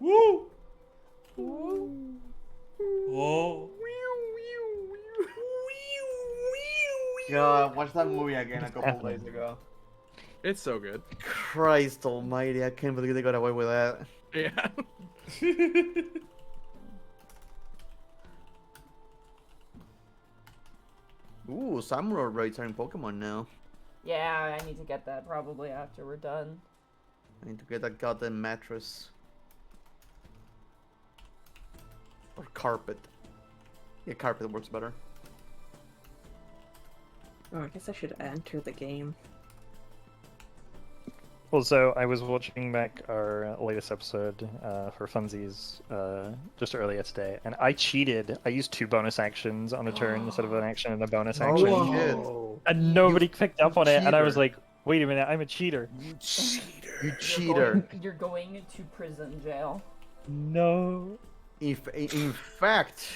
Woo! Woo. Oh. God, I watched that movie again a couple days ago. It's so good. Christ almighty, I can't believe they got away with that. Yeah. Ooh, samurai raids are in Pokemon now. Yeah, I need to get that probably after we're done. I need to get that goddamn mattress. Or carpet. Yeah, carpet works better. Oh, I guess I should enter the game. Well, so I was watching back our latest episode for funsies just earlier today, and I cheated. I used 2 bonus actions on a turn instead of an action and a bonus action. Holy And nobody picked up on it, and I was cheater. like, wait a minute, I'm a cheater. You cheater. You're going to prison jail. No. In fact,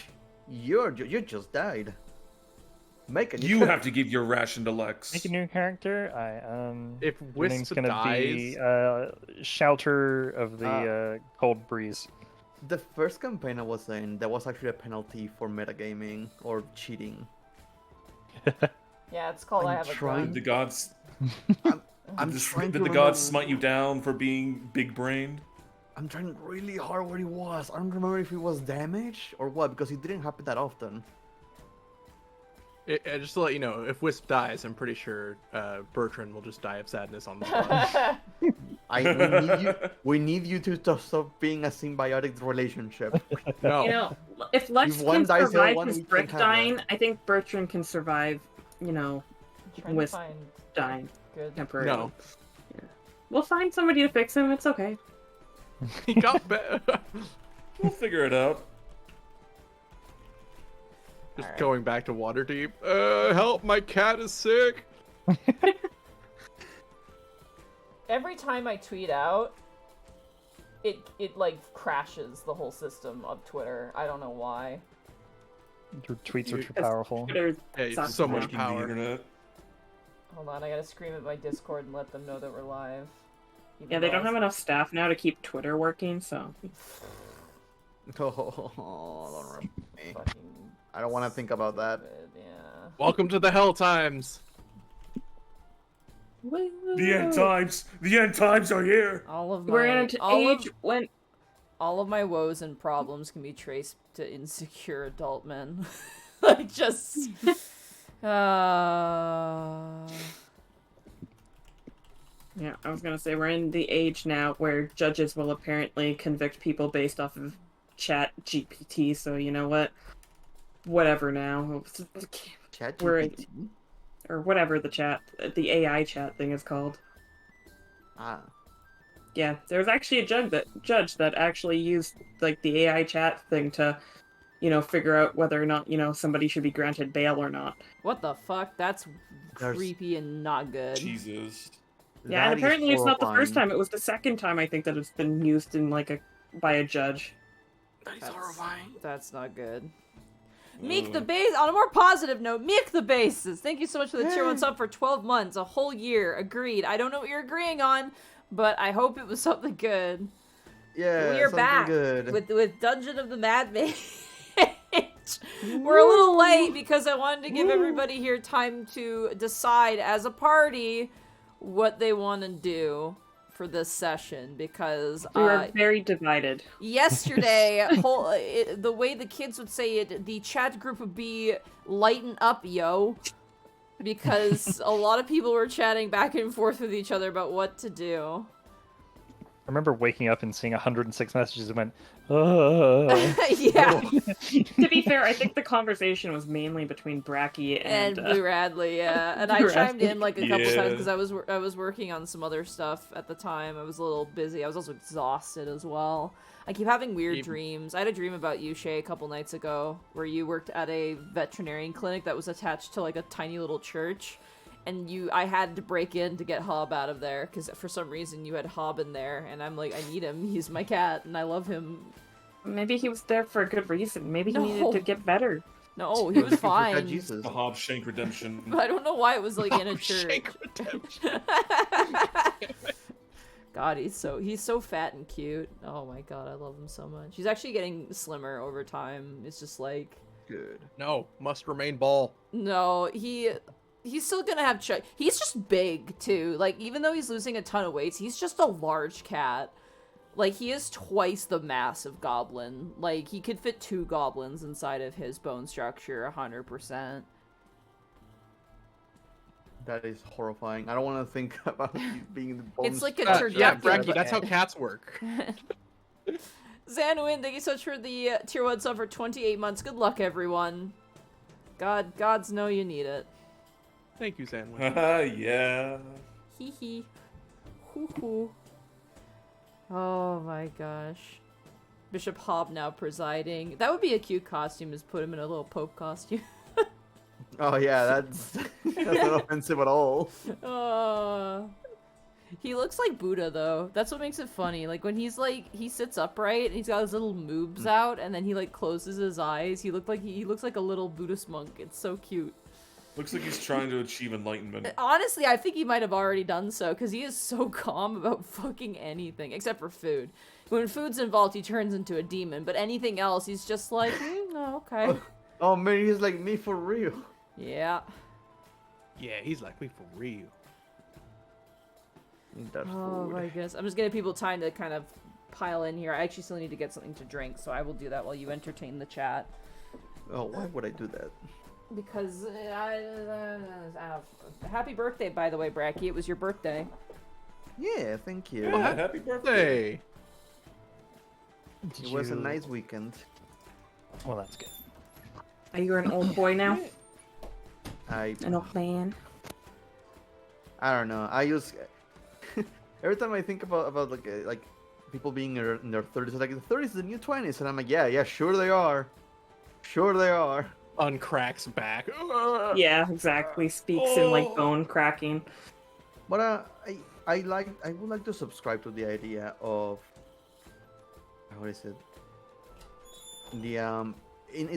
you just died. Make a new You character. have to give your ration to Lex. Make a new character. If Your name's Wisp gonna dies, be Shouter of the Cold Breeze. The first campaign I was in, there was actually a penalty for metagaming or cheating. Yeah, it's called I I'm Have a trying- Gun. Did the gods? I'm did trying to the gods remember- smite you down for being big-brained? I'm trying really hard where he was. I don't remember if it was damage or what, because it didn't happen that often. just to let you know, if Wisp dies, I'm pretty sure Bertrand will just die of sadness on the spot. We need you to stop being a symbiotic relationship. No. You know, if Lex If one can dies, the survive other his one, we brick can't have dying, that. I think Bertrand can survive, you know, I'm trying Wisp to find dying good. temporarily. No. We'll find somebody to fix him, it's okay. He got better. We'll figure it out. Just Alright. going back to Waterdeep. Help! My cat is sick. Every time I tweet out, it like crashes the whole system of Twitter. I don't know why. Your tweets are too Yes. powerful. Twitter Yeah, you have sucks so now. much Breaking power. the internet. Hold on, I gotta scream at my Discord and let them know that we're live. Even Yeah, they though don't I have s- enough staff now to keep Twitter working, so... Oh, don't remember me. Fucking I don't want to think about that. stupid, yeah. Welcome to the Hell Times. The end times. The end times are here. All of my We're in an age when... all of my woes and problems can be traced to insecure adult men. Like just Yeah, I was gonna say, we're in the age now where judges will apparently convict people based off of chat GPT, so you know what? Whatever now. Chat We're- GPT? Or whatever the AI chat thing is called. Ah. Yeah, there was actually a judge that actually used, like, the AI chat thing to, you know, figure out whether or not, you know, somebody should be granted bail or not. what the fuck? That's There's- creepy and not good. Jesus. Yeah, That and is apparently it's not the first horrifying. time. It was the second time, I think, that it's been used in, like, by a judge. That's not good. Meek the Base, on a more positive note, Meek the Bases. Thank you so much for the tier 1 sub for 12 months, a whole year. Agreed. I don't know what you're agreeing on, but I hope it was something good. Yeah, We are something back good. with Dungeon of the Mad Mage. We're a little late because I wanted to give everybody here time to decide as a party what they want to do for this session, because We were very divided. yesterday, the way the kids would say it, the chat group would be lighten up, yo. Because a lot of people were chatting back and forth with each other about what to do. I remember waking up and seeing 106 messages and went, oh. Yeah. To be fair, I think the conversation was mainly between Bracky And and Blue Radley, yeah. And I Blue chimed Radley. in like a couple Yeah. times because I was working on some other stuff at the time. I was a little busy. I was also exhausted as well. I keep having weird dreams. I had a dream about you, Shay, a couple nights ago, where you worked at a veterinarian clinic that was attached to like a tiny little church. And I had to break in to get Hob out of there because for some reason you had Hob in there, and I'm like, I need him. He's my cat, and I love him. maybe he was there for a good reason. Maybe he needed No. to get better. No, he was fine. Jesus. The Hobbs Shank redemption. But I don't know why it was like in a church. Shank redemption. God, he's so fat and cute. Oh my god, I love him so much. He's actually getting slimmer over time. It's just like, Good. No, must remain ball. no, he's still gonna have he's just big too. Like, even though he's losing a ton of weight, he's just a large cat. Like, he is twice the mass of Goblin. Like, he could fit 2 goblins inside of his bone structure 100%. That is horrifying. I don't want to think about you being the bones. It's like a Yeah, turducken. Bracky, that's how cats work. Zanwin, thank you so much for the tier 1 sub for 28 months. Good luck, everyone. Gods know you need it. Thank you, Sandwich. Yeah. Hee hee. Hoo hoo. Oh my gosh. Bishop Hob now presiding. That would be a cute costume, is put him in a little Pope costume. Oh yeah, that's not offensive at all. He looks like Buddha though. That's what makes it funny. Like, when he's like, he sits upright and he's got his little moobs out, and then he like closes his eyes. He looks like a little Buddhist monk. It's so cute. Looks like he's trying to achieve enlightenment. Honestly, I think he might have already done so, because he is so calm about fucking anything, except for food. When food's involved, he turns into a demon, but anything else, he's just like, oh, okay. Oh man, he's like me for real. Yeah. Yeah, he's like me for real. That's Oh food. my goodness. I'm just giving people time to kind of pile in here. I actually still need to get something to drink, so I will do that while you entertain the chat. Oh, why would I do that? Because, happy birthday, by the way, Bracky. It was your birthday. Yeah, thank you. Yeah, happy birthday. Hey. It was a nice weekend. Well, that's good. Are you an old boy now? An old man? I don't know. I use every time I think about like people being in their 30s, like the 30s is the new 20s, and I'm like, yeah, sure they are, sure they are. Uncracks back. Yeah, exactly. Speaks in like bone cracking. But I would like to subscribe to the idea of what is it? The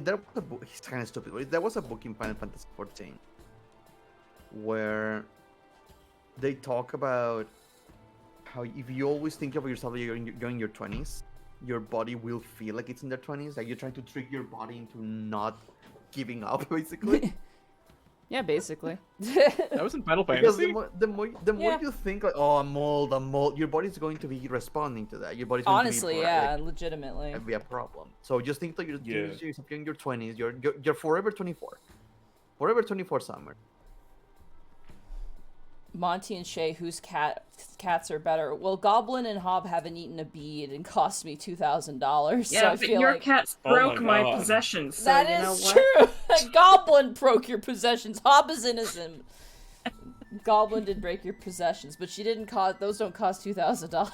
there was a book. It's kind of stupid. But there was a book in Final Fantasy XIV where they talk about how if you always think of yourself you're in your 20s, your body will feel like it's in their 20s. Like you're trying to trick your body into not giving up, basically. Yeah, basically. That was in Final Because Fantasy. the more Yeah. you think like, oh, I'm old, your body's going to be responding to that. Your body's going Honestly, to be yeah, legitimately. it'd be a problem. So just think that you're Yeah. in your 20s. You're forever 24. Forever 24 summer. Monty and Shay, whose cats are better? Well, Goblin and Hob haven't eaten a bead and cost me $2,000. Yeah, so I but feel your like cats Oh my broke my God. possessions. So that you know is what? true. Goblin broke your possessions. Hob is innocent. Goblin did break your possessions, but she didn't cost. Those don't cost $2,000.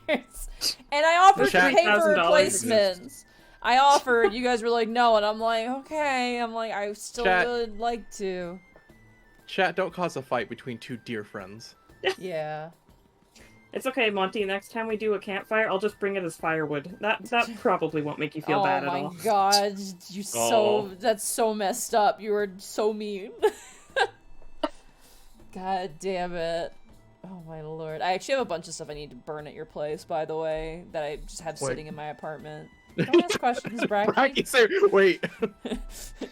And I offered to chat- pay for $1,000 replacements. I offered. You guys were like, no, and I'm like, okay. I'm like, I still Chat- would like to. Chat, don't cause a fight between two dear friends. Yeah. It's okay, Monty. Next time we do a campfire, I'll just bring it as firewood. That probably won't make you feel bad at all. Oh my god, you that's so messed up. You are so mean. God damn it. Oh my lord. I actually have a bunch of stuff I need to burn at your place, by the way, that I just have Wait. sitting in my apartment. Don't ask questions, Bracky. Bracky, say, wait.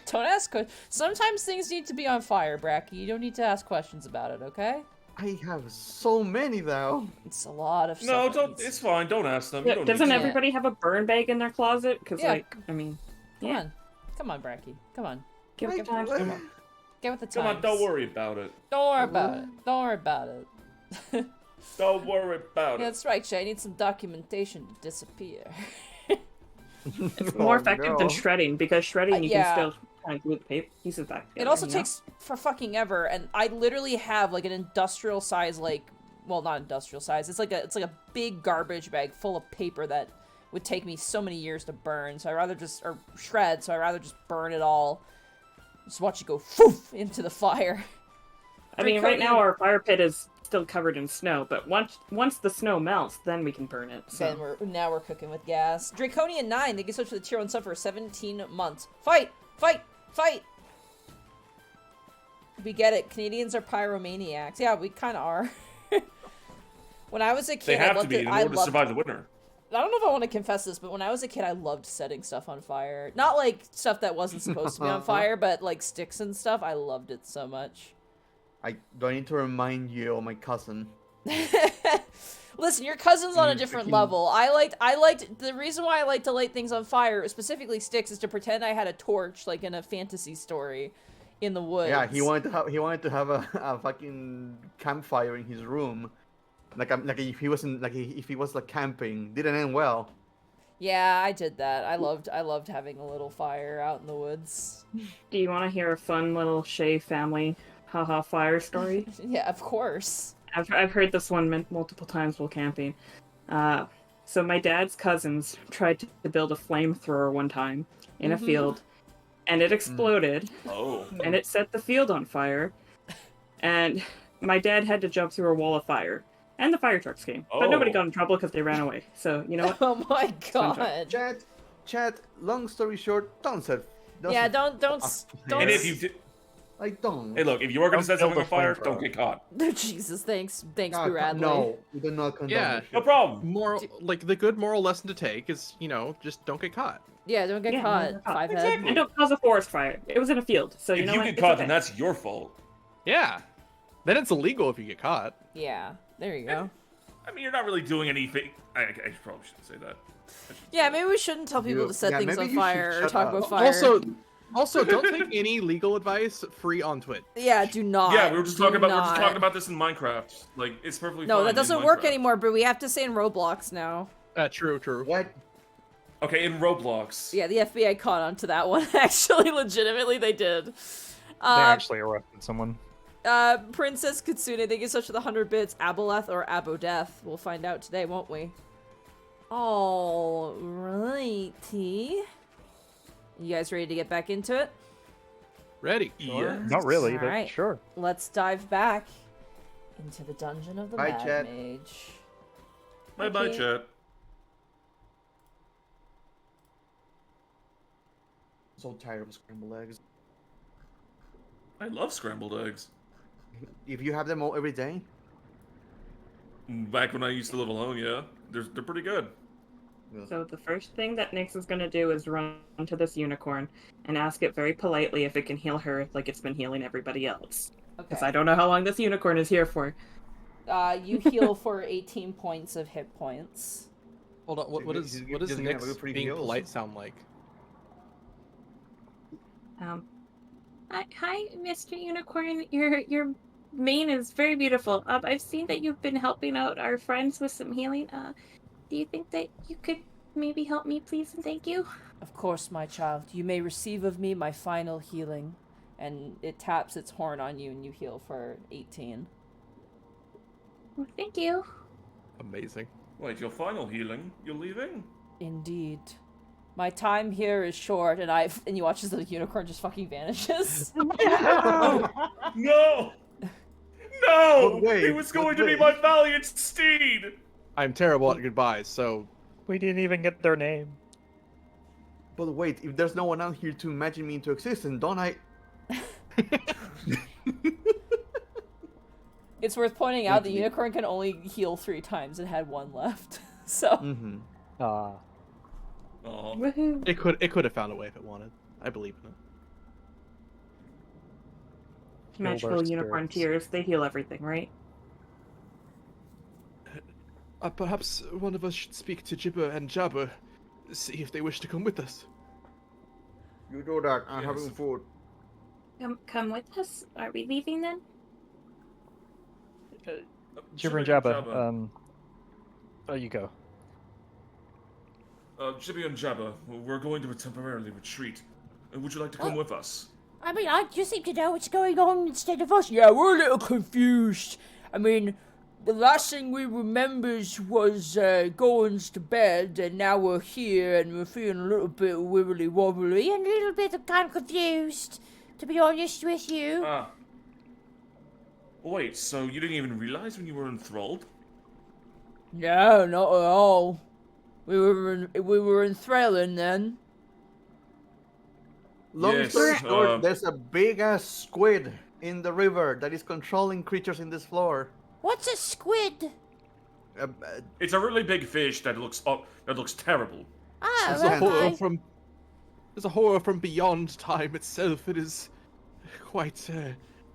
Don't ask questions. Sometimes things need to be on fire, Bracky. You don't need to ask questions about it, okay? I have so many though. It's a lot of No, stuff. that don't. needs- It's fine. Don't ask them. You Yeah, don't doesn't need to. everybody have a burn bag in their closet? Because, Yeah. like, I mean, Come yeah. on. Come on, Bracky. Come on. Give it time. Come on. Get with the times. Come on, don't worry about it. Don't worry about it. Don't worry about it. Don't worry about Yeah, it. that's right, Shay. I need some documentation to disappear. It's more effective than shredding, because shredding you yeah. can still kind of glue the paper pieces back together. It also you know? takes for fucking ever, and I literally have like an industrial size, like, well, not industrial size. It's like a big garbage bag full of paper that would take me so many years to burn. So I rather just or shred. So I rather just burn it all. Just watch it go foof into the fire. I mean, right Draconian- now our fire pit is still covered in snow, but once the snow melts, then we can burn it. So. Then we're cooking with gas. Draconian 9, thank you so much for the tier 1 sub for 17 months. Fight! Fight! Fight! We get it. Canadians are pyromaniacs. Yeah, we kind of are. When I was a They kid, I have to loved be it. in I order to loved. survive the winter. I don't know if I want to confess this, but when I was a kid, I loved setting stuff on fire. Not like stuff that wasn't supposed to be on fire, but like sticks and stuff. I loved it so much. Do I need to remind you of my cousin? Listen, your cousin's on a Mm, different freaking- level. I liked the reason why I like to light things on fire, specifically sticks, is to pretend I had a torch, like in a fantasy story, in the woods. Yeah, he wanted to have a fucking campfire in his room, like if he wasn't if he was like camping. Didn't end well. Yeah, I did that. I loved having a little fire out in the woods. Do you want to hear a fun little Shay family haha fire story? Yeah, of course. I've heard this one multiple times while camping. So my dad's cousins tried to build a flamethrower one time in a field, and it exploded, Oh. and it set the field on fire, and my dad had to jump through a wall of fire, and the fire trucks came, but nobody Oh. got in trouble because they ran away. So you know what? Oh my god. Chat. Long story short, don't set. Yeah, don't. And if you did, Like don't. hey, look, if you are gonna Don't set build something a on fire, flamethrower. don't get caught. Jesus, thanks, God, Bradley. no, we do not condone Yeah. this shit. No problem. Moral, like the good moral lesson to take is, just don't get caught. Yeah, don't get Yeah, caught, don't get caught. five Exactly. head. And don't cause a forest fire. It was in a field, so you If know you what? get It's caught, okay. then that's your fault. Yeah. Then it's illegal if you get caught. Yeah, there you go. I mean, you're not really doing anything. I probably shouldn't say that. Yeah, maybe we shouldn't tell people to set Yeah, things maybe on you should fire or shut talk up. about fire. Also, don't take any legal advice free on Twitch. Yeah, do not. Yeah, we were just do talking about not. this in Minecraft. Like, it's perfectly No, fine that in doesn't work Minecraft. anymore, but we have to say in Roblox now. True. What? Okay, in Roblox. Yeah, the FBI caught on to that one. Actually, legitimately, they did. They actually arrested someone. Princess Kitsune, thank you so much for the 100 bits. Aboleth or Abodeth? We'll find out today, won't we? Alrighty. You guys ready to get back into it? Ready. Yeah. Not really, but Alright. sure. Let's dive back into the dungeon of the Bye, Mad chat. Mage. Bye-bye, Okay. chat. So tired of scrambled eggs. I love scrambled eggs. If you have them all every day, Back when I used to live alone, yeah. They're pretty good. So the first thing that Nyx is going to do is run to this unicorn and ask it very politely if it can heal her like it's been healing everybody else. Because Okay. I don't know how long this unicorn is here for. You heal for 18 points of hit points. Hold on. What does He's what does just gonna have a Nick's pretty being heals. polite sound like? Hi, Mr. Unicorn. Your mane is very beautiful. I've seen that you've been helping out our friends with some healing. Do you think that you could maybe help me, please, and thank you? Of course, my child. You may receive of me my final healing. And it taps its horn on you and you heal for 18. Well, thank you. Amazing. Wait, your final healing? You're leaving? Indeed. My time here is short, and you watch as the unicorn just fucking vanishes. No! No! But wait, He was going but to be wait. my valiant steed! I'm terrible at goodbyes, so We didn't even get their name. but wait, if there's no one out here to imagine me into existence, don't I? It's worth pointing out the unicorn can only heal 3 times and had 1 left. So, Mm-hmm. Ah. Oh. Woohoo. it could have found a way if it wanted. I believe in it. Magical our unicorn spirits. tears. They heal everything, right? Perhaps one of us should speak to Jibber and Jabber, see if they wish to come with us. You do that. I'm Yes. having food. Come with us. Are we leaving then? Jibber and Jabba, you go. Jibby and Jabba, we're going to temporarily retreat. Would you like to come with us? I mean, you seem to know what's going on instead of us. Yeah, we're a little confused. I mean, the last thing we remembers was going to bed, and now we're here, and we're feeling a little bit wibbly wobbly and a little bit kind of confused, to be honest with you. Ah. Wait, so you didn't even realize when you were enthralled? No, not at all. We were enthralling then. Long Yes, story short, uh, there's a big ass squid in the river that is controlling creatures in this floor. What's a squid? It's a really big fish that looks terrible. Oh, There's a horror okay. from there's a horror from beyond time itself. It is quite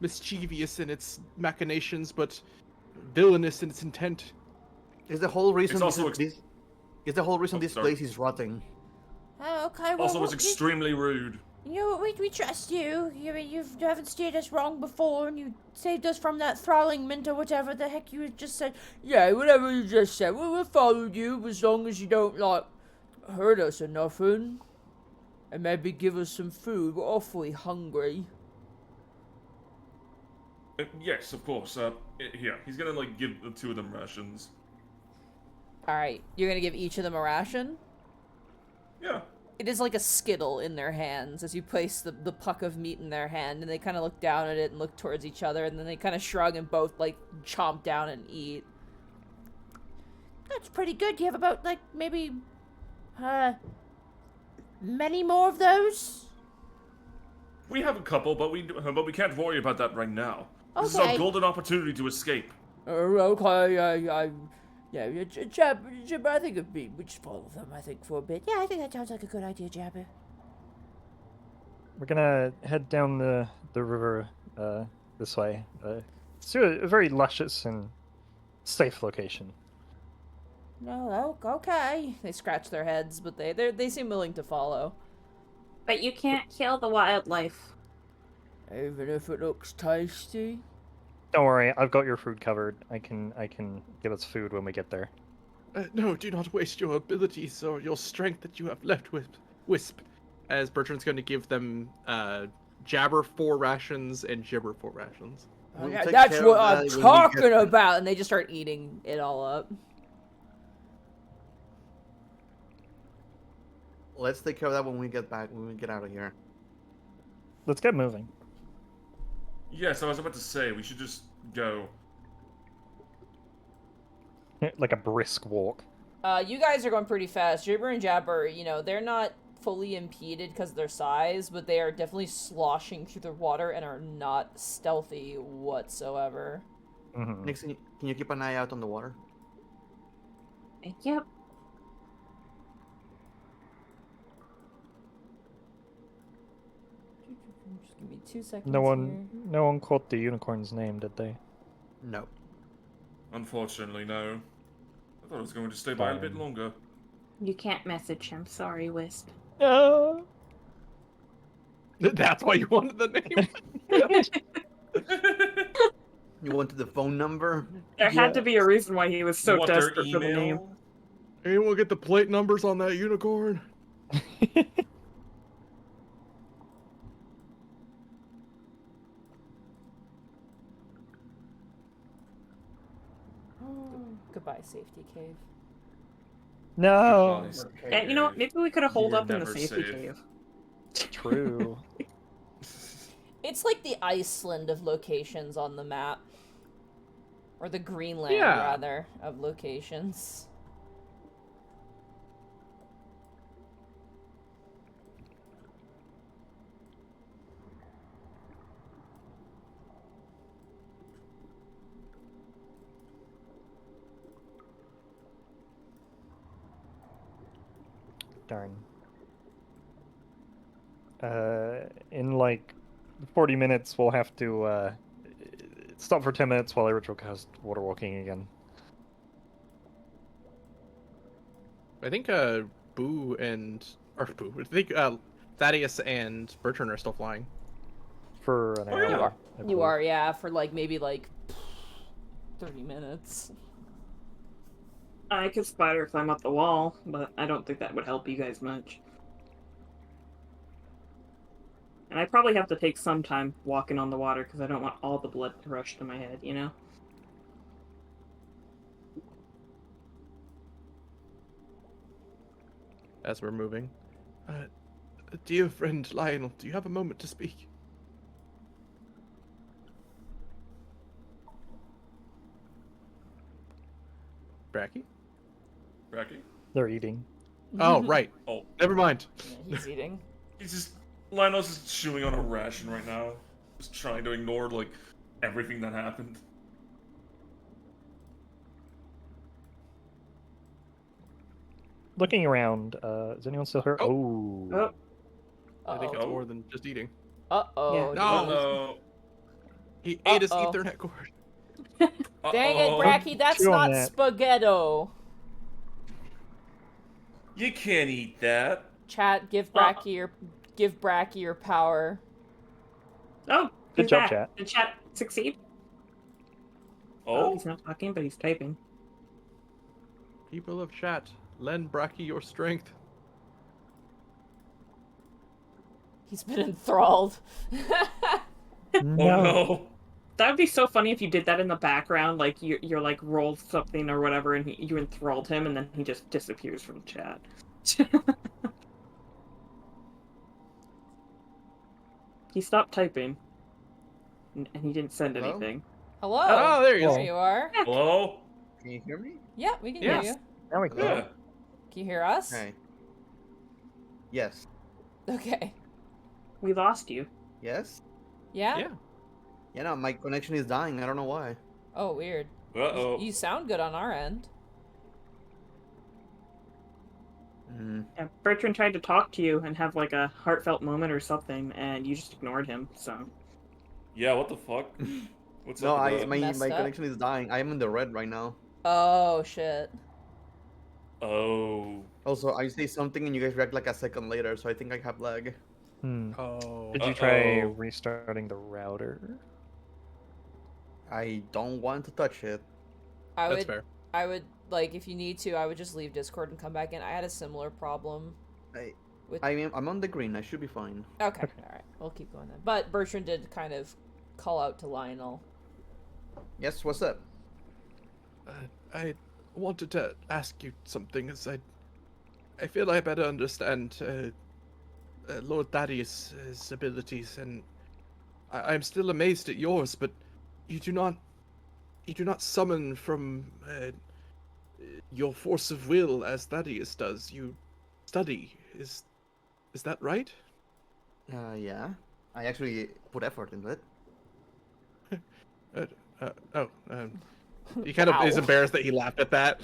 mischievous in its machinations, but villainous in its intent. Is the whole reason It's also this is the whole reason Oh, this sorry. place is rotting. Oh, okay. Well, Also, it's well, extremely rude. you know, we trust you. You haven't steered us wrong before, and you saved us from that thralling mint or whatever the heck you just said. Yeah, whatever you just said. We'll follow you as long as you don't, like, hurt us or nothing. And maybe give us some food. We're awfully hungry. Yes, of course. Here, he's gonna like give the two of them rations. Alright, you're gonna give each of them a ration? Yeah. It is like a skittle in their hands as you place the puck of meat in their hand, and they kind of look down at it and look towards each other, and then they kind of shrug and both, like, chomp down and eat. That's pretty good. You have about, like, maybe, many more of those? We have a couple, but we can't worry about that right now. This is Okay. our golden opportunity to escape. Okay, yeah, Jabber, I think we just follow them, I think, for a bit. Yeah, I think that sounds like a good idea, Jabber. We're gonna head down the river this way. It's to a very luscious and safe location. No, okay. They scratch their heads, but they seem willing to follow. But you can't kill the wildlife. Even if it looks tasty. Don't worry, I've got your food covered. I can give us food when we get there. No, do not waste your abilities or your strength that you have left with Wisp. As Bertrand's going to give them Jabber 4 rations and Gibber 4 rations. We'll Yeah, take that's care what of I'm that when we get talking there. about. And they just start eating it all up. Let's take care of that when we get back. When we get out of here. Let's get moving. Yes, I was about to say we should just go. Like a brisk walk. You guys are going pretty fast. Jibber and Jabber, you know, they're not fully impeded because of their size, but they are definitely sloshing through the water and are not stealthy whatsoever. Mm-hmm. Nixon, can you keep an eye out on the water? Yep. Just give me 2 seconds. No one caught the unicorn's name, did they? No. Unfortunately, no. I thought it was going to stay by a bit Fine. longer. You can't message him. Sorry, Wisp. No. That's why you wanted the name? You wanted the phone number? There had to be a reason why he was so You want their desperate for the name. email? Anyone get the plate numbers on that unicorn? Goodbye, safety cave. No. Goodbye, And you know what? Maybe we could have holed were up in the never safety safe. cave. True. It's like the Iceland of locations on the map. Or the Greenland, Yeah. rather, of locations. Darn. In like 40 minutes, we'll have to stop for 10 minutes while I ritual cast water walking again. I think I think Thaddeus and Bertrand are still flying. For an Oh, hour. yeah. I You believe. are, yeah, for like maybe like 30 minutes. I could spider climb up the wall, but I don't think that would help you guys much. And I probably have to take some time walking on the water because I don't want all the blood to rush to my head, you know? As we're moving. Dear friend Lionel, do you have a moment to speak? Bracky? Bracky? They're eating. Oh, right. Oh, Never mind. Yeah, he's eating. he's just Lionel's just chewing on a ration right now, just trying to ignore like everything that happened. looking around, is anyone still hurt? Oh. Oh. I think Uh-oh. it's Oh. more than just eating. Uh-oh. No. Uh-oh. He ate his Uh-oh. Ethernet cord. Dang it, Uh-oh. Bracky, that's Chew on not that. spaghetto. You can't eat that. Chat, give Bracky your power. Oh, Good he's job, back. chat. Did chat succeed? Oh? He's not talking, but he's typing. People of chat, lend Bracky your strength. He's been enthralled. Oh no. That would be so funny if you did that in the background, like you're like rolled something or whatever, and you enthralled him, and then he just disappears from chat. He stopped typing, and he didn't send Hello? anything. Hello. Oh, there he is. There you are. Hello? Can you hear me? Yeah, we can Yes. hear you. There we go. Yeah. Can you hear us? Hey. Yes. Okay. We lost you. Yes? Yeah? Yeah. Yeah, no, my connection is dying. I don't know why. Oh, weird. Uh-oh. You sound good on our end. Yeah, Bertrand tried to talk to you and have like a heartfelt moment or something, and you just ignored him. So Yeah, what the fuck? What's No, up with I that? my Messed up. connection is dying. I am in the red right now. Oh, shit. Oh. Also, I say something and you guys react like a second later, so I think I have lag. Oh. Did you try Uh-oh. restarting the router? I don't want to touch it. That's fair. I would, like, if you need to, I would just leave Discord and come back in. I had a similar problem. I'm on the green. I should be fine. Okay, alright. We'll keep going then. But Bertrand did kind of call out to Lionel. Yes, what's up? I wanted to ask you something, as I feel I better understand Lord Thaddeus' abilities, and I'm still amazed at yours, but you do not summon from your force of will as Thaddeus does. You study. Is that right? Yeah. I actually put effort into it. He kind of is Ow. embarrassed that he laughed at that.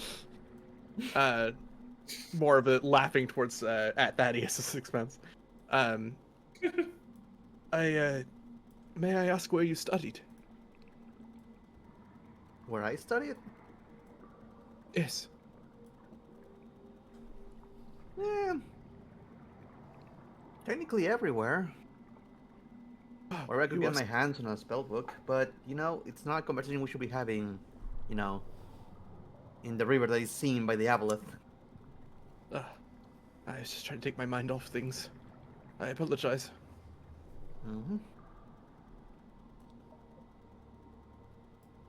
More of it laughing towards at Thaddeus' expense. May I ask where you studied? Where I studied? Yes. Eh, technically everywhere. Or I could You get are my hands on a spell book, but it's not a conversation we should be having, in the river that is seen by the Aboleth. I was just trying to take my mind off things. I apologize. Mm-hmm.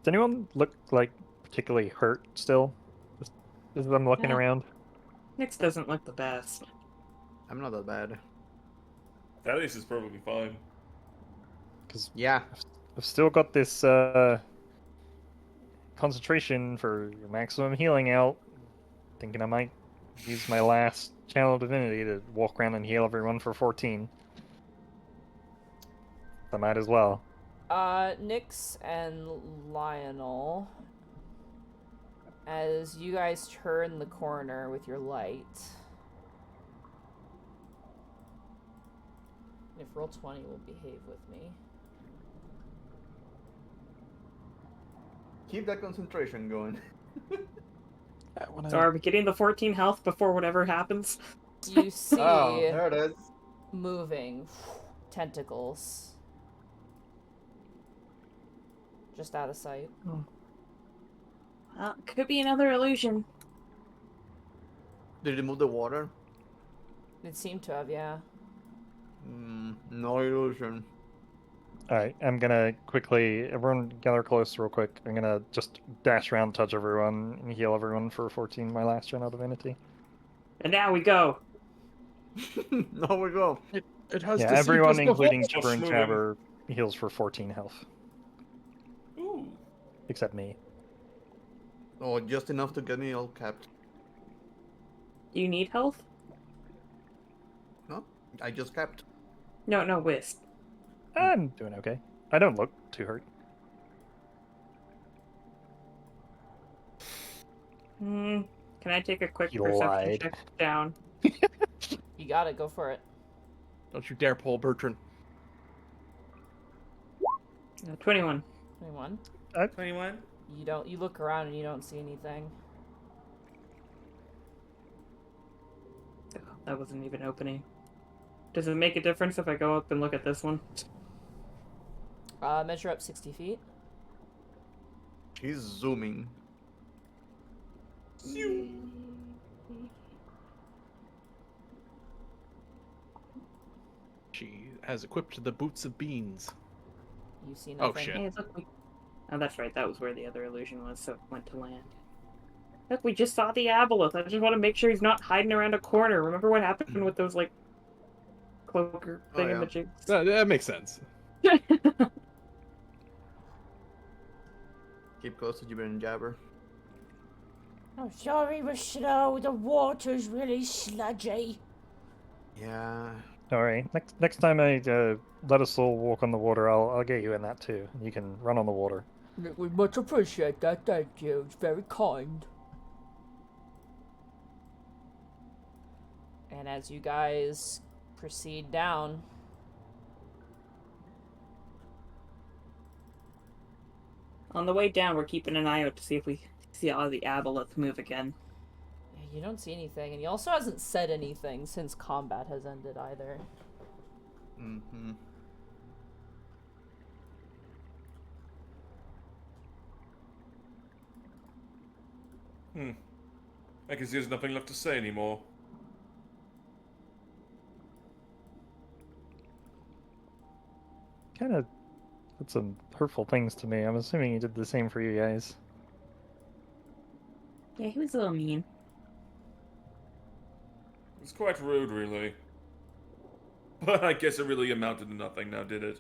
Does anyone look like particularly hurt still? Just them looking Yeah. around? Nyx doesn't look the best. I'm not that bad. Thaddeus is perfectly fine. Because Yeah. I've still got this concentration for maximum healing out. Thinking I might use my last channel divinity to walk around and heal everyone for 14. I might as well. Nyx and Lionel, as you guys turn the corner with your light. If roll 20 will behave with me. Keep that concentration going. So are we getting the 14 health before whatever happens? You see Oh, there it is. moving tentacles. Just out of sight. Could be another illusion. Did it move the water? It seemed to have, yeah. No illusion. Alright, I'm gonna quickly, everyone gather close real quick. I'm gonna just dash around, touch everyone, and heal everyone for 14, my last channel divinity. And now we go. No, we go. It has Yeah, deceived everyone, us including before. Chipper and moving. Jabber, heals for 14 health. Ooh. Except me. Oh, just enough to get me all capped. You need health? No, I just capped. No, Wisp. I'm doing okay. I don't look too hurt. Can I take a quick He perception lied. check down? You got it. Go for it. Don't you dare pull Bertrand. 21. 21. 21? You don't. You look around and you don't see anything. That wasn't even opening. Does it make a difference if I go up and look at this one? Measure up 60 feet. She's zooming. She has equipped the boots of beans. You see nothing. Oh shit. Hey, look, oh, that's right. That was where the other illusion was, so it went to land. Look, we just saw the aboleth. I just want to make sure he's not hiding around a corner. Remember what happened with those, like, cloaker Oh, yeah. thingamajigs? That makes sense. Keep close to Jibber and Jabber. I'm sorry we're slow. The water's really sludgy. Yeah. All right. Next time I let us all walk on the water, I'll get you in that too. You can run on the water. We much appreciate that. Thank you. It's very kind. And as you guys proceed down, On the way down, we're keeping an eye out to see if we see all the aboleth move again. you don't see anything, and he also hasn't said anything since combat has ended either. Mm-hmm. I can see there's nothing left to say anymore. Kind of did some hurtful things to me. I'm assuming he did the same for you guys. Yeah, he was a little mean. It was quite rude, really. But I guess it really amounted to nothing now, did it?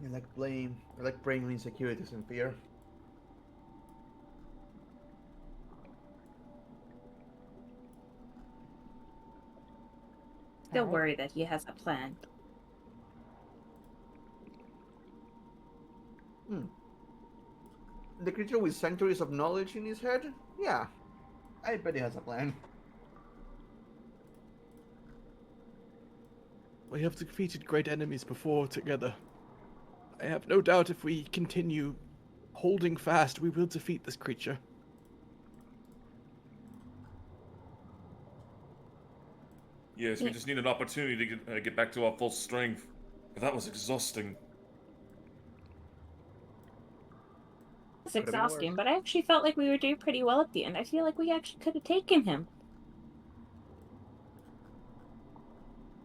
I like blame. I like blaming insecurities and fear. Still worry that he has a plan. The creature with centuries of knowledge in his head? Yeah. I bet he has a plan. We have defeated great enemies before together. I have no doubt if we continue holding fast, we will defeat this creature. Yes, we just need an opportunity to get back to our full strength. That was exhausting. It's Could've been exhausting, worse. but I actually felt like we were doing pretty well at the end. I feel like we actually could have taken him.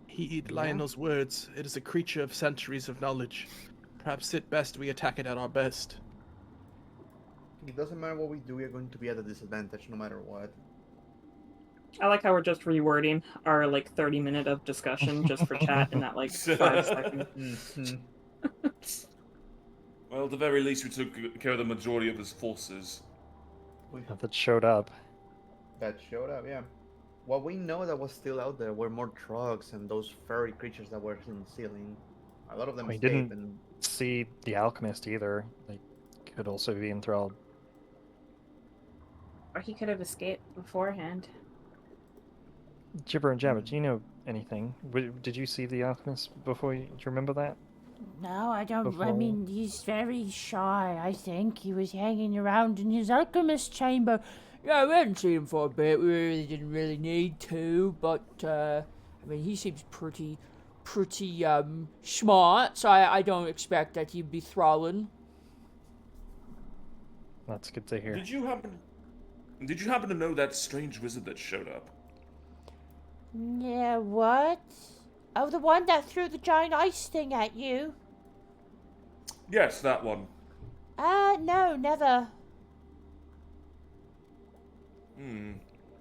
Heed Lionel's words. It is a creature of centuries of knowledge. Perhaps at best we attack it at our best. It doesn't matter what we do, we are going to be at a disadvantage no matter what. I like how we're just rewording our, like, 30-minute of discussion just for chat in that, like, 5 seconds. Mm-hmm. Well, at the very least, we took care of the majority of his forces. That showed up. That showed up, yeah. What we know that was still out there were more trucks and those furry creatures that were in the ceiling. A lot of them We escaped didn't- and See the alchemist either. They could also be enthralled. Or he could have escaped beforehand. Jibber and Jabber, do you know anything? Did you see the alchemist before? Do you remember that? No, I don't. I Before- mean, he's very shy, I think. He was hanging around in his alchemist chamber. Yeah, we hadn't seen him for a bit. We really didn't really need to, but, I mean, he seems pretty smart, so I don't expect that he'd be thralling. That's good to hear. Did you happen to know that strange wizard that showed up? Yeah, what? Oh, the one that threw the giant ice thing at you? Yes, that one. No, never.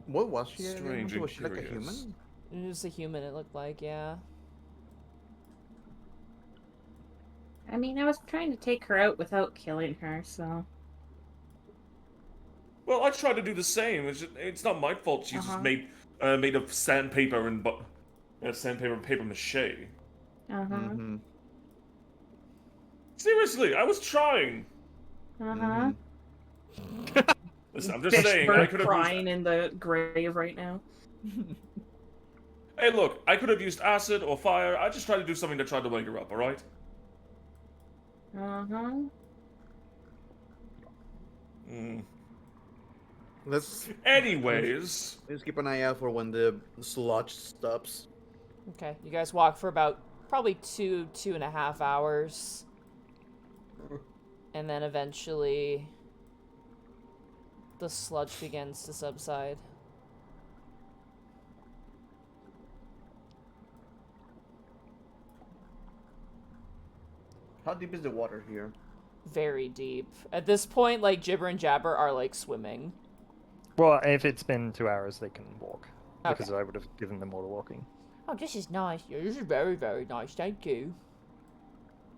what was she? again? Strange and Was she like a curious. human? It was a human, it looked like, yeah. I mean, I was trying to take her out without killing her, so... Well, I tried to do the same. It's not my fault. She's just made of sandpaper and sandpaper and paper mache. Mm-hmm. Seriously, I was trying. Listen, I'm just Fish saying, I bird could have crying in the grave right now. Hey, look, I could have used acid or fire. I just tried to do something to try to wake her up, alright? Uh-huh. Anyways. Let's keep an eye out for when the sludge stops. Okay, you guys walk for about probably 2.5 hours. And then eventually the sludge begins to subside. How deep is the water here? Very deep. At this point, like, Jibber and Jabber are, like, swimming. Well, if it's been 2 hours, they can walk. Okay. Because I would have given them water walking. Oh, this is nice. Yeah, this is very, very nice. Thank you.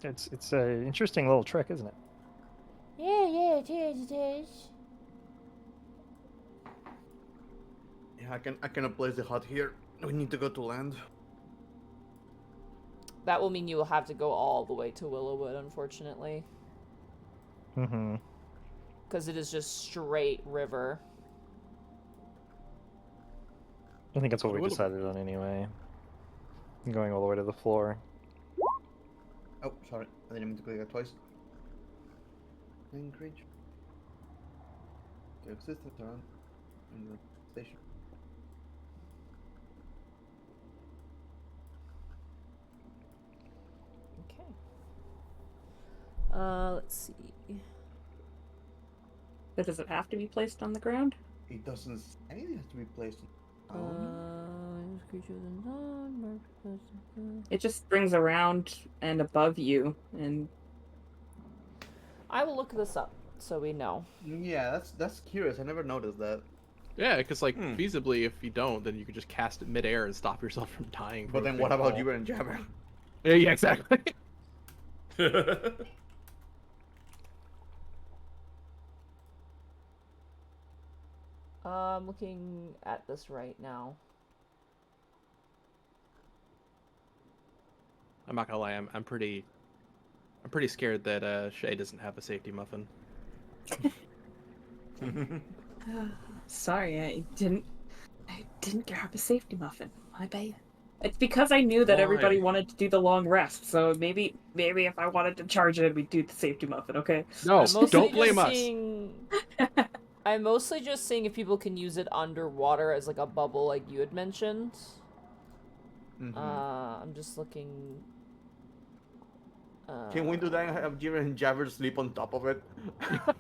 It's an interesting little trick, isn't it? Yeah, it is. It is. Yeah, I cannot place the hut here. We need to go to land. That will mean you will have to go all the way to Willowwood, unfortunately. Mm-hmm. Because it is just straight river. I think that's what we decided on anyway. Going all the way to the floor. Oh, sorry. I didn't mean to click that twice. Creature. To exist at turn in the station. Okay. Let's see. But does it have to be placed on the ground? It doesn't say it has to be placed on. It just springs around and above you, and I will look this up so we know. Yeah, that's curious. I never noticed that. Yeah, because like feasibly, if you don't, then you could just cast it midair and stop yourself from dying. But then what about you and Jabber? Yeah, exactly. I'm looking at this right now. I'm not gonna lie, I'm pretty scared that Shay doesn't have a safety muffin. sorry, I didn't grab a safety muffin. My bad. It's because I knew that everybody wanted to do the long rest, so maybe if I wanted to charge it, we'd do the safety muffin, okay? No, don't blame us. I'm mostly just seeing if people can use it underwater as like a bubble, like you had mentioned. I'm just looking. Can we do that and have Jibber and Jabber sleep on top of it? I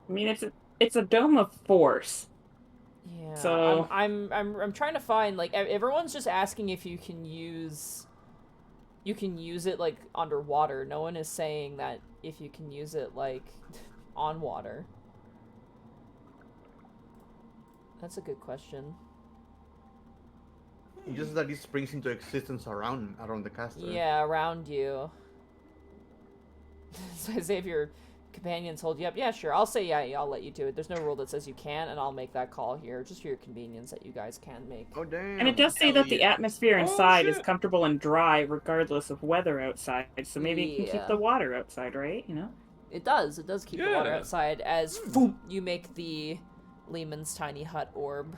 mean, it's a dome of force. Yeah. So I'm trying to find, like, everyone's just asking if you can use it like underwater. No one is saying that if you can use it like on water. That's a good question. It's just that it springs into existence around the caster. Yeah, around you. So say if your companions hold you up, yeah, sure, I'll say yeah, I'll let you do it. There's no rule that says you can, and I'll make that call here, just for your convenience that you guys can make. Oh, damn. And it does say that the atmosphere inside is comfortable and dry regardless of weather outside, so maybe it can keep the water outside, right? You know? It does keep the water outside as you make the Lehman's tiny hut orb.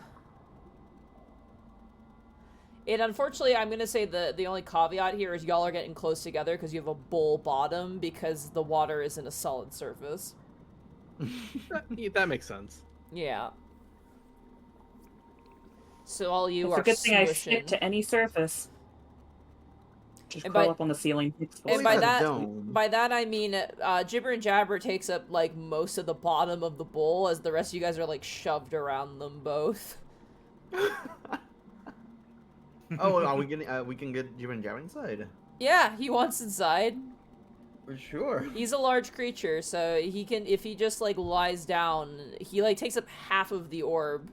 And unfortunately, I'm gonna say the only caveat here is y'all are getting close together because you have a bowl bottom because the water isn't a solid surface. That makes sense. Yeah. So all you It's are a good thing I smushing. stick to any surface. Just And curl by- up on the ceiling. And by that I mean Jibber and Jabber takes up like most of the bottom of the bowl, as the rest of you guys are like shoved around them both. Oh, we can get Jibber and Jabber inside? Yeah, he wants inside. For sure. He's a large creature, so he can, if he just like lies down, he like takes up half of the orb,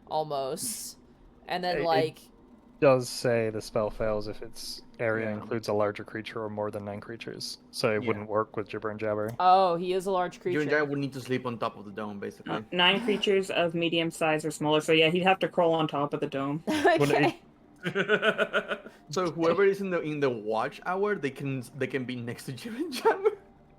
almost, and then like. It does say the spell fails if its area includes a larger creature or more than 9 creatures, so it wouldn't work with Jibber and Jabber. Oh, he is a large creature. Jibber and Jabber would need to sleep on top of the dome, basically. 9 creatures of medium size or smaller, so yeah, he'd have to crawl on top of the dome. Okay. So whoever is in the watch hour, they can be next to Jibber and Jabber.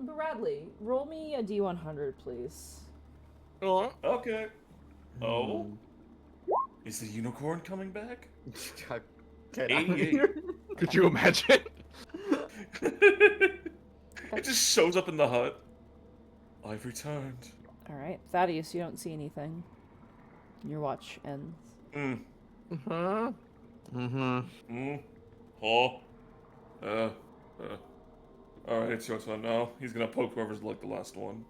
Bradley, roll me a D100, please. Oh, Okay. Oh? Is the unicorn coming back? Get out of 88. here. could you imagine? It just shows up in the hut. I've returned. Alright, Thaddeus, you don't see anything. Your watch ends. Mm. Huh? Mm. Oh. Alright, it's your turn now. He's gonna poke whoever's like the last one.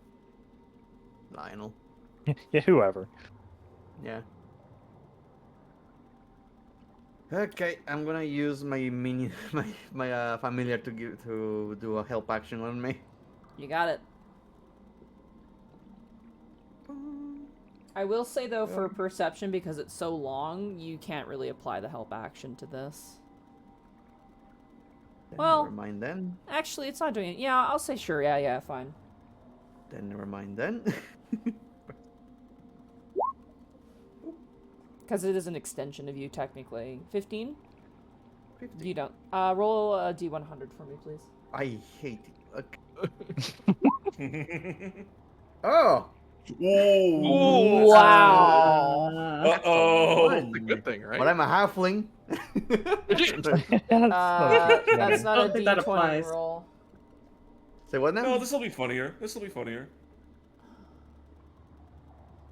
Lionel. Yeah, whoever. Yeah. Okay, I'm gonna use my minion, my familiar to do a help action on me. You got it. I will say though, for perception, because it's so long, you can't really apply the help action to this. Well- Never mind then. Actually, it's not doing it. Yeah, I'll say sure. Yeah, fine. Then never mind then. Because it is an extension of you, technically. 15? 50. You don't. Roll a D100 for me, please. I hate it. Okay. Oh. Ooh. Wow. Uh-oh. That's a good thing, right? But I'm a halfling. That's not I a don't think that D20 applies. roll. Say what now? No, this'll be funnier. This'll be funnier.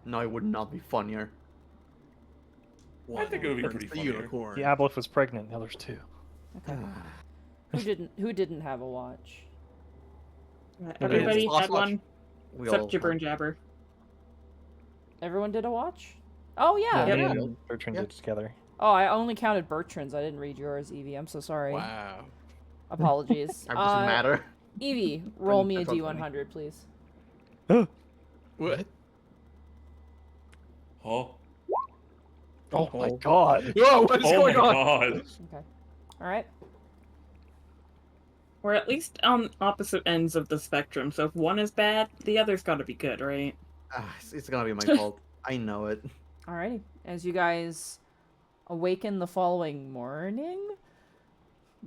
No, it would not be funnier. I think it would be It's pretty the funnier. unicorn. The Aboleth was pregnant. Now there's two. Okay. Who didn't have a watch? Everybody Watch, had watch. one, We except all Jibber and Jabber. Everyone did a watch? Oh, yeah. Me yeah. and Bertrand Yeah. did together. Oh, I only counted Bertrand's. I didn't read yours, Evie. I'm so sorry. Wow. Apologies. It doesn't matter. Evie, roll me a That's not funny. D100, please. What? Huh? Oh my god. Whoa, what is Oh going my on? god. Okay. Alright. We're at least on opposite ends of the spectrum, so if one is bad, the other's gotta be good, right? It's gonna be my fault. I know it. Alrighty. As you guys awaken the following morning,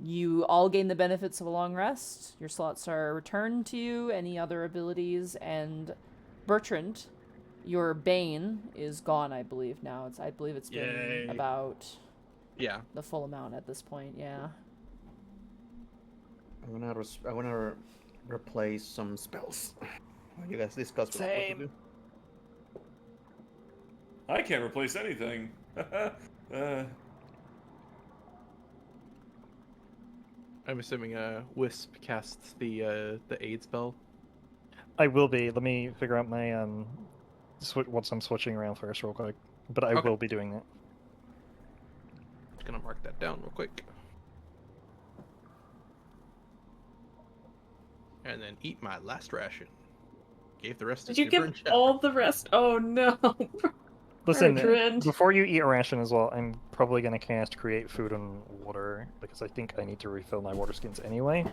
you all gain the benefits of a long rest. Your slots are returned to you, any other abilities, and Bertrand, your Bane is gone, I believe, now. I believe it's been Yay. about Yeah. the full amount at this point, yeah. I'm gonna replace some spells. You guys discuss what to Same. do. I can't replace anything. I'm assuming Wisp casts the aid spell. I will be. Let me figure out my once I'm switching around first, real quick. But I Okay. will be doing that. Just gonna mark that down real quick. And then eat my last ration. Gave the rest to Did you Skipper give and Shepard. all the rest? Oh no! Listen, Bertrand. before you eat a ration as well, I'm probably going to cast Create Food and Water, because I think I need to refill my water skins anyway.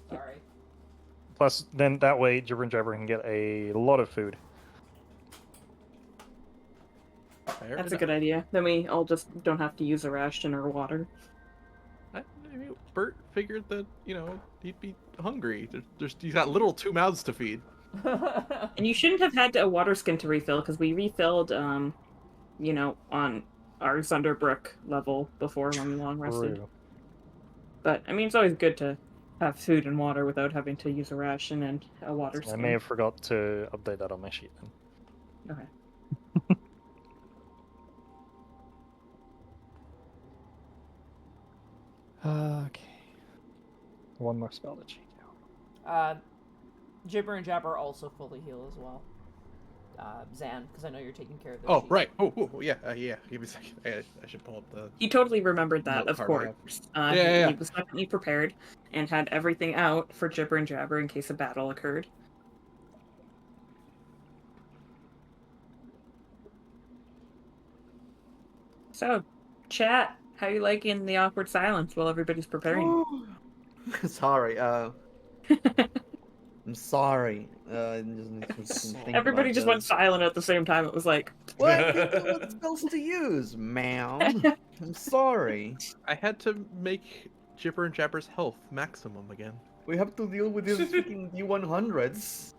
Sorry. Plus, then that way, Jibber and Jabber can get a lot of food. Fair That's a enough. good idea. Then we all just don't have to use a ration or water. I mean, Bert figured that, he'd be hungry. He's got literal 2 mouths to feed. And you shouldn't have had a water skin to refill, because we refilled, on our Zunderbrook level before when we long rested. True. But, I mean, it's always good to have food and water without having to use a ration and a water I skin. may have forgot to update that on my sheet then. Okay. Okay. One more spell to check out. Jibber and Jabber also fully heal as well. Zan, because I know you're taking care of this. Oh, right. Oh, yeah. Give me a second. I should pull up the... He totally remembered that, Note of card I have. course. Yeah. He was definitely prepared and had everything out for Jibber and Jabber in case a battle occurred. So, chat, how you liking the awkward silence while everybody's preparing? Sorry. I'm sorry. Everybody just went silent at the same time. It was like, What? I didn't know what spells to use, ma'am. I'm sorry. I had to make Jibber and Jabber's health maximum again. We have to deal with these freaking D100s.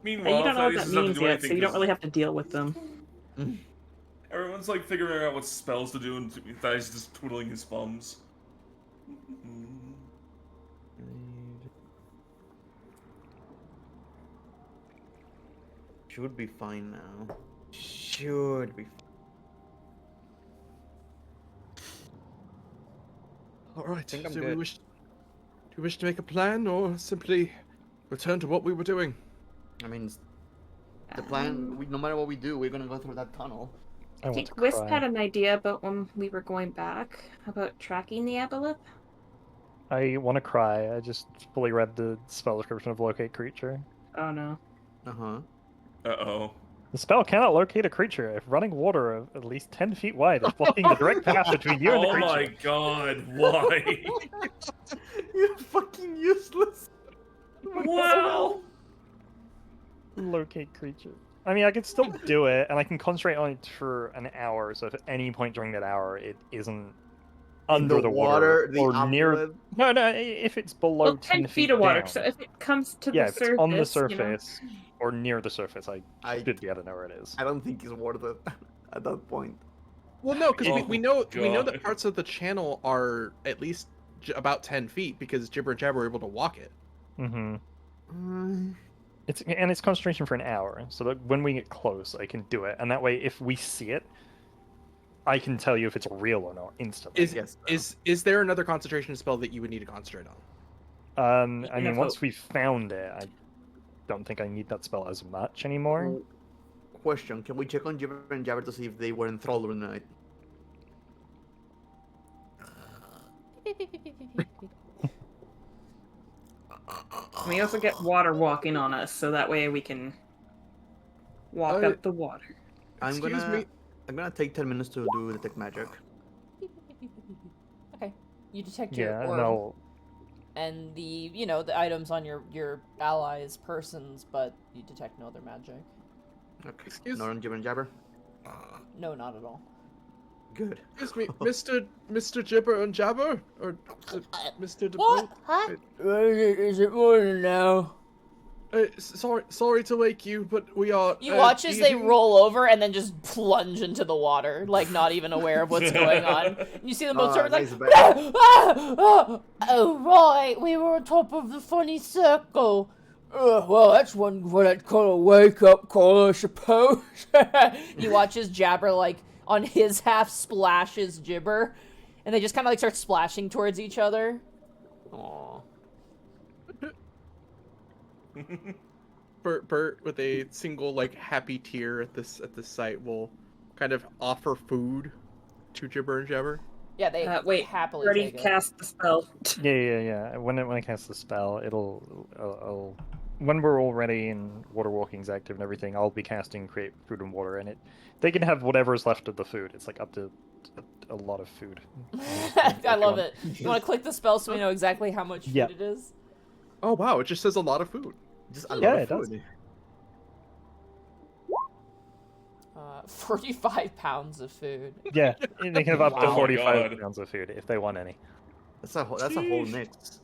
Meanwhile, You don't know what Thaddeus that doesn't have to means do yet, anything so you don't 'cause really have to deal with them. everyone's like figuring out what spells to do, and Thaddeus is just twiddling his thumbs. Should be fine now. Should be. All right. think I'm Do good. do you wish to make a plan or simply return to what we were doing? I mean, the plan. No matter what we do, we're gonna go through that tunnel. I I want think to Wisp cry. had an idea about when we were going back about tracking the aboleth. I want to cry. I just fully read the spell description of locate creature. Oh no. Uh huh. Uh-oh. The spell cannot locate a creature if running water of at least 10 feet wide is blocking the direct path between you and the Oh creature. my god, why? You're fucking useless. Wow! Locate creature. I mean, I can still do it, and I can concentrate on it for an hour, so if at any point during that hour it isn't under the water the or near... aboleth. No, if it's below Well, 10 feet of water. down. So if it comes to Yeah, the if surface, it's on the you know. surface or near the surface, I I- should be able to know where it is. I don't think it's worth it at that point. Well, no, because Oh, we know God. that parts of the channel are at least about 10 feet because Jibber and Jabber were able to walk it. Mm-hmm. Uh, It's concentration for an hour, so that when we get close, I can do it, and that way, if we see it, I can tell you if it's real or not instantly. Is there another concentration spell that you would need to concentrate on? I mean, once we found it, I don't think I need that spell as much anymore. Question: can we check on Jibber and Jabber to see if they were enthralled or not? We also get water walking on us, so that way we can walk up the water. I'm gonna take 10 minutes to do detect magic. Okay. You detect Yeah, your orb no. and the the items on your allies' persons, but you detect no other magic. Okay. Excuse- Not on Jibber and Jabber. No, not at all. Good. Excuse me, Mr. Jibber and Jabber, or Mr. What? Huh? Is it morning now? Sorry to wake you, but we are. You watch as they eating- roll over and then just plunge into the water, like not even aware of what's going on. And you see them both sort of like, nice bag. Oh, right, we were on top of the funny circle. Well, that's one what I'd call a wake-up call, I suppose. you watch as Jabber, like, on his half splashes Jibber, and they just kind of like start splashing towards each other. Aww. Bert, with a single like happy tear at this sight, will kind of offer food to Jibber and Jabber. Yeah, they Wait, happily already take it. cast the spell. Yeah. When I cast the spell, I'll when we're all ready and water walking's active and everything, I'll be casting create food and water, and they can have whatever's left of the food. It's like up to a lot of food. I love it. You want to click the spell so we know exactly how much food Yeah. it is? Oh wow, it just says a lot of food. Just a Yeah, lot it of does. food. 45 pounds of food. Yeah, they can have up to Wow. 45 God. pounds of food if they want any. That's a whole mix.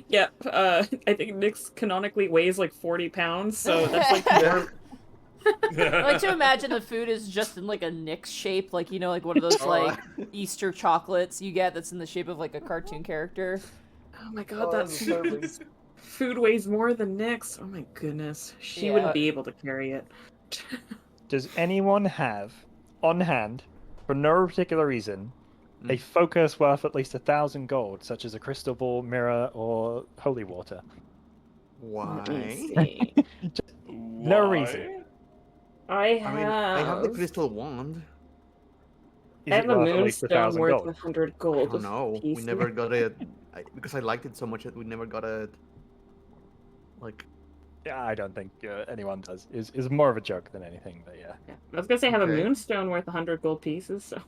Yeah, I think Nyx canonically weighs like 40 pounds, so that's like more. I like to imagine the food is just in like a Nyx shape, like like one of those like Easter chocolates you get that's in the shape of like a cartoon character. Oh my god, that's food weighs more than Nyx. Oh my goodness, she Yeah. wouldn't be able to carry it. Does anyone have on hand, for no particular reason, a focus worth at least 1,000 gold, such as a crystal ball, mirror, or holy water? Let me Why? see. No reason. I I mean, I have the have crystal wand. Is I it have a worth at least moonstone 1,000 worth gold? 100 I gold. don't know. We pieces. never got it because I liked it so much that we never got it. Like, Yeah, I don't think anyone does. Is more of a joke than anything, but yeah. Yeah. I was gonna say I have a Okay. moonstone worth 100 gold pieces. So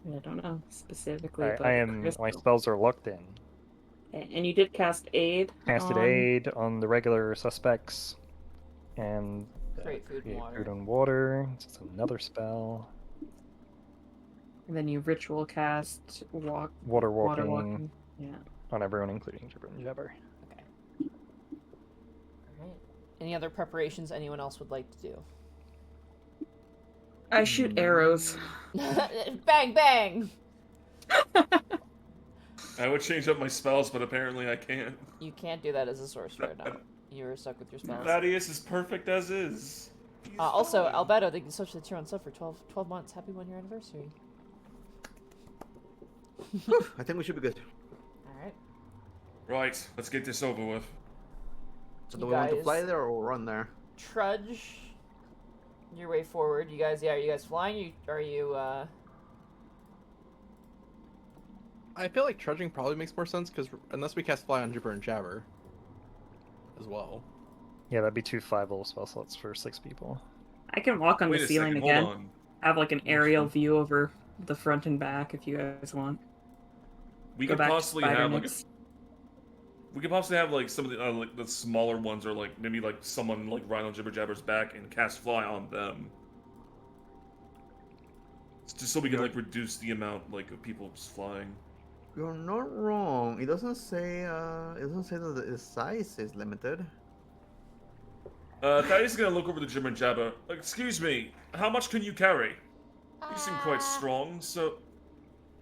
I don't know specifically. about I the am. My crystal. spells are locked in. And you did cast aid. Casted on- aid on the regular suspects, and Create food and create water. food and water. It's another spell. And then you ritual cast Water water walking walking. Yeah. on everyone, including Jibber and Jabber. Alright. Any other preparations anyone else would like to do? I shoot arrows. Bang, bang! I would change up my spells, but apparently I can't. You can't do that as a sorcerer, no. You're stuck with your spells. Thaddeus is perfect as is. He's Also, fine. Albedo, thank you so much for the tier on sub for 12 months. Happy 1-year anniversary. I think we should be good. Alright. Right, let's get this over with. So You do we want to guys- fly there or run there? Trudge your way forward. You guys, are you guys flying? Are you, I feel like trudging probably makes more sense because unless we cast fly on Jibber and Jabber, as well. Yeah, that'd be 2 5-level spell slots for 6 people. I can walk on Wait the a ceiling second, again. hold on. Have like an aerial view over the front and back if you guys want. We Go could back to possibly Spider have like Nix. we could possibly have like some of the like the smaller ones, or like maybe like someone like ride on Jibber Jabber's back and cast fly on them. Just so we can like reduce the amount like of people just flying. You're not wrong. It doesn't say that the size is limited. Thaddeus is gonna look over the Jibber and Jabber. Excuse me, how much can you carry? You seem quite strong, so.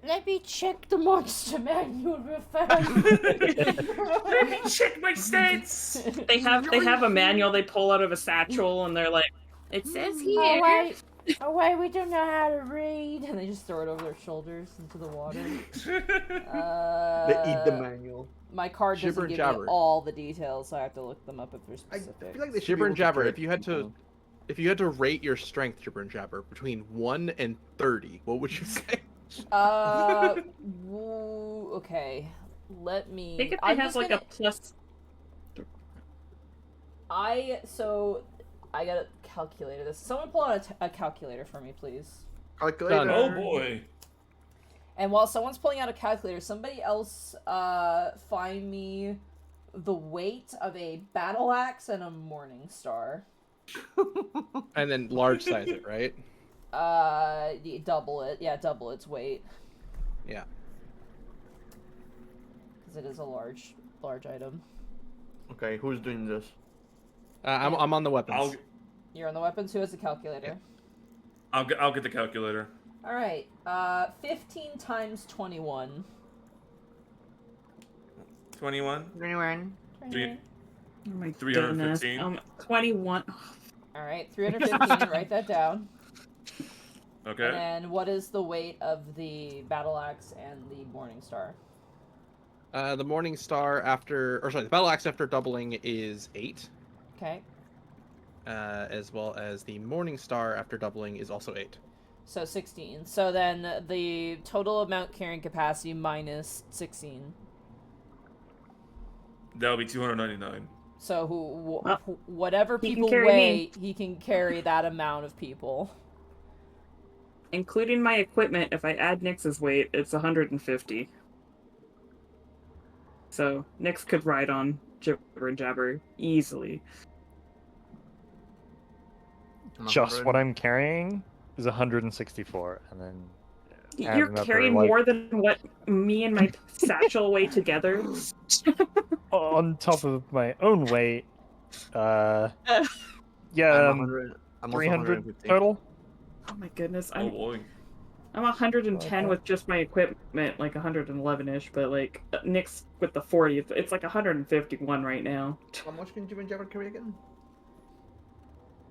Let me check the monster manual real fast. Let me check my stats. They have a manual they pull out of a satchel and they're like, it says here. Oh wait, we don't know how to read. and they just throw it over their shoulders into the water? They eat the manual. My card doesn't Jibber and give Jabber. me all the details, so I have to look them up if they're I specific. feel like they should Jibber be and able Jabber, to if you had to, rate your strength, Jibber and Jabber, between 1 and 30, what would you say? Okay. Let me. I think if I'm they have just like gonna... a plus. I got a calculator. This. Someone pull out a calculator for me, please. Calculator. Oh boy. And while someone's pulling out a calculator, somebody else find me the weight of a battle axe and a morning star. And then large size it, right? Double it. Yeah, double its weight. Yeah. Because it is a large item. Okay, who's doing this? I'm on the weapons. You're on the weapons. Who has the calculator? I'll get the calculator. All right. 15 times 21. 21. 21. Three- Oh my 315. goodness. 21. All right, 315. Write that down. Okay. And then what is the weight of the battle axe and the morning star? The morning star the battle axe after doubling is 8. Okay. As well as the morning star after doubling is also 8. So 16. So then the total amount carrying capacity minus 16. That would be 299. So whatever he can people carry weigh, he can carry that amount of people. Including my equipment, if I add Nyx's weight, it's 150. So Nyx could ride on Jibber and Jabber easily. Just what I'm carrying is 164, and then add You're another, carrying like, more than what me and my satchel weigh together. on top of my own weight. Yeah, I'm 100. I'm also 300 150. total. Oh my goodness, Oh boy. I'm 110 with just my equipment, like 111-ish, but like Nyx with the 40, it's like 151 right now. How much can Jibber and Jabber carry again?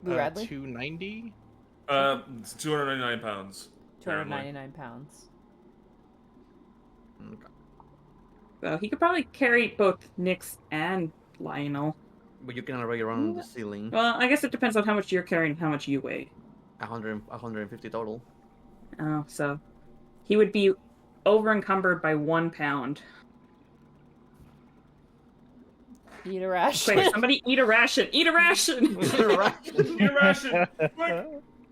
Bradley? 290. It's 299 pounds. 299 pounds. Okay. So he could probably carry both Nyx and Lionel. But you can already run on the ceiling. Well, I guess it depends on how much you're carrying and how much you weigh. 150 total. Oh, so he would be over encumbered by 1 pound. Eat a ration. Wait, somebody eat a ration! Eat a ration! Your ration.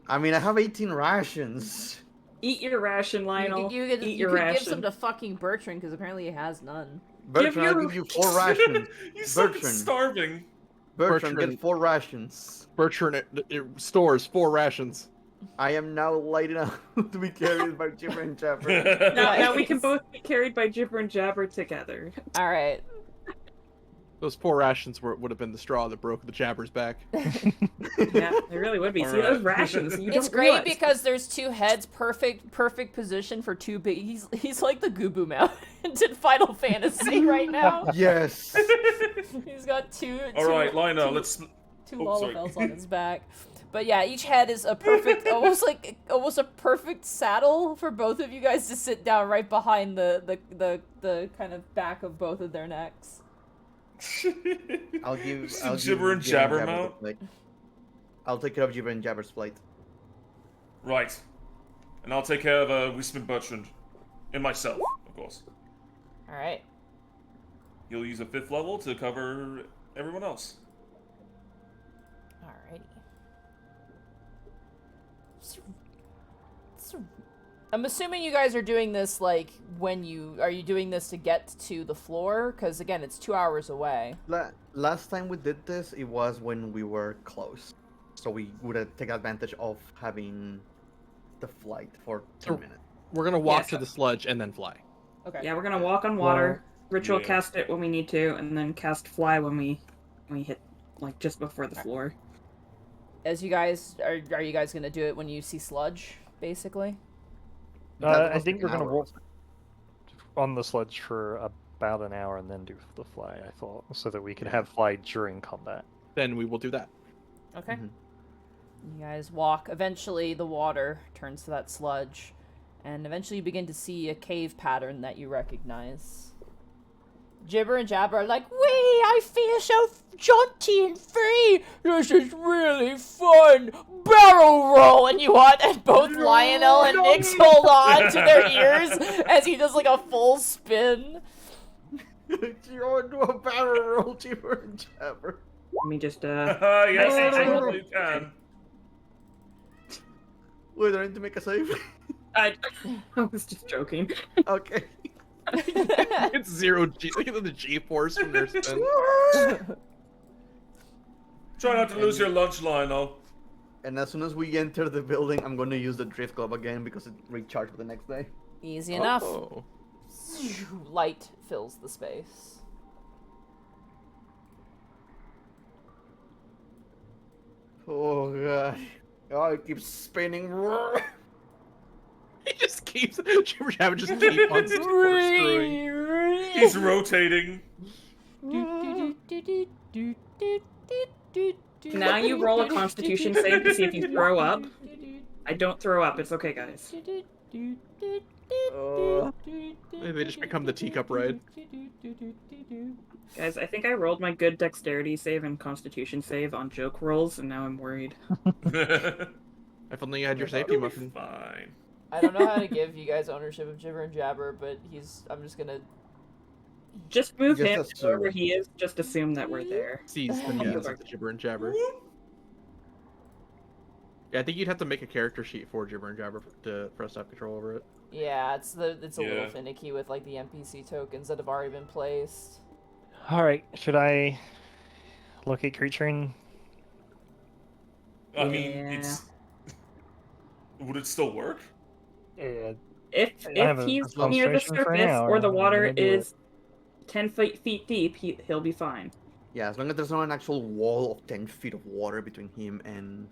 I mean, I have 18 rations. Eat your ration, Lionel. You eat your could give ration. some to fucking Bertrand because apparently he has none. Bertrand, I'll give you 4 rations. He's fucking Bertrand. starving. Bertrand, Bertrand. get 4 rations. Bertrand it stores 4 rations. I am now light enough to be carried by Jibber and Jabber. Now we can Nice. both be carried by Jibber and Jabber together. All right. Those poor rations would have been the straw that broke the Jabber's back. Yeah, they really would be. See Alright. those rations? You It's don't great realize. because there's two heads, perfect position for two big. He's like the Goobo Mountain in Final Fantasy right now. Yes. He's got two. All right, two- Lina, two- let's. two Oh, sorry. Lalafels on his back. But yeah, each head is a perfect, almost a perfect saddle for both of you guys to sit down right behind the kind of back of both of their necks. I'll give Jibber and Jabber the mount. plate. I'll take care of Jibber and Jabber's plate. Right. And I'll take care of Wisp and Bertrand. And myself, of course. All right. You'll use a 5th level to cover everyone else. Alrighty. I'm assuming you guys are doing this like when are you doing this to get to the floor? Because again, it's 2 hours away. Last time we did this, it was when we were close. So we would have taken advantage of having the flight for 10 So- minutes. We're gonna walk Yes. to the sludge and then fly. Okay. Yeah, we're gonna walk on water, ritual yeah. cast it when we need to, and then cast fly when we hit like just before the floor. As you guys are you guys gonna do it when you see sludge, basically? That I was think an we're gonna hour. walk on the sludge for about an hour and then do the fly. I thought, so that we could have fly during combat. Then we will do that. Okay. Mhm. You guys walk. Eventually, the water turns to that sludge, and eventually you begin to see a cave pattern that you recognize. Jibber and Jabber are like, "Wee, I feel so jaunty and free. This is really fun. Barrel roll!" And you want, and both Lionel and Nyx hold on to their ears as he does like a full spin. You're into a barrel roll, Jibber and Jabber. Let me just Yes, I- absolutely you can. Wait, do I need to make a save? I was just joking. Okay. It's zero G. Look at the G-force from their spin. Try not to lose your lunch, Lionel. And as soon as we enter the building, I'm going to use the drift glove again because it recharged for the next day. Easy enough. Oh. Light fills the space. Oh god. Oh, it keeps spinning. He just keeps. Jibber Jabber just keep on corkscrewing. He's rotating. Now you roll a Constitution save to see if you throw up. I don't throw up. It's okay, guys. Maybe they just become the teacup ride. Guys, I think I rolled my good dexterity save and Constitution save on joke rolls, and now I'm worried. If only you had your safety That'll be muffin. fine. I don't know how to give you guys ownership of Jibber and Jabber, but I'm just gonna. Just move Just him assume. wherever he is. Just assume that we're there. Seize the means of the Jibber and Jabber. Yeah, I think you'd have to make a character sheet for Jibber and Jabber for us to have control over it. Yeah, it's a little Yeah. finicky with like the NPC tokens that have already been placed. All right, should I locate creature and I mean, Yeah. it's. Would it still work? If have a he's near the concentration for an surface hour, or the I'm water gonna do it. is 10 feet deep, he'll be fine. Yeah, as long as there's not an actual wall of 10 feet of water between him and...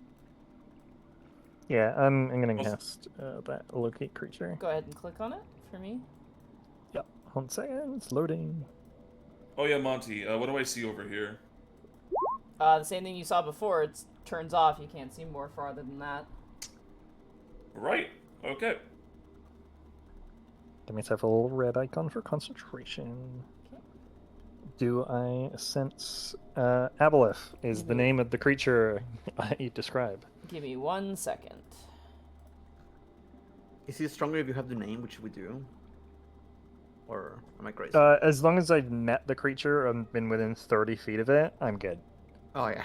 Yeah, I'm gonna Also- cast that locate creature. Go ahead and click on it for me. Yep. 1 second, it's loading. Oh yeah, Monty. What do I see over here? The same thing you saw before. It turns off. You can't see more farther than that. Right. Okay. That means I have a little red icon for concentration. Okay. Do I sense Aboleth is the name of the creature I describe? Give me 1 second. Is he stronger if you have the name, which we do? Or am I crazy? As long as I've met the creature and been within 30 feet of it, I'm good. Oh yeah.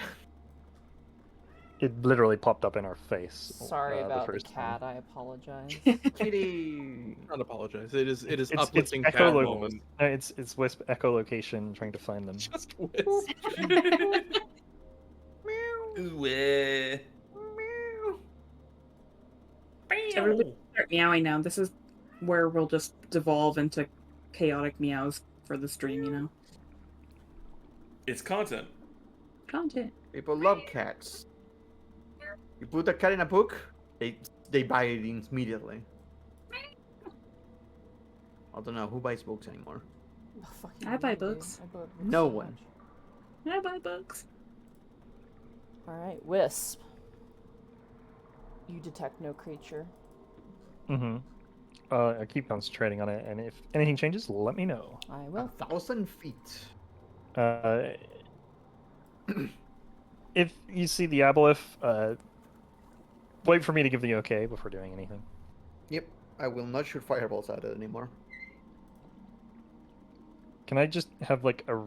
It literally popped up in our face. Sorry about the first time. cat. I apologize. Kitty! Not apologize. It is It's uplifting cat echolo- moment. No, it's Wisp echolocation trying to find them. Just Wisp. start meowing now. This is where we'll just devolve into chaotic meows for the stream, you know? It's content. Content. People love cats. You put a cat in a book, they buy it immediately. I don't know who buys books anymore. Oh, fucking I buy you, dude. books. I buy books No so one. much. I buy books. Alright, Wisp. You detect no creature. Mm-hmm. I keep concentrating on it, and if anything changes, let me know. I will. 1,000 feet. If you see the aboleth, wait for me to give the okay before doing anything. Yep, I will not shoot fireballs at it anymore. Can I just have like a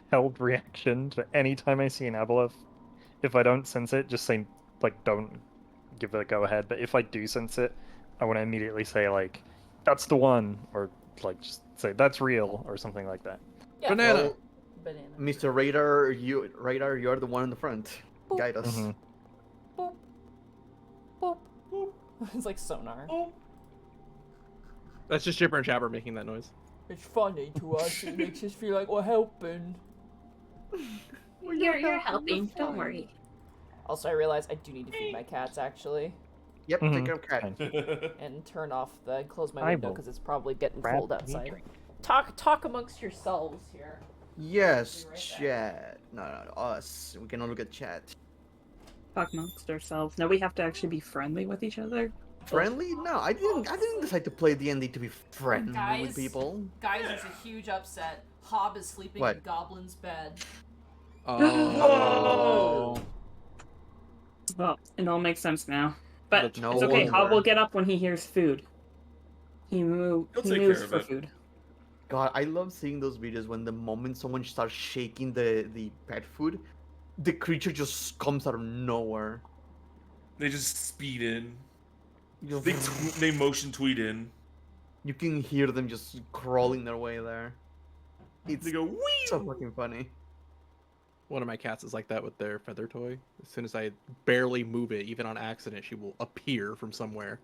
held reaction to any time I see an aboleth? If I don't sense it, just say like don't give it a go ahead. But if I do sense it, I want to immediately say like that's the one, or like just say that's real or something like that. Yeah. Banana. Well, Banana. Mr. Radar, you're the one in the front. Boop. Guide us. Mhm. Boop. Boop. Boop. It's like sonar. That's just Jibber and Jabber making that noise. It's funny to us. It makes us feel like we're helping. You're helping. Don't worry. Also, I realize I do need to feed my cats, actually. Yep, Mhm. take care of cat. Fine. And turn off close my I window, will because it's probably getting grab cold me outside. drink. Talk amongst yourselves here. Yes, Be right back. chat. No, us. We can all look at chat. Talk amongst ourselves. Now we have to actually be friendly with each other. Friendly? No, I didn't decide to play D&D to be friendly Guys. with people. Guys, it's a huge upset. Hob is sleeping What? in Goblin's bed. Oh. Well, it all makes sense now. But No it's okay. Hob wonder. will get up when he hears food. He He'll take moves care of for it. food. God, I love seeing those videos when the moment someone starts shaking the pet food, the creature just comes out of nowhere. They just speed in. You They motion tweet in. you can hear them just crawling their way there. It's They go wee. so fucking funny. One of my cats is like that with their feather toy. As soon as I barely move it, even on accident, she will appear from somewhere.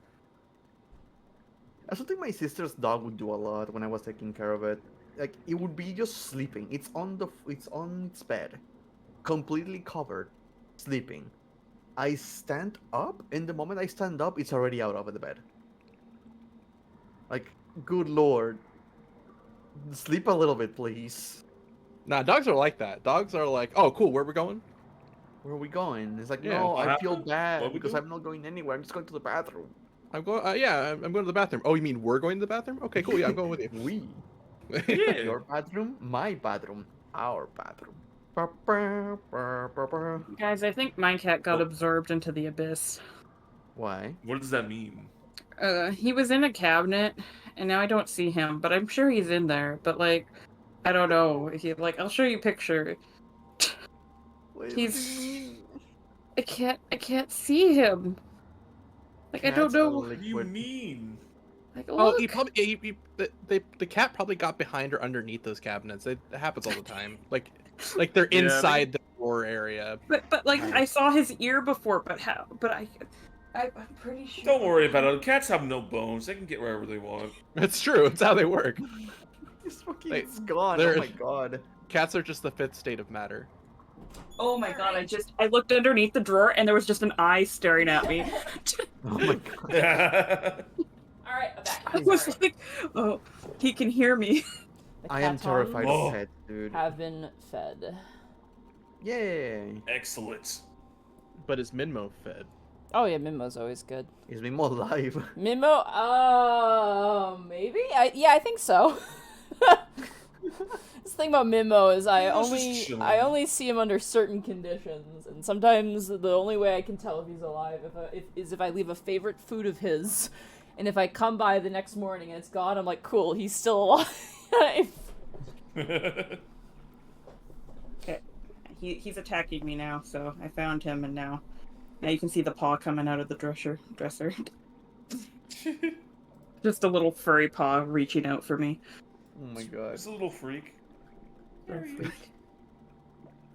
I also think my sister's dog would do a lot when I was taking care of it. Like it would be just sleeping. It's on its bed, completely covered, sleeping. I stand up, and the moment I stand up, it's already out of the bed. Like, good lord, sleep a little bit, please. Nah, dogs are like that. Dogs are like, oh, cool, where we going? Where are we going? It's like, Yeah. no, What I feel happened? bad What we because do? I'm not going anywhere. I'm just going to the bathroom. I'm going. Yeah, I'm going to the bathroom. Oh, you mean we're going to the bathroom? Okay, cool. Yeah, I'm going with you. We, Yeah. your bathroom, my bathroom, our bathroom. Guys, I think my cat got Oh. absorbed into the abyss. Why? What does that mean? He was in a cabinet, and now I don't see him, but I'm sure he's in there. But like, I don't know. I'll show you a picture. What do He's- you mean? I can't see him. Like, I don't Cats are know. What do you liquid. mean? Like, Oh, look. he probably the cat probably got behind or underneath those cabinets. It happens all the time. Like they're Yeah, inside the drawer area. But like, I saw his ear before. But how? But I'm pretty sure. Don't worry about it. Cats have no bones. They can get wherever they want. It's true. It's how they work. It's fucking Like, it's gone. they're- Oh my god. Cats are just the fifth state of matter. Oh my god! I looked underneath the drawer, and there was just an eye staring at me. Oh my god. Alright, I'm back. I was Sorry. like, oh, he can hear me. The I am catons terrified Oh. of pets, dude. have been fed. Yay. Excellent. But is Minmo fed? Oh yeah, Mimo's always good. Is Mimo alive? Mimo, maybe? I think so. This thing about Mimo is Mimo's just chilling. I only see him under certain conditions, and sometimes the only way I can tell if he's alive is if I leave a favorite food of his, and if I come by the next morning and it's gone, I'm like, cool, he's still alive. Okay, he's attacking me now. So I found him, and now you can see the paw coming out of the dresser. Just a little furry paw reaching out for me. Oh my god. Just a little freak. Little freak.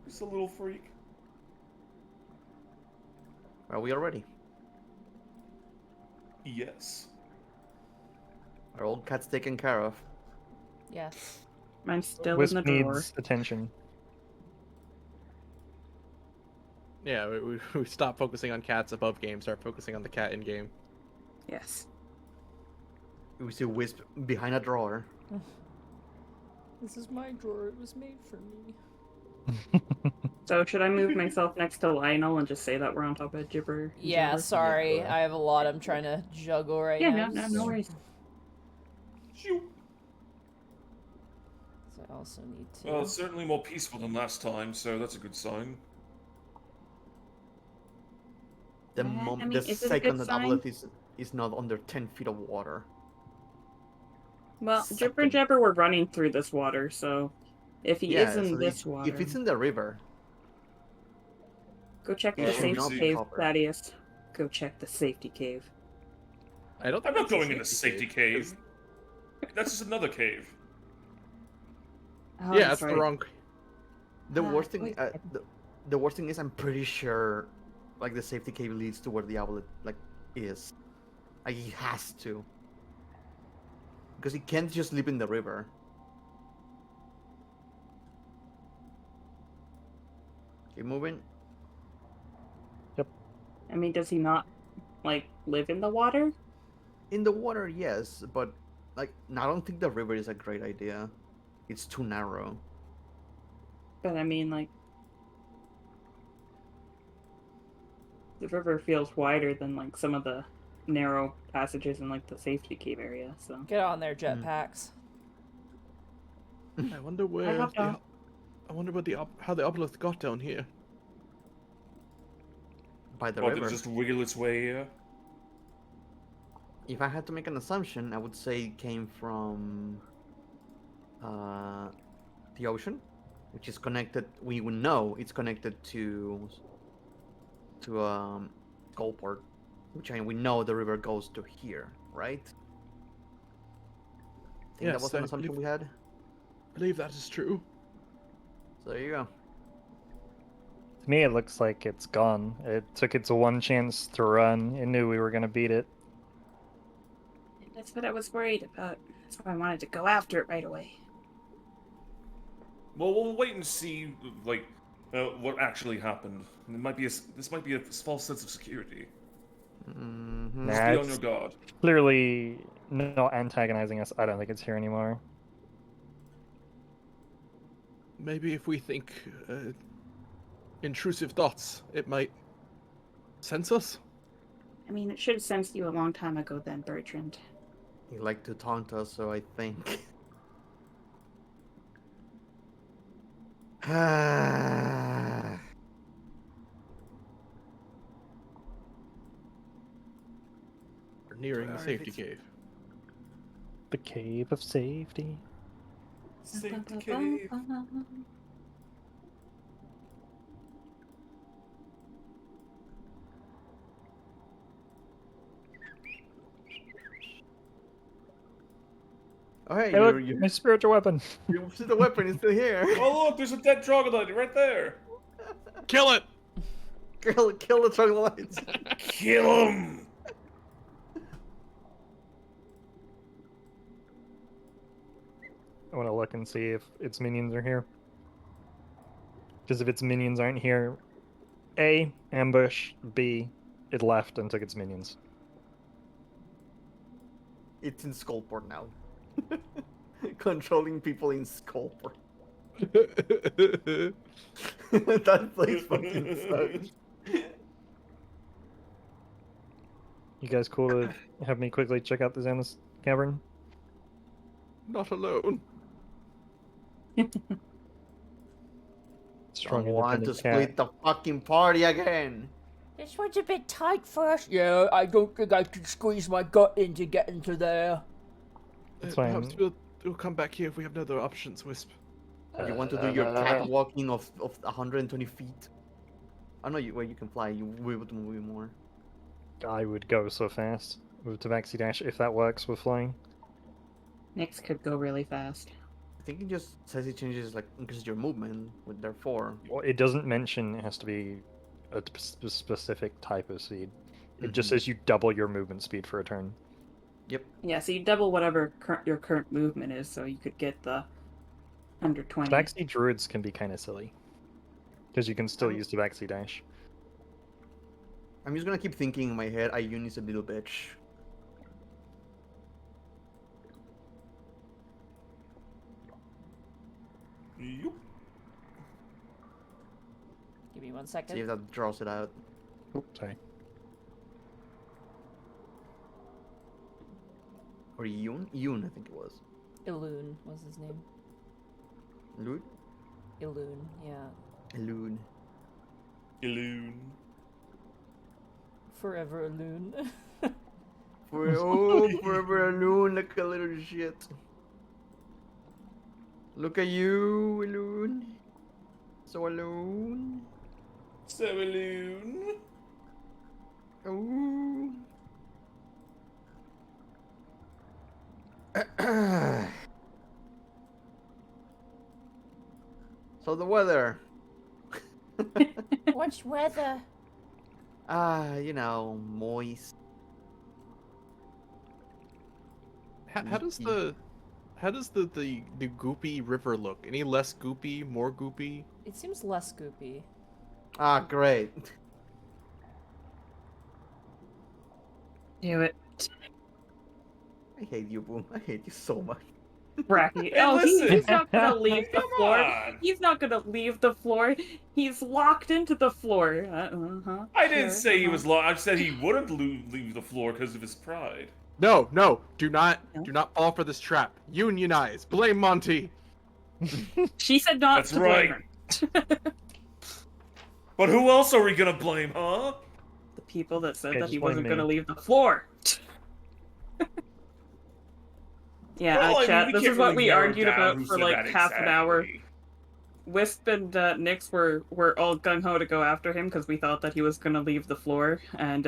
Just a little freak. Are we already? Yes. Are all cats taken care of? Yes. Mine's still Wisp in the drawer. needs attention. Yeah, we stop focusing on cats above game, start focusing on the cat in game. Yes. We see Wisp behind a drawer. This is my drawer. It was made for me. So should I move myself next to Lionel and just say that we're on top of Gibber? Yeah, Jabber? sorry. Yeah. I have a lot I'm trying to juggle right Yeah, now. no worries. Shoo. So I also need to. Well, it's certainly more peaceful than last time, so that's a good sign. The I mean, the is this a second good that sign? Aboleth is not under 10 feet of water. Well, Second. Gibber and Jabber were running through this water, so if he is in so this if, water, if it's in the river, go check Yeah, the should safety not be cave, covered. Thaddeus. Go check the safety cave. I don't. I'm think not that's a going in a safety cave. That's just another cave. Oh, Yeah, that's the right. wrong. the worst thing, wait. the worst thing is I'm pretty sure, like the safety cave leads to where the Aboleth is. Like he has to, because he can't just live in the river. Keep moving. I mean, does he not, like, live in the water? In the water, yes, but like I don't think the river is a great idea. It's too narrow. But I mean, like, the river feels wider than, like, some of the narrow passages in, like, the safety cave area, so. Get on there, jetpacks. I wonder where. hopped on. I wonder what how the obelisk got down here. By the Or did river. it just wiggle its way here? If I had to make an assumption, I would say it came from the ocean, which is connected. We would know it's connected to Skullport, which we know the river goes to here, right? I think that Yes, was an I assumption believe- we had. I believe that is true. So there you go. To me, it looks like it's gone. It took its one chance to run. It knew we were gonna beat it. That's what I was worried about. That's why I wanted to go after it right away. Well, we'll wait and see, like, what actually happened. It might be this might be a false sense of security. Mm-hmm. Nah, Just be on it's your guard. clearly not antagonizing us. I don't think it's here anymore. Maybe if we think intrusive thoughts, it might sense us. I mean, it should have sensed you a long time ago then, Bertrand. He liked to taunt us, so I think. We're nearing the Alright, safety it's- cave. The cave of safety. Safety cave. Oh, hey, Hey, look, my spiritual weapon. you see the weapon is still here. Oh look, there's a dead troglodyte right there. Kill it! kill the troglodytes. Kill him. I want to look and see if its minions are here. Because if its minions aren't here, A, ambush, B, it left and took its minions. It's in Skullport now. Controlling people in Skullport. That place fucking sucks. You guys cool to have me quickly check out the Xanus cavern? Not alone. Strong I want to independent cat. split the fucking party again. This one's a bit tight for us. Yeah, I don't think I can squeeze my gut in to get into there. It's Perhaps fine. we'll come back here if we have no other options, Wisp. You want to do your catwalking of 120 feet? I know you can fly. You will be able to move more. I would go so fast with Tabaxi Dash if that works with flying. Nyx could go really fast. I think it just says it changes, like, increases your movement with their 4. Well, it doesn't mention it has to be a specific type of speed. It just Mhm. says you double your movement speed for a turn. Yep. Yeah, so you double whatever your current movement is, so you could get the under 20. Tabaxi druids can be kind of silly. Because you can still use Tabaxi dash. I'm just gonna keep thinking in my head, Ioun is a little bitch. Yup. Give me 1 See if second. that draws it out. Oops, sorry. Or Ioun? Ioun, I think it was. Iloon was his name. Lud? Iloon, yeah. Lud. Illoon. Forever Iloon. Forever alone, like a little shit. Look at you, alone. So alone. So Illoon. Oh. So the weather. What's weather? You know, moist. How does the goopy river look? Any less goopy, more goopy? It seems less goopy. Ah, great. Do it. I hate you, Boom. I hate you so much. Bracky. Hey, Oh, listen. he's not gonna leave the Come floor. on. He's not gonna leave the floor. He's locked into the floor. Uh-huh. I didn't Sure, say he uh-huh. was lost. I said he wouldn't leave the floor because of his pride. No, do No? not fall for this trap. Unionize. Blame Monty. She said not That's to blame her. But who else are we gonna blame, huh? The people that said Okay, that he just blame wasn't me. gonna leave the floor. Yeah, Well, I mean, chat. we this can't is what really we narrow argued down about who for said like that half an hour. exactly. Wisp and Nyx were all gung ho to go after him because we thought that he was gonna leave the floor, and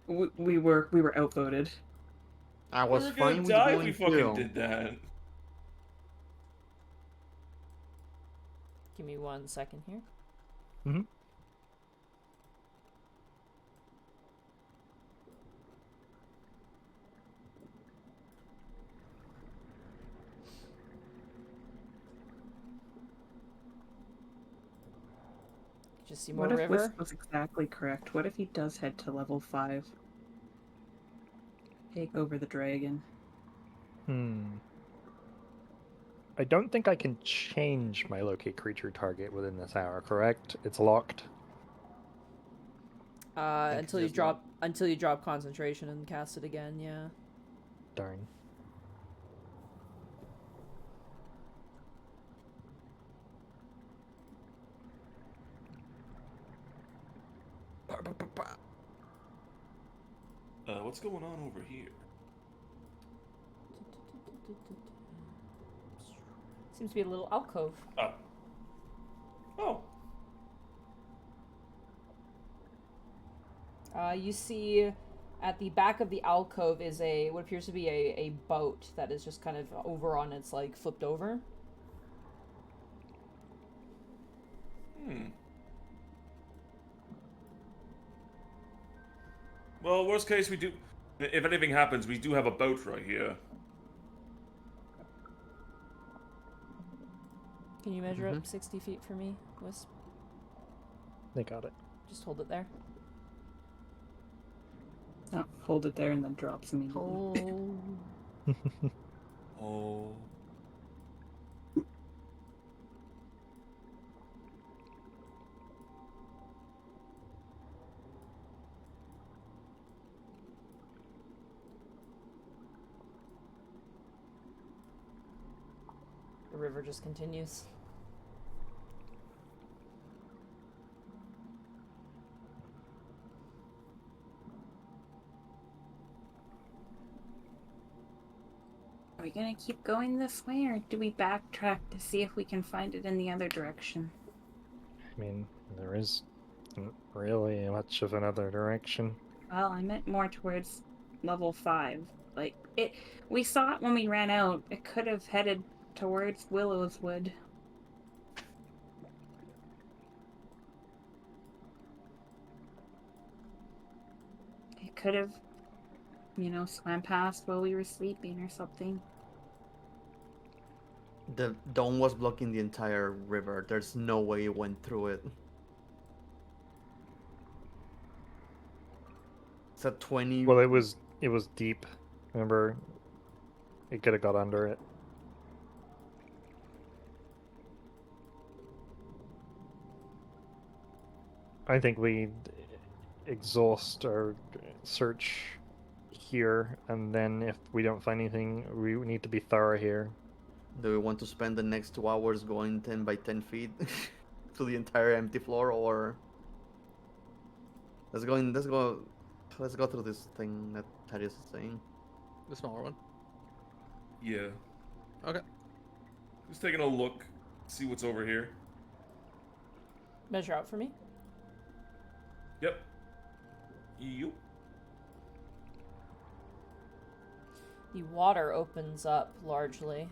we were outvoted. I We was were fine gonna with die if going we fucking too. did that. Give me 1 second here. Mhm. Just see more What if river. Wisp was exactly correct? What if he does head to level 5? Take over the dragon. I don't think I can change my locate creature target within this hour, correct? It's locked. think Until it's you just drop concentration and cast it again, yeah. Darn. What's going on over here? Seems to be a little alcove. Oh. Oh. You see at the back of the alcove is what appears to be a boat that is just kind of over on its, like, flipped over. Well, worst case, we do... If anything happens, we do have a boat right here. Can you measure up 60 feet for me, Wisp? They got it. Just hold it there. Oh, hold it there and then drops immediately. Oh. Oh. The river just continues. Are we gonna keep going this way, or do we backtrack to see if we can find it in the other direction? I mean, there isn't really much of another direction. Well, I meant more towards level 5. Like, we saw it when we ran out. It could have headed towards Willow's Wood. It could have swam past while we were sleeping or something. The dome was blocking the entire river. There's no way it went through it. It's a 20. Well, it was deep. Remember, it could have got under it. I think we exhaust our search here, and then if we don't find anything, we need to be thorough here. Do we want to spend the next 2 hours going 10 by 10 feet to the entire empty floor, or let's go through this thing that Thaddeus is saying. The smaller one. Yeah. Okay. Just taking a look, see what's over here. Measure out for me. Yep. You. The water opens up largely.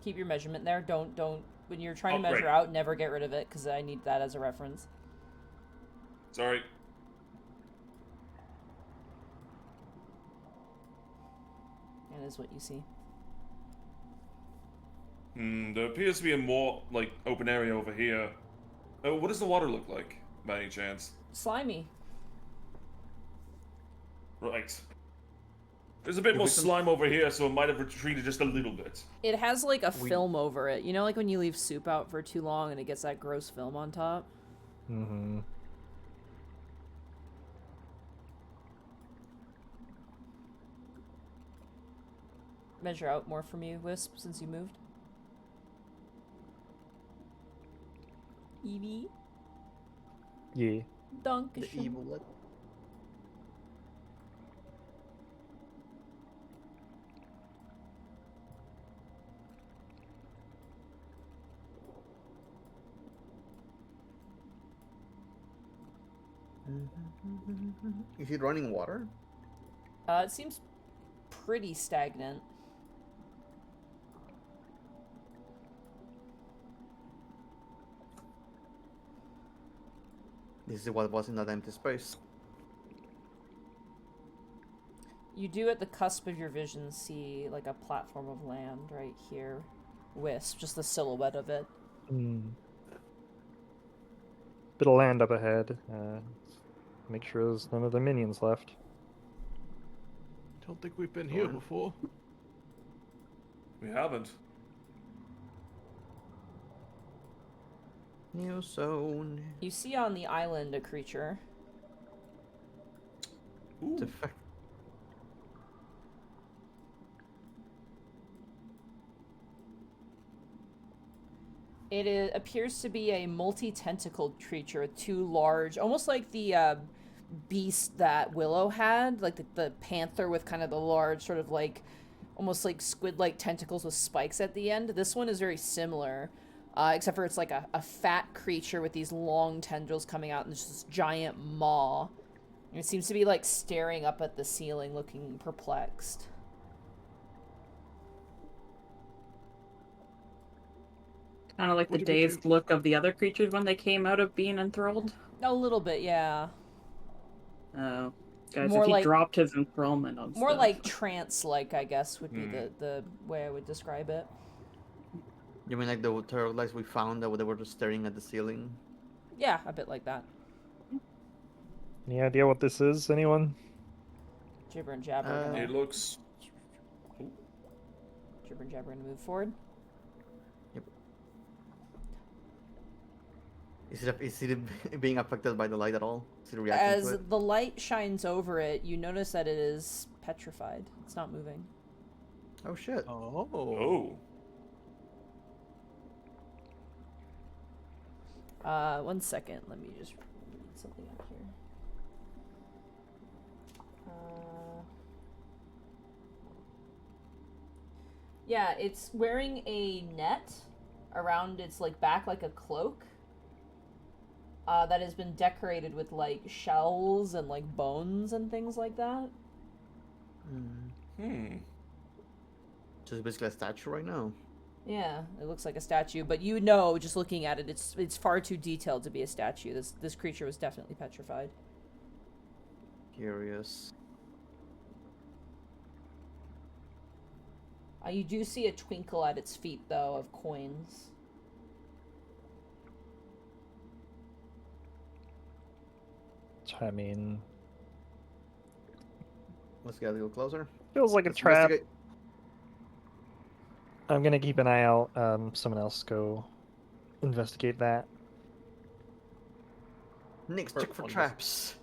Keep your measurement there. Don't, when you're trying to measure out, never get rid of it, because I need that as a reference. Sorry. That is what you see. There appears to be a more, open area over here. What does the water look like, by any chance? Slimy. Right. There's a bit more slime over here, so it might have retreated just a little bit. It has, a film over it. You know, when you leave soup out for too long and it gets that gross film on top? Mm-hmm. Measure out more from you, Wisp, since you moved. Evie? Yeah. The evil lip. Is it running water? It seems pretty stagnant. This is what was in that empty space. You do at the cusp of your vision see a platform of land right here. Wisp, just the silhouette of it. Bit of land up ahead. Make sure there's none of the minions left. Don't think we've been here before. We haven't. New zone. You see on the island a creature. Ooh. It appears to be a multi-tentacled creature with two large, almost like the beast that Willow had, like the panther with kind of the large sort of almost like squid-like tentacles with spikes at the end. This one is very similar, except for it's like a fat creature with these long tendrils coming out and just this giant maw. And it seems to be staring up at the ceiling, looking perplexed. Kind of like the dazed look of the other creatures when they came out of being enthralled. A little bit, yeah. Oh, guys, More if he dropped his enthrallment on more stuff. like trance-like, I guess, would be the way I would describe it. You mean like the pterodactyls we found that they were just staring at the ceiling? Yeah, a bit like that. Any idea what this is, anyone? Jibber and Jabber are gonna... It looks... Jibber and Jabber gonna move forward. Is it being affected by the light at all? Is it reacting As to it? the light shines over it, you notice that it is petrified. It's not moving. Oh shit. Oh. 1 second. Let me just read something up here. Yeah, it's wearing a net around its back, like a cloak. That has been decorated with shells and bones and things like that. So it's basically a statue right now. Yeah, it looks like a statue, but you know, just looking at it, it's far too detailed to be a statue. This creature was definitely petrified. curious. You do see a twinkle at its feet, though, of coins. I mean, Let's get a little closer. feels like a Let's trap. investigate. I'm gonna keep an eye out. Someone else go investigate that. Nix, check for One traps.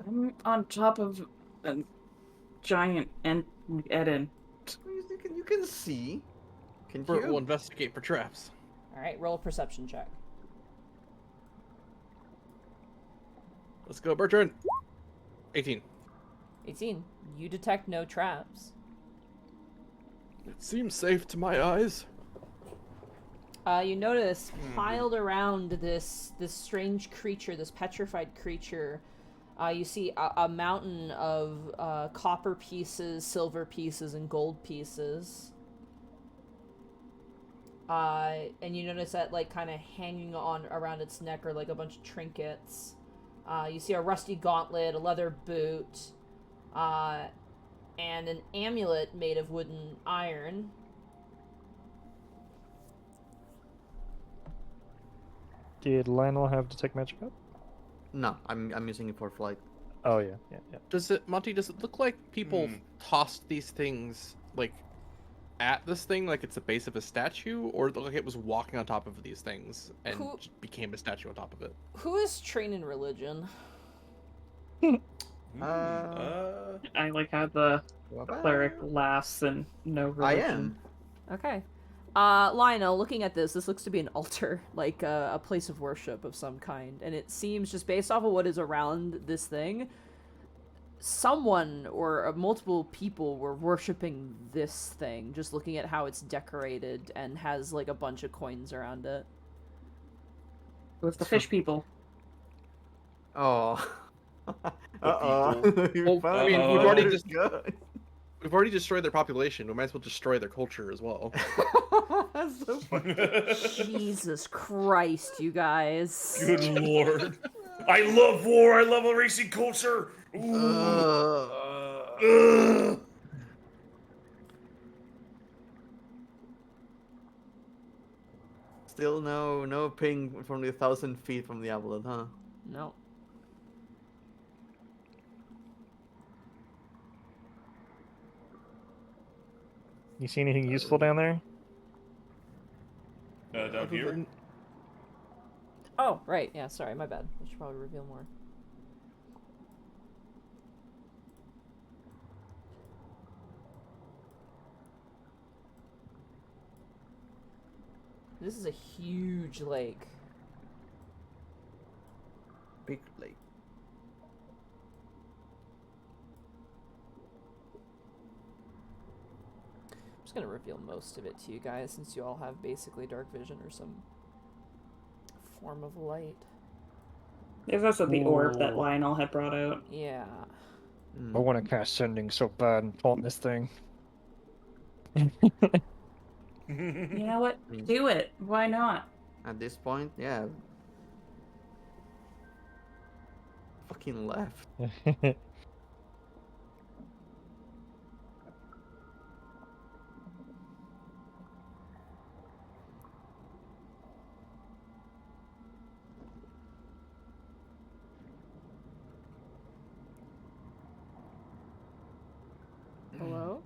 I'm on top of a giant Eden. You can see. Can Bert will you? investigate for traps. Alright, roll a perception check. Let's go, Bertrand. 18. 18. You detect no traps. It seems safe to my eyes. You notice piled around this strange creature, this petrified creature, you see a mountain of copper pieces, silver pieces, and gold pieces. And you notice that, like, kind of hanging on around its neck are like a bunch of trinkets. You see a rusty gauntlet, a leather boot, and an amulet made of wooden iron. Did Lionel have detect magic up? No, I'm using it for flight. Oh yeah, yeah, yeah. Does it look like people tossed these things, like, at this thing, like it's the base of a statue, or look like it was walking on top of these things and just became a statue on top of it? Who is trained in religion? I like how the cleric laughs and no religion. I am. Okay. Lionel, looking at this looks to be an altar, like a place of worship of some kind. And it seems, just based off of what is around this thing, someone or multiple people were worshiping this thing, just looking at how it's decorated and has, like, a bunch of coins around it. With the fish people. Oh. Well, I mean, we've already destroyed their population. We might as well destroy their culture as well. That's so funny. Jesus Christ, you guys. Good lord. I love war. I love a racing culture. Still no ping from the 1,000 feet from the amulet, huh? No. You see anything useful down there? Down here? Oh, right. Yeah, sorry. My bad. I should probably reveal more. This is a huge lake. Big lake. I'm just gonna reveal most of it to you guys, since you all have basically dark vision or some form of light. There's also the orb that Ooh. Lionel had brought out. Yeah. I want to cast sending so bad and taunt this thing. You know what? Do it. Why not? At this point, yeah. Fucking left. Hello?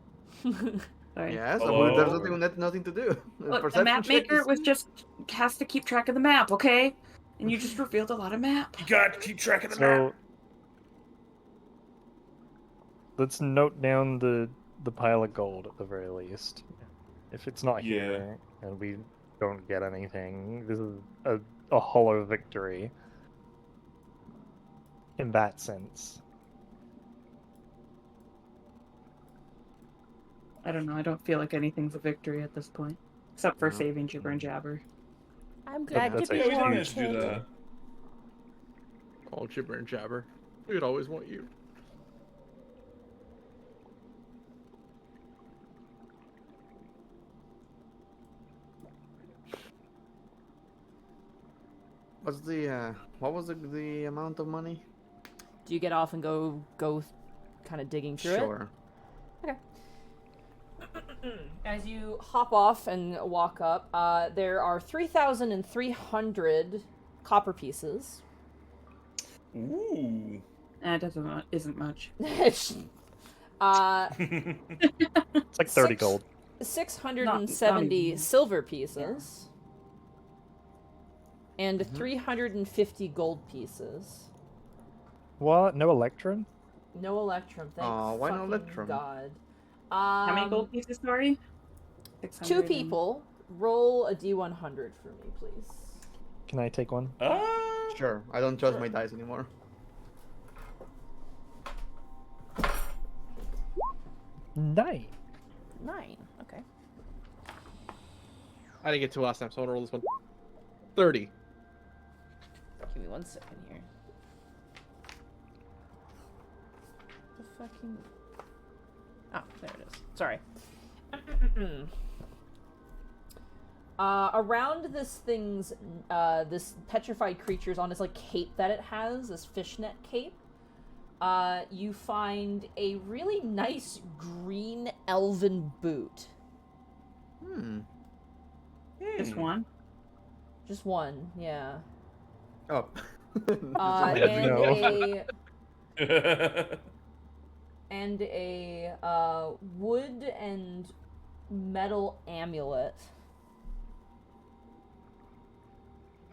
Sorry. Yeah, so Hello? there's nothing to do. Look, the Perception map check maker is- was just has to keep track of the map, okay? And you just revealed a lot of map. You got to keep track of the map. So let's note down the pile of gold at the very least. If it's not Yeah. here and we don't get anything, this is a hollow victory. In that sense. I don't know. I don't feel like anything's a victory at this point, except for No. saving Jibber and Jabber. I'm glad that's to be actually We wanted. didn't do that. All gibber and jabber. We'd always want you. What's the what was the amount of money? Do you get off and go kind of digging through it? Sure. Okay. As you hop off and walk up, there are 3,300 copper pieces. Ooh. That isn't much. It's like 30 gold. 670 Not- silver pieces. And 350 gold pieces. What? No electron? No electrum, thank Why no fucking electrum? God. How many gold pieces, sorry? 600 2 and- people. Roll a d100 for me, please. Can I take one? Sure. I don't trust my dice anymore. 9. 9. Okay. I didn't get 2 last time, so I want to roll this one. 30. Give me 1 second here. The fucking... Oh, there it is. Sorry. Around this thing's, this petrified creature's on its, like, cape that it has, this fishnet cape, you find a really nice green elven boot. Just one? Just one, yeah. Oh. And a wood and metal amulet.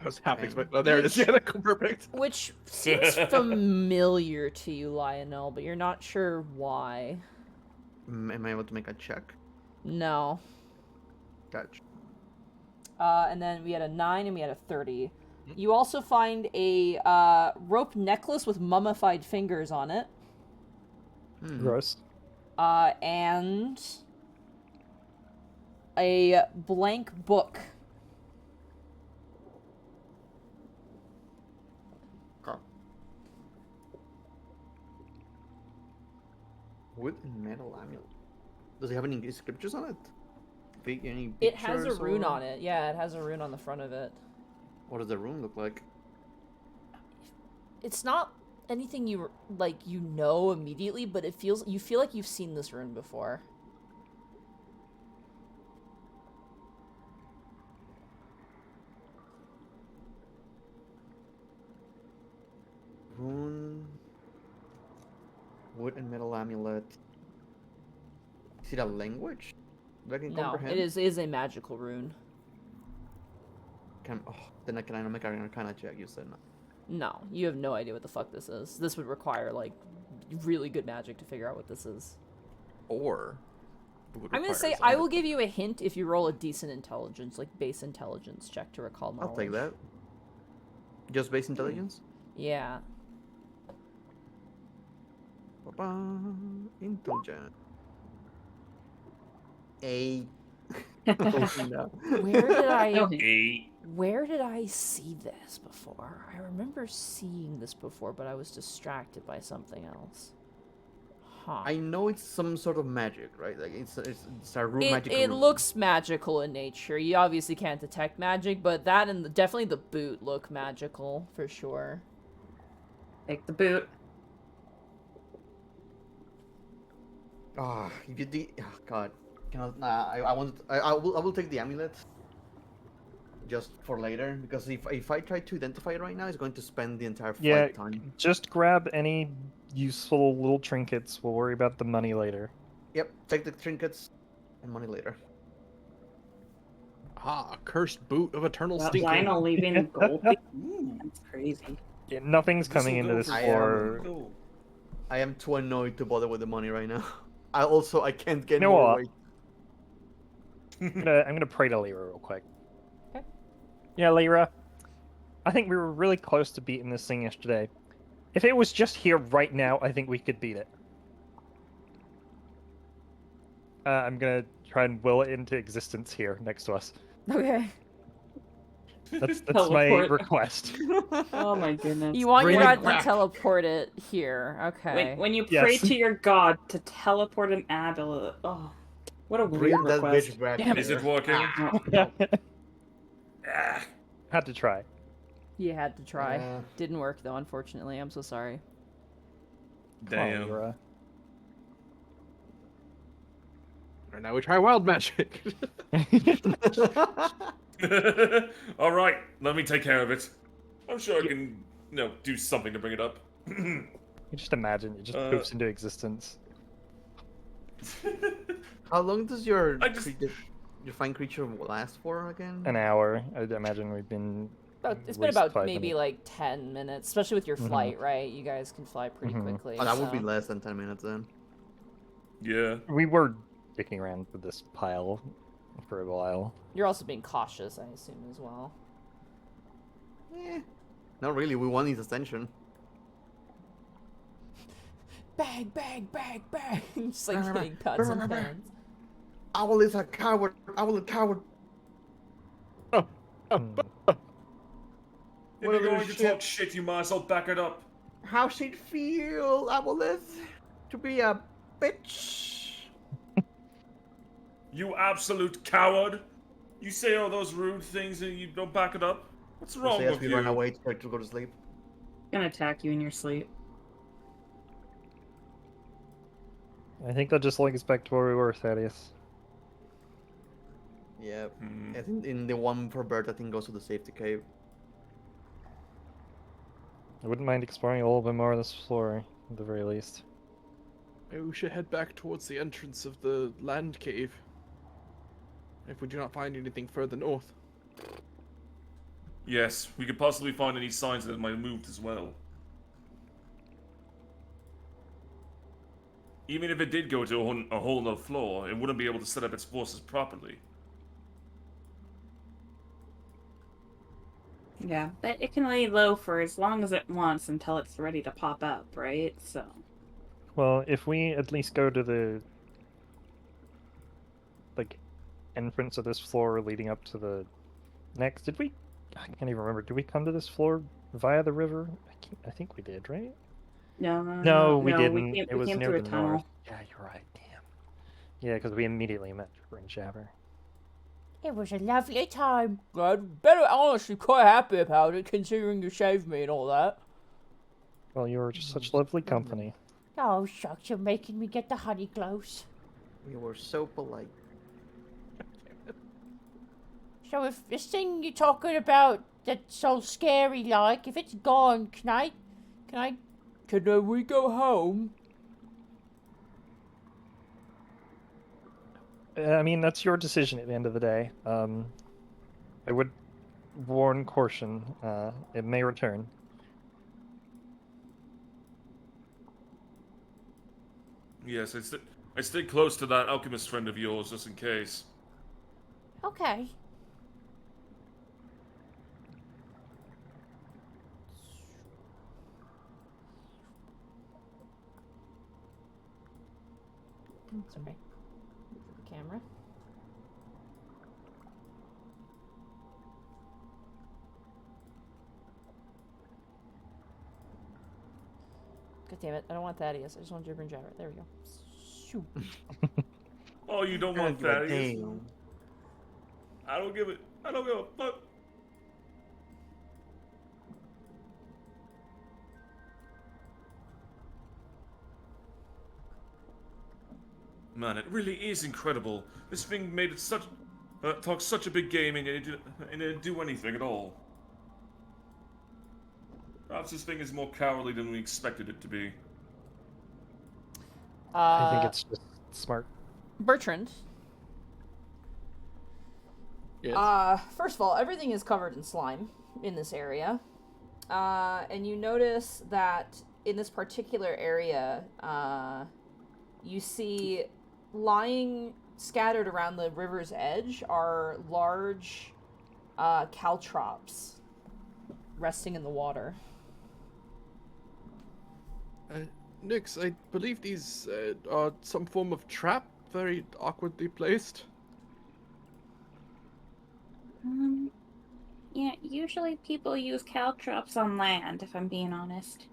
I was half expecting. Oh, there it is. Yeah, perfect. Which seems familiar to you, Lionel, but you're not sure why. Am I able to make a check? No. Gotcha. And then we had a 9 and we had a 30. You also find a rope necklace with mummified fingers on it. Gross. And a blank book. Wood and metal amulet. Does it have any scriptures on it? Any It has a pictures rune or- on it. Yeah, it has a rune on the front of it. What does the rune look like? It's not anything you know immediately, but you feel like you've seen this rune before. Rune. Wood and metal amulet. Is it a language that I can No, comprehend? it is a magical rune. Then I can make an arcana check. You said no. No, you have no idea what the fuck this is. This would require, like, really good magic to figure out what this is. Or it would I'm gonna require say some I other- will give you a hint if you roll a decent intelligence, like base intelligence check to recall knowledge. I'll take that. Just base intelligence. Yeah. Ba-ba. Intelligence. 8. No. Where did I see this before? I remember seeing this before, but I was distracted by something else. Huh. I know it's some sort of magic, right? Like it's a room magic. It looks magical in nature. You obviously can't detect magic, but that and definitely the boot look magical for sure. Take the boot. If you did, God, cannot. Nah, I will take the amulet. Just for later, because if I try to identify it right now, it's going to spend the entire flight time. Just grab any useful little trinkets. We'll worry about the money later. Yep, take the trinkets and money later. A cursed boot of eternal That stinking. Lionel leaving gold. That's crazy. Yeah, nothing's coming into this floor. I am too annoyed to bother with the money right now. I can't get You know more what? weight. I'm gonna pray to Lyra real quick. Okay. Yeah, Lyra. I think we were really close to beating this thing yesterday. If it was just here right now, I think we could beat it. I'm gonna try and will it into existence here next to us. Okay. That's my Teleport. request. Oh my goodness. You want your Bring it god to back. teleport it here. Okay. When you pray Yes. to your god to teleport an amulet, oh, what a Bring weird that request. bitch back. Damn Is here. it working? Had to try. You had to try. Didn't work though, unfortunately. I'm so sorry. Damn. Cholera. And now we try wild magic. All right, let me take care of it. I'm sure I can, do something to bring it up. You just imagine it just poops into existence. How long does your I just- your fine creature last for again? An hour. I'd imagine we've been. It's been about maybe like 10 minutes, especially with your flight, right? You guys can fly pretty quickly. Oh, that would be so- less than 10 minutes then. Yeah. We were dicking around with this pile for a while. You're also being cautious, I assume, as well. Eh, not really. We want his attention. Bang, bang, bang, bang! Just like hitting pots and pans. Owl is a coward. Owl is a coward. Hmm. If you're Whatever going to shit. talk shit, you might as well back it up. How's it feel, Aboleth, to be a bitch? You absolute coward! You say all those rude things and you don't back it up? What's wrong As with we you? run away to try to go to sleep. Gonna attack you in your sleep. I think that just links back to where we were, Thaddeus. Yeah. Hmm. I think in the one for Bert, I think goes to the safety cave. I wouldn't mind exploring a little bit more of this floor, at the very least. Maybe we should head back towards the entrance of the land cave. If we do not find anything further north. Yes, we could possibly find any signs that it might have moved as well. Even if it did go to a whole nother floor, it wouldn't be able to set up its forces properly. Yeah, but it can lay low for as long as it wants until it's ready to pop up, right? So. Well, if we at least go to the entrance of this floor leading up to the next, did we? I can't even remember. Did we come to this floor via the river? I think we did, right? No, we didn't. We It was came near through the a tunnel. north. Yeah, you're right. Damn. Yeah, because we immediately met Jabber and Jabber. It was a lovely time. I'd better honestly quite happy about it, considering you saved me and all that. Well, you were just such lovely company. Oh, shucks, you're making me get the honey glows. We were so polite. So if this thing you're talking about that's so scary like, if it's gone, can we go home? I mean, that's your decision at the end of the day. I would warn caution. It may return. Yes, I stay close to that alchemist friend of yours just in case. Okay. Sorry. The camera. God damn it, I don't want Thaddeus. I just want Jibber and Jabber. There we go. Shoo. Oh, you don't want Give a Thaddeus? damn. I don't give a fuck. Man, it really is incredible. This thing made it talk such a big game and it didn't do anything at all. Perhaps this thing is more cowardly than we expected it to be. I think it's just smart. Bertrand. Yes. First of all, everything is covered in slime in this area. And you notice that in this particular area, you see lying scattered around the river's edge are large caltrops resting in the water. Nix, I believe these are some form of trap, very awkwardly placed. Yeah, usually people use caltrops on land, if I'm being honest.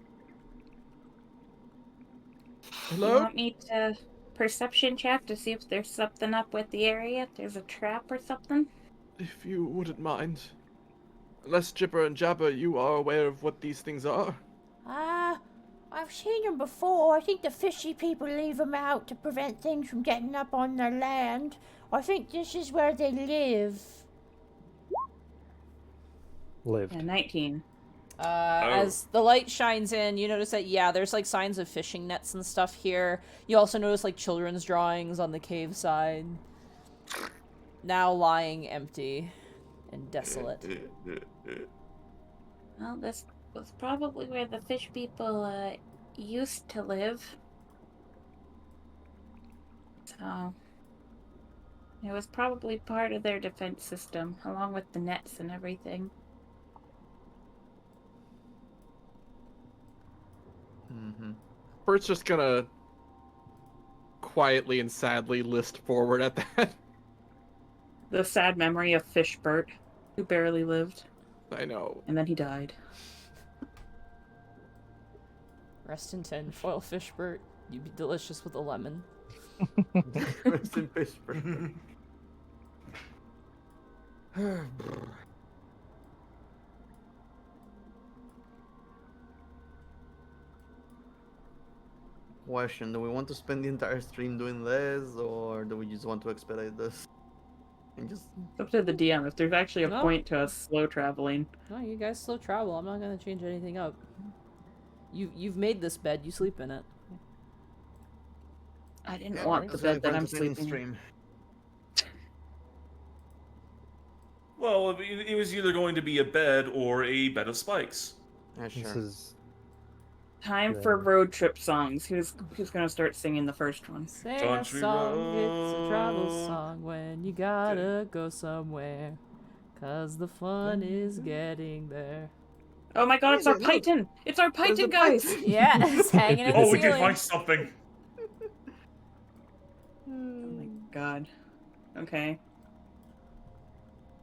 You Hello? want me to perception check to see if there's something up with the area? If there's a trap or something? If you wouldn't mind. Unless Jibber and Jabber, you are aware of what these things are. I've seen them before. I think the fishy people leave them out to prevent things from getting up on their land. I think this is where they live. Lived. Yeah, 19. As the light shines in, you notice that, yeah, there's, like, signs of fishing nets and stuff here. You also notice, like, children's drawings on the cave side. Now lying empty and desolate. Well, this was probably where the fish people used to live. So it was probably part of their defense system, along with the nets and everything. Bert's just gonna quietly and sadly list forward at that. The sad memory of Fish Bert, who barely lived, I know. and then he died. Rest in tinfoil, Fishbert. You'd be delicious with a lemon. Rest in Pittsburgh. Question: do we want to spend the entire stream doing this, or do we just want to expedite this? And just It's up to the DM if there's actually a No. point to us slow traveling. No, you guys slow travel. I'm not gonna change anything up. You've made this bed. You sleep in it. I didn't yeah, want the it's bed that very I'm entertaining sleeping in. stream. Well, it was either going to be a bed or a bed of spikes. Yeah, sure. This is Time Yeah. for road trip songs. Who's gonna start singing the first one? Sing a Country song, it's a travel road. song when you gotta go somewhere. 'Cause the fun is getting there. Oh my god, it's our Look. python! It's our There's a python, guys! python. Yeah, it's hanging in the Oh, we ceiling. did find something! Oh my god. Okay.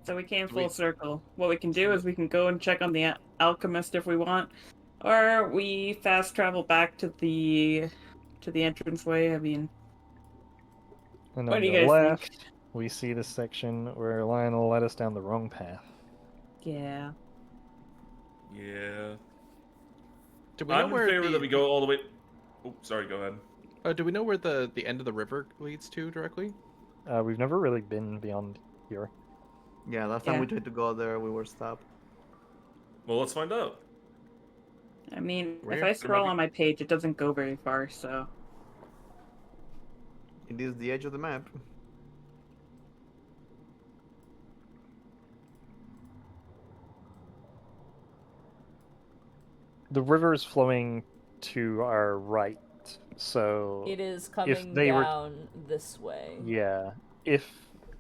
So we came Do full we- circle. What we can do is we can go and check on the alchemist if we want, or we fast travel back to the entranceway. I mean, and What on do you the guys left, think? we see the section where Lionel led us down the wrong path. yeah. Yeah. Do we know I'm in where favor the, that we go all the way... Oh, sorry, go ahead. do we know where the end of the river leads to directly? We've never really been beyond here. Yeah, last time Yeah. we tried to go there, we were stopped. Well, let's find out. I mean, if Weird. I scroll be- on my page, it doesn't go very far, so... It is the edge of the map. The river is flowing to our right, so It is coming they were- down this way. yeah.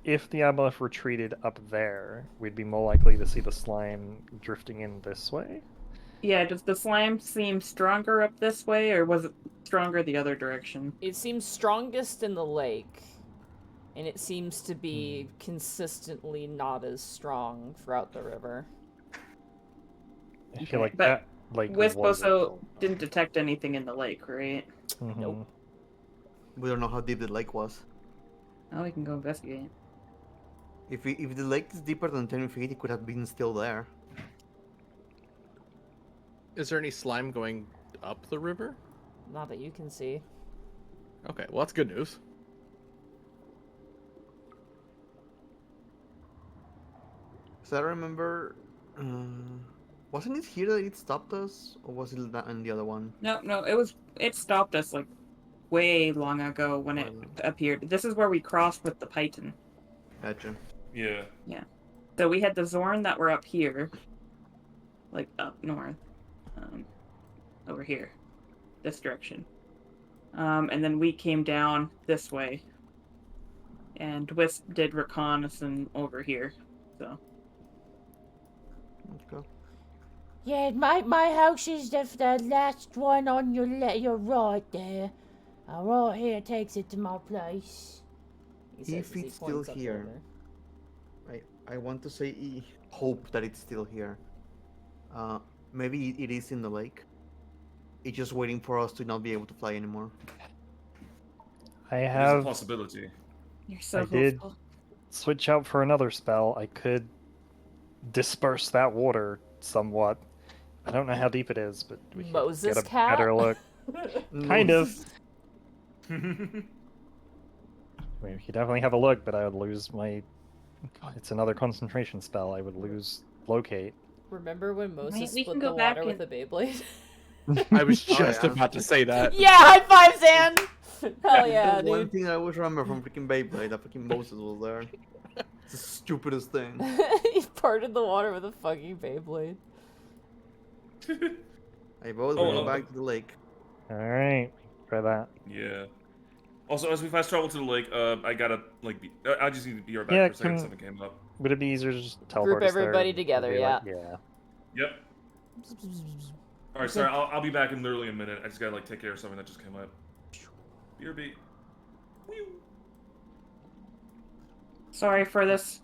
If the aboleth retreated up there, we'd be more likely to see the slime drifting in this way. Yeah, does the slime seem stronger up this way, or was it stronger the other direction? It seems strongest in the lake, and it seems to be consistently not as strong throughout the river. I feel like but that lake Wisp was also didn't detect anything in the lake, right? Mhm. Nope. We don't know how deep the lake was. Oh, we can go investigate. If the lake is deeper than 10 feet, it could have been still there. Is there any slime going up the river? Not that you can see. Okay, well that's good news. So I remember, wasn't it here that it stopped us, or was it in the other one? No, it stopped us like way long ago when it appeared. This is where we crossed with the python. Gotcha. Yeah. So we had the Zorn that were up here, like up north, over here, this direction. And then we came down this way, and Wisp did reconnaissance over here. So Let's go. Yeah, my house is the last one on your right there. Right here takes it to my place. He says If as he it's still points up the here. river. I want to say hope that it's still here. Maybe it is in the lake. It's just waiting for us to not be able to fly anymore. I There's a have possibility. you're so I did. hopeful. switch out for another spell. I could disperse that water somewhat, I don't know how deep it is, but we can Moses get a cat? better look. Kind of. I mean, we could definitely have a look, but I would lose my... God, it's another concentration spell. I would lose locate. Remember when Moses we split can go the back water and- with a Beyblade? I was just yeah. about to say that. Yeah, high five, Zan! Hell yeah, The one dude. thing I always remember from freaking Beyblade, that fucking Moses was there. It's the stupidest thing. He parted the water with a fucking Beyblade. I vote we go back to the lake. Alright, try that. Yeah. Also, as we fast travel to the lake, I gotta like be. I just need to be right back Yeah, for a second. Something came up. Would it be easier to just teleport us there everybody and together, be yeah. like, yeah. Yep. All right, sorry. I'll be back in literally a minute. I just gotta like take care of something that just came up. BRB. Sorry for this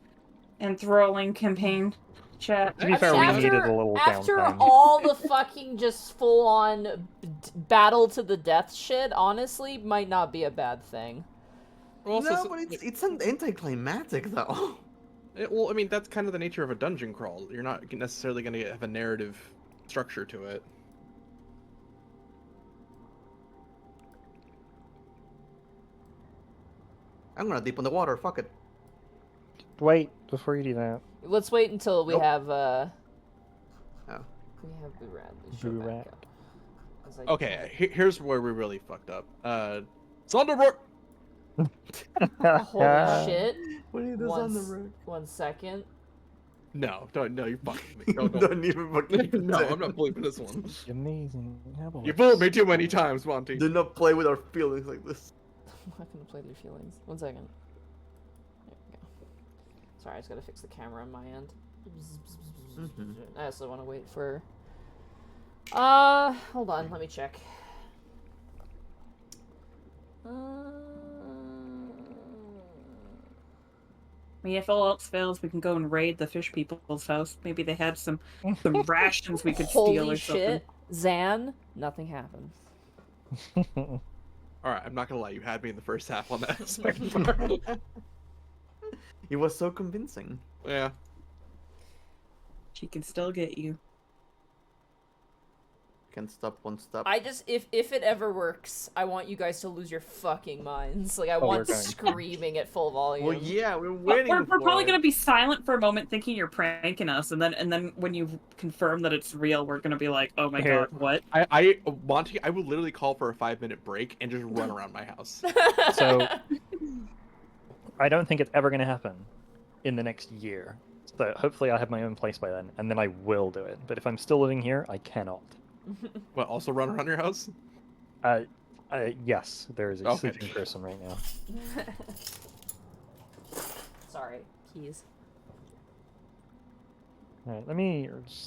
enthralling campaign, chat. To be fair, we needed a little After downtime. all the fucking just full-on battle to the death shit, honestly, might not be a bad thing. Also, No, but it's an anticlimactic though. well, I mean, that's kind of the nature of a dungeon crawl. You're not necessarily going to have a narrative structure to it. I'm gonna dip in the water. Fuck it. Wait, before you do that. Let's wait until we Nope. have, Oh. we have Boo-Radley show Boo back Rat. up. 'Cause I Okay, here's where we really fucked up. Thunderbrook! Holy shit. What are you doing on the road? 1 second. No, no, you fucking me. Don't. Don't even fucking. No, I'm not believing this one. Amazing. You fooled me too many times, Monty. Do not play with our feelings like this. I'm not gonna play with your feelings. 1 second. There we go. Sorry, I just gotta fix the camera on my end. I also want to wait for... hold on, let me check. I mean, if all else fails, we can go and raid the fish people's house. Maybe they had some rations we could steal Holy or something. shit. Zan, nothing happens. Alright, I'm not gonna lie, you had me in the first half on that second part. It was so convincing. Yeah. She can still get you. Can't stop, won't stop. I just, if it ever works, I want you guys to lose your fucking minds. Like, I we're want going. screaming at full volume. Well, yeah, we're We're, waiting. we're for probably it. gonna be silent for a moment, thinking you're pranking us, and then when you confirm that it's real, we're gonna be like, "Oh my Here. god, what?" Monty, I will literally call for a 5-minute break and just run around my house. So, I don't think it's ever going to happen in the next year. So hopefully I'll have my own place by then, and then I will do it. But if I'm still living here, I cannot. What, also run around your house? Yes, there is a Okay. sleeping person right now. Sorry, keys. Alright,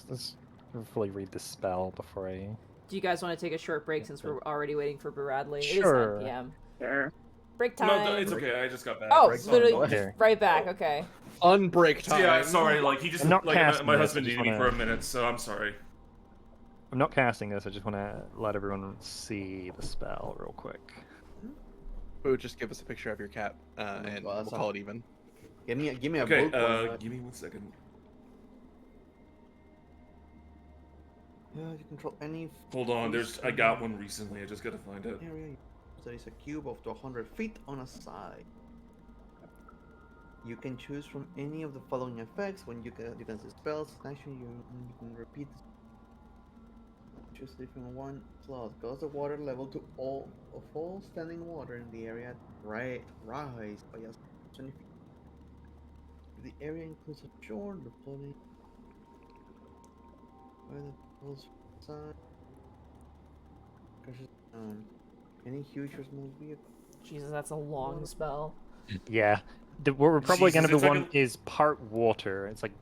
let's hopefully read this spell before I... Do you guys want to take a short break since we're already waiting for Bradley? Sure. It is 9 p.m. Sure. Break No, time. it's okay. I just got back. Oh, Break time, literally go ahead. right back. Okay. Unbreak So, time. yeah, sorry. Like he just I'm not like casting my this, husband I just needed me wanna- for a minute, so I'm sorry. I'm not casting this, I just want to let everyone see the spell real quick. Boo, just give us a picture of your cat, and well, we'll that's call it even. Give me a Okay, book. give me 1 second. Yeah, you control any Hold on. I got one recently. I just gotta find it. area. There is a cube of 100 feet on a side. You can choose from any of the following effects. When you can see spells, action, you can repeat. Choose different one slot. Cause the water level to all standing water in the area rise by a 20 feet. The area includes a shore, the floating where the poles side. Any huge or small vehicle. Jesus, that's a long spell. Yeah. What we're probably going Jesus, to it's be like one is part water. It's like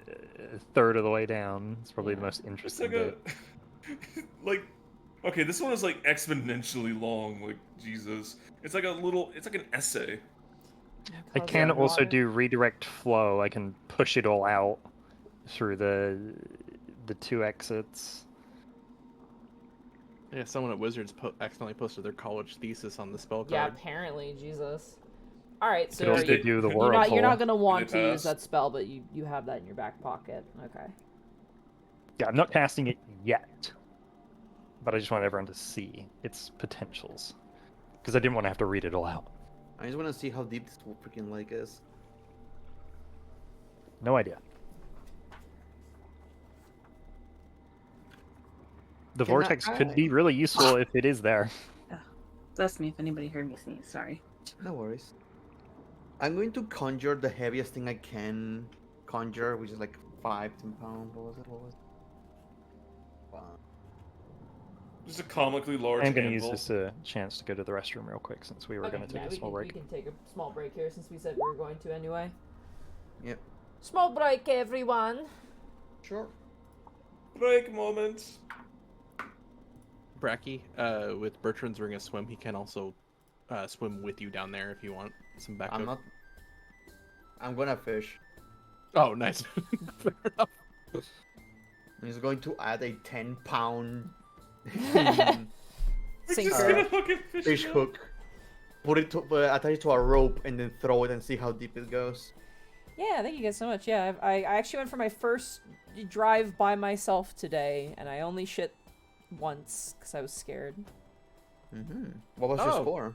a third of the way down. It's probably the most It's interesting like a bit. like. Okay, this one is like exponentially long. Like Jesus, it's like an essay. I Cause can of also water. do redirect flow. I can push it all out through the two exits. Yeah, someone at Wizards accidentally posted their college thesis on the spell card. Yeah, apparently, Jesus. All right, so Could also are do the you're not whirlpool. gonna want Did to it use pass? that spell, but you have that in your back pocket. Okay. Yeah, I'm not casting it yet, but I just want everyone to see its potentials because I didn't want to have to read it all out. I just want to see how deep this freaking lake is. No idea. The Can vortex could be really useful if it is there. That's me if anybody heard me sneeze. Sorry. No worries. I'm going to conjure the heaviest thing I can conjure, which is like 10 pounds. What was it? Just a comically large I'm going to anvil. use this chance to go to the restroom real quick since we were going to take a small break. We can take a small break here since we said we were going to anyway. Yep. Small break, everyone. Sure. Break moment. Bracky, with Bertrand's ring of swim, he can also swim with you down there if you want some backup. I'm gonna fish. Oh, nice. Fair enough. He's going to add a 10-pound Sinker. fish hook. Put it attach it to a rope and then throw it and see how deep it goes. Yeah, thank you guys so much. Yeah, I actually went for my first drive by myself today, and I only shit once because I was scared. What was your score?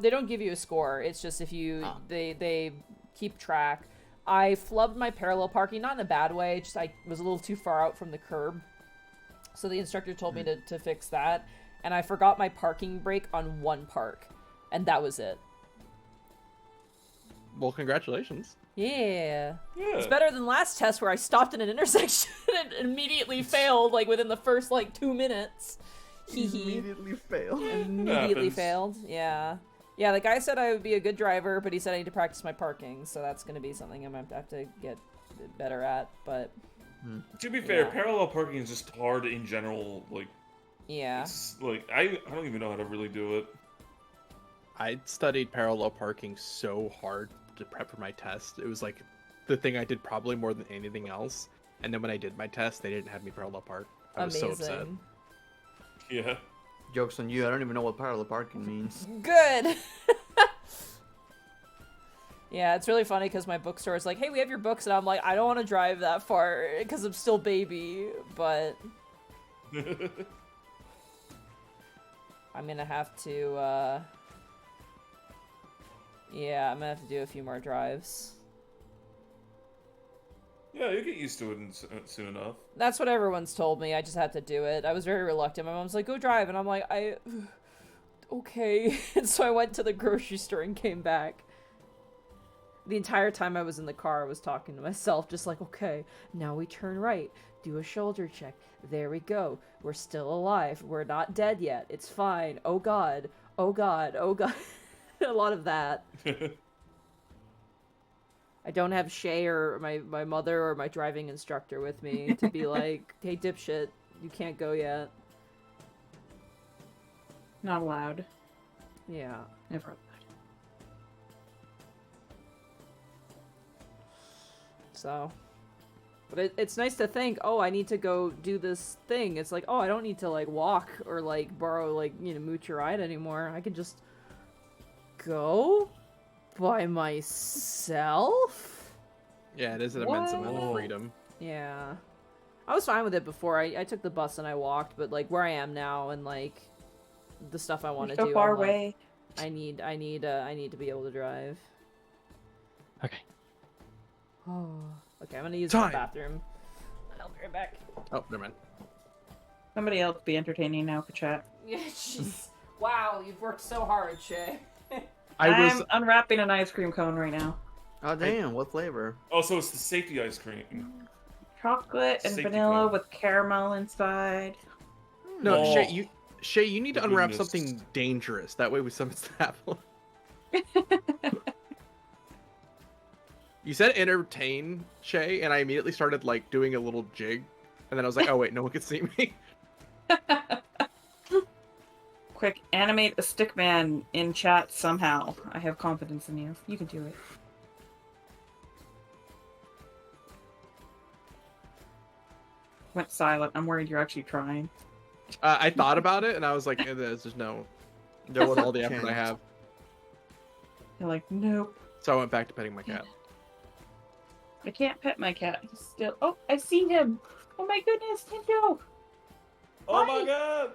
They don't give you a score. It's just if you they keep track. I flubbed my parallel parking, not in a bad way. Just I was a little too far out from the curb, so the instructor told me to fix that, and I forgot my parking brake on one park, and that was it. Well, congratulations. Yeah. It's better than last test where I stopped in an intersection and immediately failed, like, within the first, 2 minutes. Immediately failed. Immediately failed, yeah. Yeah, the guy said I would be a good driver, but he said I need to practice my parking, so that's going to be something I'm going to have to get better at, but... To be fair, parallel parking is just hard in general, Yeah. It's, I don't even know how to really do it. I studied parallel parking so hard to prep for my test. It was the thing I did probably more than anything else. And then when I did my test, they didn't have me parallel park. I was so upset. Yeah. Joke's on you, I don't even know what parallel parking means. Good! Yeah, it's really funny because my bookstore is like, hey, we have your books, and I'm like, I don't want to drive that far because I'm still baby, but... I'm gonna have to, yeah, I'm gonna have to do a few more drives. Yeah, you'll get used to it soon enough. That's what everyone's told me. I just had to do it. I was very reluctant. My mom's like, go drive. And I'm like, okay. And so I went to the grocery store and came back. The entire time I was in the car, I was talking to myself, just like, okay, now we turn right. Do a shoulder check. There we go. We're still alive. We're not dead yet. It's fine. Oh God. Oh God. Oh God. A lot of that. I don't have Shay or my mother or my driving instructor with me to be like, hey, dipshit, you can't go yet. Not allowed. Yeah. Never allowed. So. But it's nice to think, oh, I need to go do this thing. It's like, oh, I don't need to, walk or, borrow, mooch a ride anymore. I can just go by myself? Yeah, it is an immense amount of freedom. Yeah. I was fine with it before. I took the bus and I walked, but, where I am now and, the stuff I want to do. So far away. I need to be able to drive. Okay. Oh. Okay, I'm gonna use the bathroom. I'll be right back. Oh, never mind. Somebody else be entertaining now for chat. Yeah, jeez. Wow, you've worked so hard, Shay. I'm unwrapping an ice cream cone right now. Oh damn, what flavor? Oh, so it's the safety ice cream. Chocolate and Safety vanilla cone. with caramel inside. No, Oh. Shay, you need to unwrap Goodness. something dangerous. That way we summons the apple. You said entertain, Shay, and I immediately started doing a little jig, and then I was like, oh wait, no one can see me. Quick, animate a stick man in chat somehow. I have confidence in you. You can do it. Went silent. I'm worried you're actually trying. I thought about it, and I was like, there's just no... There was all the effort I have. You're like, nope. So I went back to petting my cat. I can't pet my cat. He's still... Oh, I see him! Oh my goodness, Tinto! Oh my Hi. god!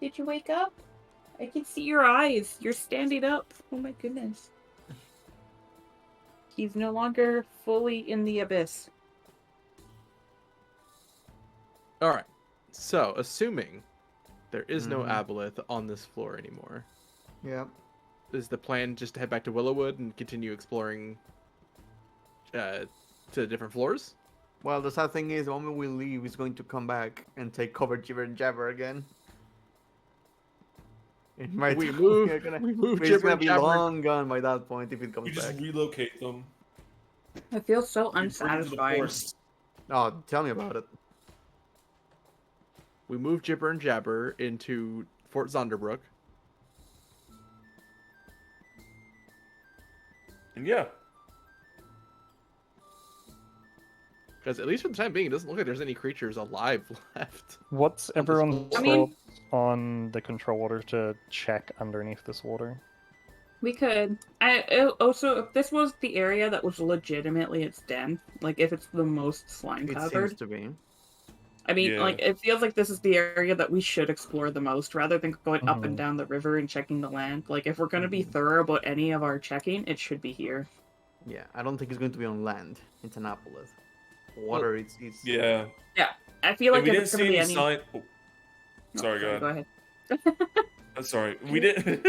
Did you wake up? I can see your eyes. You're standing up. Oh my goodness. He's no longer fully in the abyss. All right. So, assuming there is no aboleth on this floor anymore, Yeah. is the plan just to head back to Willowwood and continue exploring to the different floors? Well, the sad thing is, the moment we leave, he's going to come back and take cover Jibber and Jabber again. It might We move it's Jibber gonna and be Jabber. long gone by that point if it You comes just back. relocate them. I feel so You bring them to the unsatisfied. forest. Oh, tell me about it. We move Jibber and Jabber into Fort Zonderbrook. And yeah, Because at least for the time being, it doesn't look like there's any creatures alive left. What's On this everyone's I mean- thoughts on the control water to check underneath this water? We could. Also, if this was the area that was legitimately its den, like if it's the most slime It covered, seems to be. I mean, Yeah. like it feels like this is the area that we should explore the most, rather than going up and Mhm. down the river and checking the land. Like if we're gonna be thorough about any of our checking, it should be here. Yeah, I don't think it's going to be on land. It's an aboleth. Water, it's yeah. I feel like And we if didn't it's see gonna be any any. sign. Oh, No, sorry, go Go ahead. sorry. We didn't.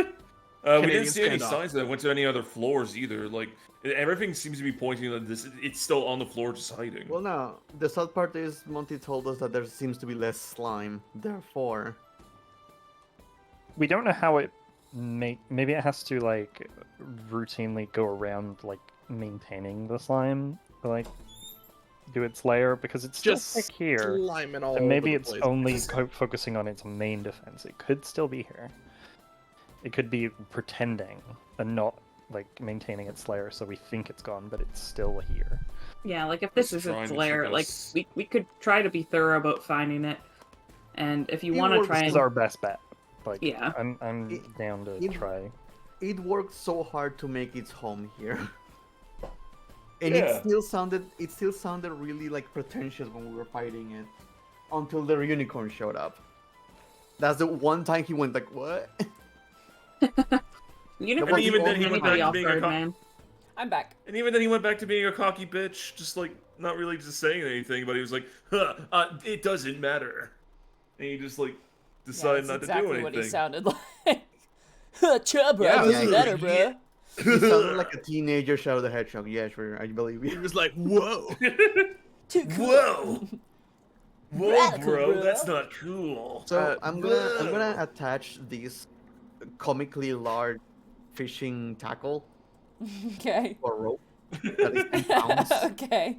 We Canadian didn't see any standoff. signs that went to any other floors either. Like everything seems to be pointing that this. It's still on the floor, just hiding. Well, no. The sad part is Monty told us that there seems to be less slime. Therefore, We don't know how it maybe it has to like routinely go around like maintaining the slime, like do its layer because it's Just still thick here. slime and all And maybe over the it's place. only focusing on its main defense. It could still be here. It could be pretending and not like maintaining its layer, so we think it's gone, but it's still here. Yeah, like if this It's is trying its to lair, trick like us. we could try to be thorough about finding it. And if you It want to works try This and is our best bet. Like, Yeah. I'm It- down to it- try. it worked so hard to make its home here. And Yeah. it still sounded really like pretentious when we were fighting it. Until the unicorn showed up. That's the one time he went like, what? unicorns And even won't then he get went anybody back to off being a guard, co- man. I'm back. And even then, he went back to being a cocky bitch, just like not really just saying anything. But he was like, "Huh, it doesn't matter," and he just like Yeah, decided that's not exactly to do what anything. he sounded like. Chubba, Yeah, doesn't yeah, matter, bro. He sounded like a teenager Shadow the Hedgehog. Yeah, sure, I believe He you. was like, whoa. Too cool. Whoa, whoa, Radical, bro, bro. that's not cool. So I'm gonna whoa. attach this comically large fishing tackle Okay. or rope that is 10 pounds Okay.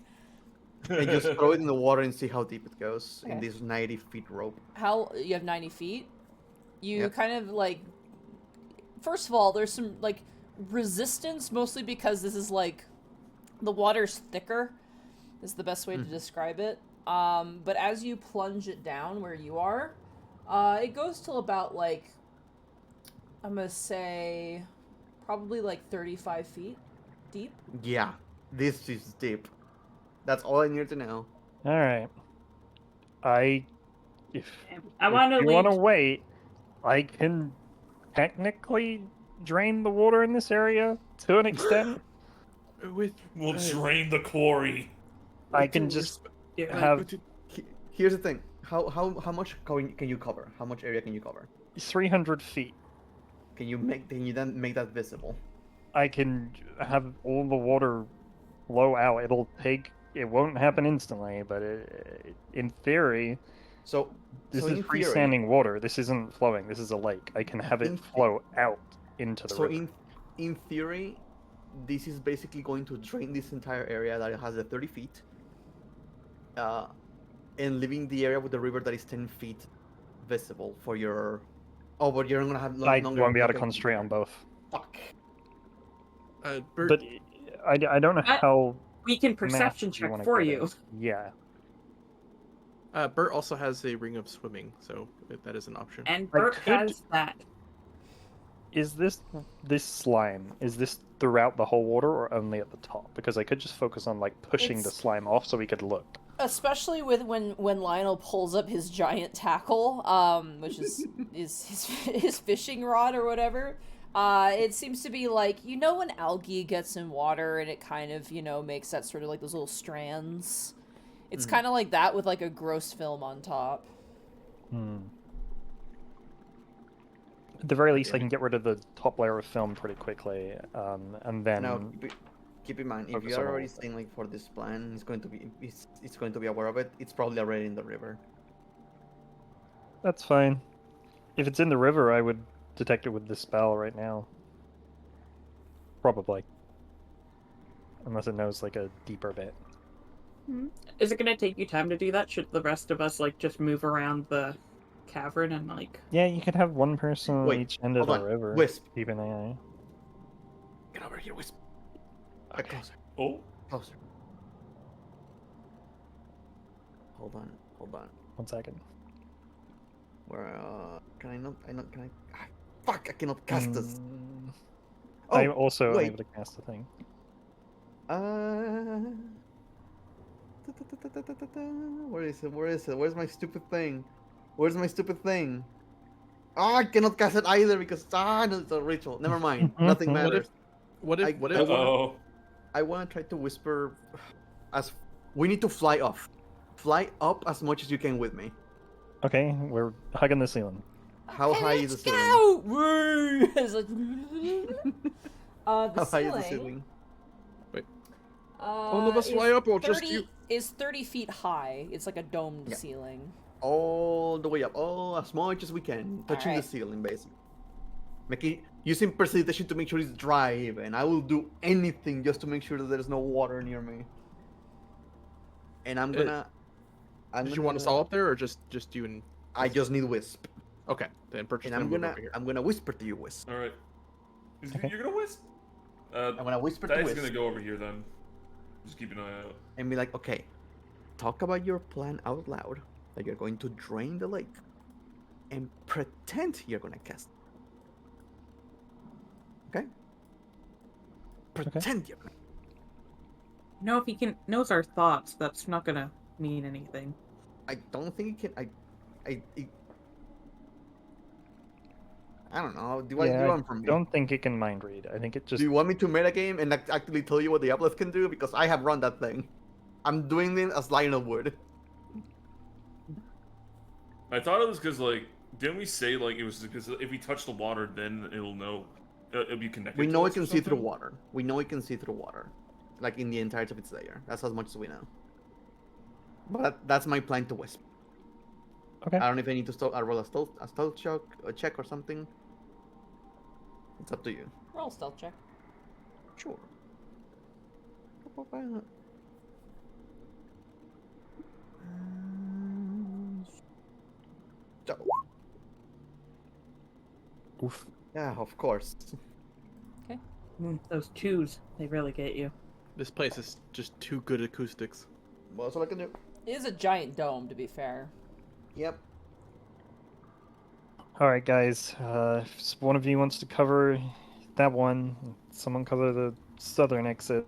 and just throw it in the water and see how deep it goes in Okay. this 90 feet rope. How you have 90 feet? You Yep. kind of like. First of all, there's some like resistance, mostly because this is like the water's thicker. Is the best way to describe it. But as you plunge it down where you are, it goes till about like I'm gonna say probably like 35 feet deep. Yeah, this is deep. That's all I need to know. All right. If I want to you leave. want to wait, I can technically drain the water in this area to an extent. With We'll drain the quarry. I can just Yeah. have Here's the thing. How much can you cover? How much area can you cover? 300 feet. Can you then make that visible? I can have all the water flow out. It won't happen instantly, but in theory, So this so is in theory- freestanding water. This isn't flowing. This is a lake. I can have In it the- flow out into the So river. in theory, this is basically going to drain this entire area that has the 30 feet, and leaving the area with the river that is 10 feet visible for your. Oh, but you're gonna have. I longer won't be able to okay. concentrate on both. Fuck. Bert, But I don't know What? how. We can massive perception you check wanna for get you. it. Yeah. Bert also has a ring of swimming, so that is an option. And I Bert could- has that. Is this slime? Is this throughout the whole water or only at the top? Because I could just focus on like pushing the It's- slime off so we could look. Especially with when Lionel pulls up his giant tackle, which is his fishing rod or whatever. It seems to be like, you know, when algae gets in water and it kind of, you know, makes that sort of like those little strands. It's kind of like that with like a gross film on top. At the very least, I can get rid of the top layer of film pretty quickly, and then. Now, keep in mind, if focus you on are the already whole thing. saying like for this plan, it's going to be aware of it. It's probably already in the river. That's fine. If it's in the river, I would detect it with this spell right now. Probably. Unless it knows like a deeper bit. Is it gonna take you time to do that? Should the rest of us like just move around the cavern and like? Yeah, you could have one person on Wait, each end of hold the on. river. Wisp. Keep an eye. Get over here, Wisp. Okay. Closer, Oh, closer. Hold on. 1 second. Where can I not? Can I? Ah, fuck! I cannot cast this. Oh, I'm also wait. able to cast the thing. Where is it? Where's my stupid thing? Ah, I cannot cast it either because no, it's a ritual. Never mind. Nothing matters. What if? oh. I want to try to whisper. We need to fly off. Fly up as much as you can with me. Okay, we're hugging the ceiling. How high is the ceiling? Go! Woo! It's like, How the high is the ceiling. ceiling? All of us fly up, or just you? Is 30 feet high. It's like a domed Yeah. ceiling. All the way up. Oh, as much as we can. Touching the Alright. ceiling, basically. Using precipitation to make sure it's dry, even. I will do anything just to make sure that there's no water near me. And I'm gonna. Did you want us all up there, or just you and? I just need Wisp. Okay, then purchase And them over here. I'm gonna whisper to you, Wisp. All right. Okay. You're gonna wisp. I'm gonna whisper to Dad's Wisp gonna go over here then. Just keep an eye out. and be like, okay, talk about your plan out loud. That you're going to drain the lake, and pretend you're gonna cast. Okay. Pretend you're gonna. No, if he knows our thoughts, that's not gonna mean anything. I don't think it can. I don't know. Do you want from me? Don't think it can mind read. I think it just. Do you want me to metagame and actually tell you what the uplift can do? Because I have run that thing. I'm doing it as Lionel would. I thought it was because like, didn't we say like it was because if we touch the water, then it'll know, it'll be connected. We to know us it can or see through something? water. We know it can see through water, like in the entirety of its layer. That's as much as we know. But that's my plan to Wisp. Okay. I don't know if I need to roll a stealth check or something. It's up to you. Roll stealth check. Sure. So, Oof. yeah, of course. Those twos, they really get you. This place is just too good acoustics. Well, that's all I can do. It is a giant dome, to be fair. Yep. All right, guys. If one of you wants to cover that one, someone cover the southern exit.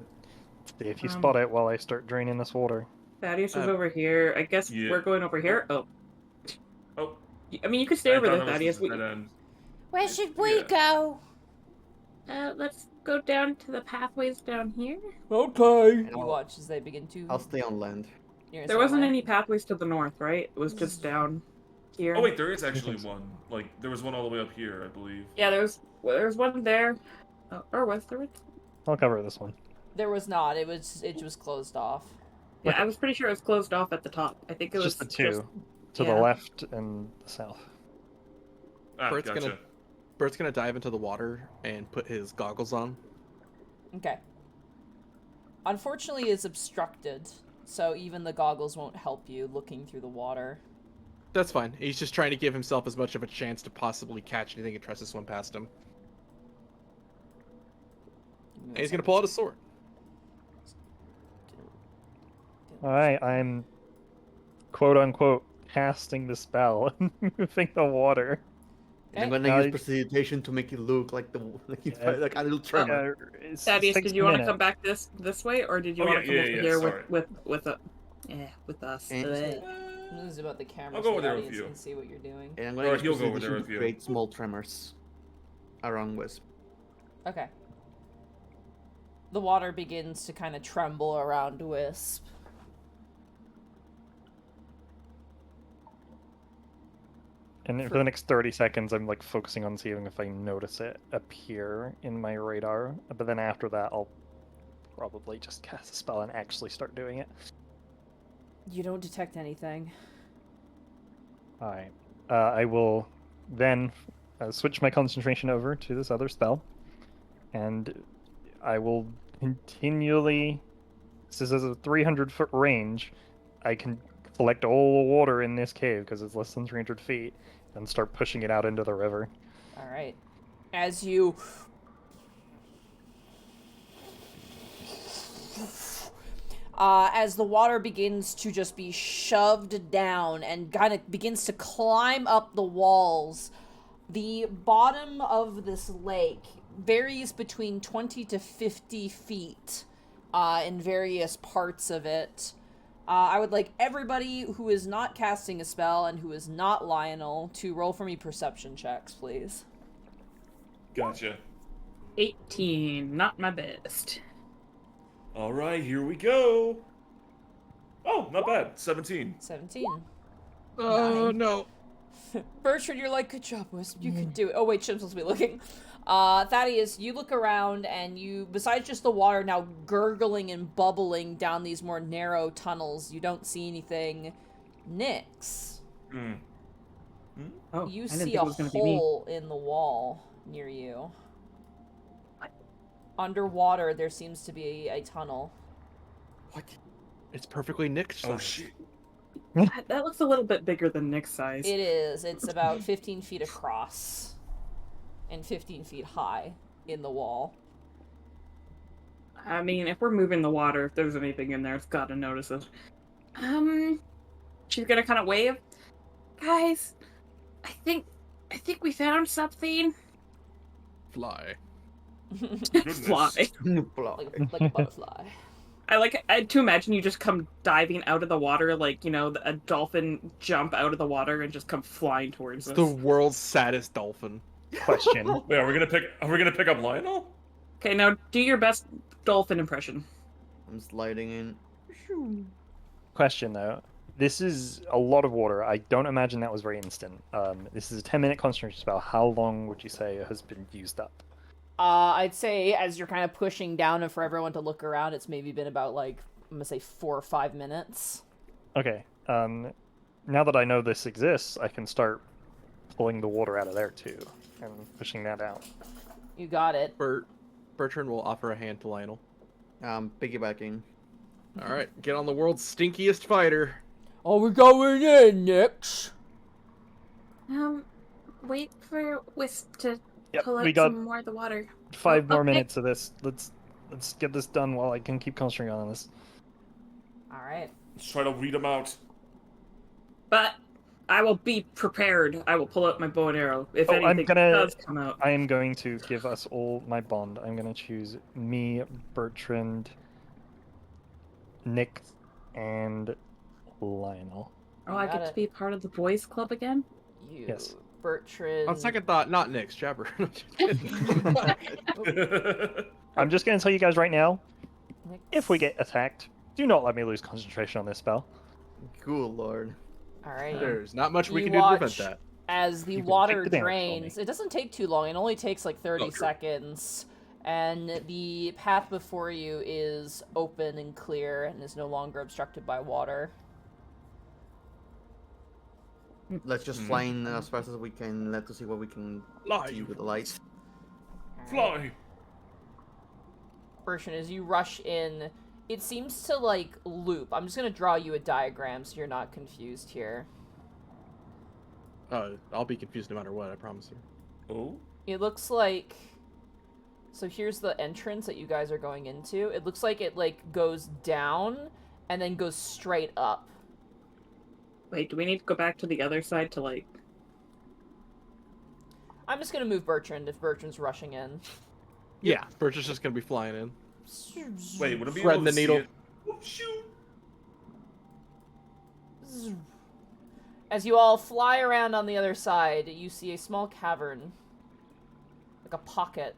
See if you spot it while I start draining this water. Thaddeus is over here. I guess Yeah. we're going over here. Oh. Oh, I mean, you could stay over thought there, it was Thaddeus. the dead end. Where should we Yeah. go? Let's go down to the pathways down here. Okay. And You watch as they begin to. I'll stay on land. There wasn't any pathways to the north, right? It was just down here. Oh wait, there is actually one. Like there was one all the way up here, I believe. Yeah, there's one there. Or was there? I'll cover this one. There was not. It was closed off. Yeah, I was pretty sure it was closed off at the top. I think it It's was just the two to yeah. the left and the south. Ah, Bert's gotcha. Bert's gonna dive into the water and put his goggles on. Okay. Unfortunately, it's obstructed, so even the goggles won't help you looking through the water. That's fine. He's just trying to give himself as much of a chance to possibly catch anything and tries to swim past him. And he's gonna pull out a sword. Alright, I'm quote unquote casting the spell and moving the water. And I'm Okay. gonna use precipitation to make it look like like a little tremor. Thaddeus, did you want to come back this way, or did you want to come over here sorry. with us? And- This is about the camera I'll so go over the there with audience you. can see what you're doing. And I'm Or gonna use he'll go over there precipitation with to you. create small tremors around Wisp. Okay. The water begins to kind of tremble around Wisp. And for the next 30 seconds, I'm like focusing on seeing if I notice it appear in my radar. But then after that, I'll probably just cast a spell and actually start doing it. You don't detect anything. Alright. I will then switch my concentration over to this other spell. And I will continually... This is a 300-foot range. I can collect all the water in this cave, because it's less than 300 feet, and start pushing it out into the river. Alright. As you... as the water begins to just be shoved down and kind of begins to climb up the walls, the bottom of this lake varies between 20 to 50 feet in various parts of it. I would like everybody who is not casting a spell and who is not Lionel to roll for me perception checks, please. Gotcha. 18, not my best. All right, here we go. Oh, not bad. 17. 17. Oh, no. Bertrand, you're like, good job, Wisp. You can do it. Oh, wait, Chip's supposed to be looking. Thaddeus, you look around and you, besides just the water now gurgling and bubbling down these more narrow tunnels, you don't see anything. Nyx, Oh, you I didn't see think it a was gonna be me. hole in the wall near you. Underwater, there seems to be a tunnel. What? It's perfectly Nick's Oh, size. shit. That looks a little bit bigger than Nick's size. It is. It's about 15 feet across and 15 feet high in the wall. I mean, if we're moving the water, if there's anything in there, it's gotta notice it. She's gonna kind of wave. Guys, I think we found something. Fly. Fly. like a butterfly. I like to imagine you just come diving out of the water, like, you know, a dolphin jump out of the water and just come flying towards us. The world's saddest dolphin. Question. Wait, are we gonna pick up Lionel? Okay, now do your best dolphin impression. I'm sliding in. Question, though. This is a lot of water. I don't imagine that was very instant. This is a 10-minute concentration spell. How long would you say has been used up? I'd say as you're kind of pushing down and for everyone to look around, it's maybe been about, like, I'm gonna say 4 or 5 minutes. Okay. Now that I know this exists, I can start pulling the water out of there, too, and pushing that out. You got it. Bertrand will offer a hand to Lionel. Piggybacking. All right, get on the world's stinkiest fighter. Are we going in, Nyx? Wait for Wisp to Yep, pull out we got some more of the water. 5 more okay. minutes of this. Let's get this done while I can keep concentrating on this. Alright. Let's try to weed them out. But I will be prepared. I will pull out my bow and arrow if Oh, anything does come out. I am going to give us all my bond. I'm going to choose me, Bertrand, Nick, and Lionel. Oh, I Got get it. to be part of the boys club again? You, Yes. Bertrand. On second thought, not Nick's, Jabber. I'm just going to tell you guys right now, Nyx. if we get attacked, do not let me lose concentration on this spell. Good lord. Alright. There's not much we You can do to prevent watch that. As the You can water take the damage for drains, me. it doesn't take too long. It only takes like 30 Oh, true. seconds. And the path before you is open and clear and is no longer obstructed by water. Let's just fly in as fast as we can. Let's see what we can Fly, see you with the lights. Fly. Bertrand, as you rush in, it seems to like loop. I'm just gonna draw you a diagram so you're not confused here. I'll be confused no matter what, I promise you. Oh. It looks like, so here's the entrance that you guys are going into. It looks like it like goes down and then goes straight up. Wait, do we need to go back to the other side to, like... I'm just gonna move Bertrand if Bertrand's rushing in. Yeah, Birch is just gonna be flying in. Wait, would it be Threading able the to see needle. it? Oh, shoot! As you all fly around on the other side, you see a small cavern. Like a pocket.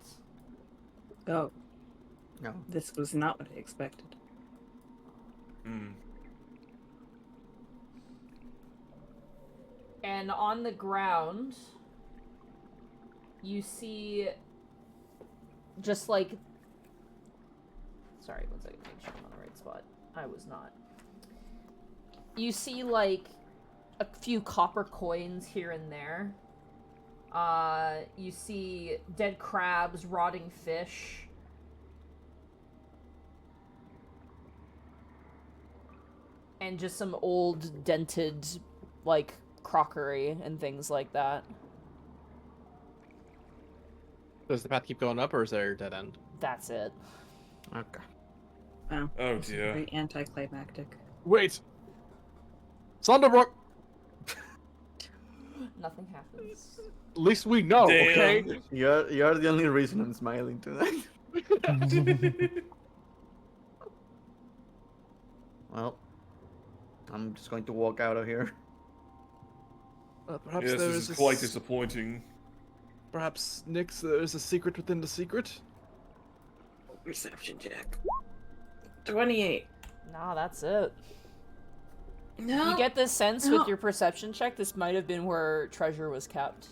Oh, No. this was not what I expected. Hmm. And on the ground, you see just like... Sorry, one second, make sure I'm on the right spot. I was not. You see like a few copper coins here and there. You see dead crabs, rotting fish. And just some old dented, like, crockery and things like that. Does the path keep going up, or is there a dead end? That's it. Okay. Wow. Oh this is dear. very anticlimactic. Wait! Thunderbrook! Nothing happens. At least we know, Damn. okay? You're the only reason I'm smiling tonight. Well, I'm just going to walk out of here. Perhaps Yes, there this is a quite disappointing. Perhaps, Nix, there is a secret within the secret? Perception check. 28. Nah, that's it. No. You get this sense with your perception check, this might have been where treasure was kept.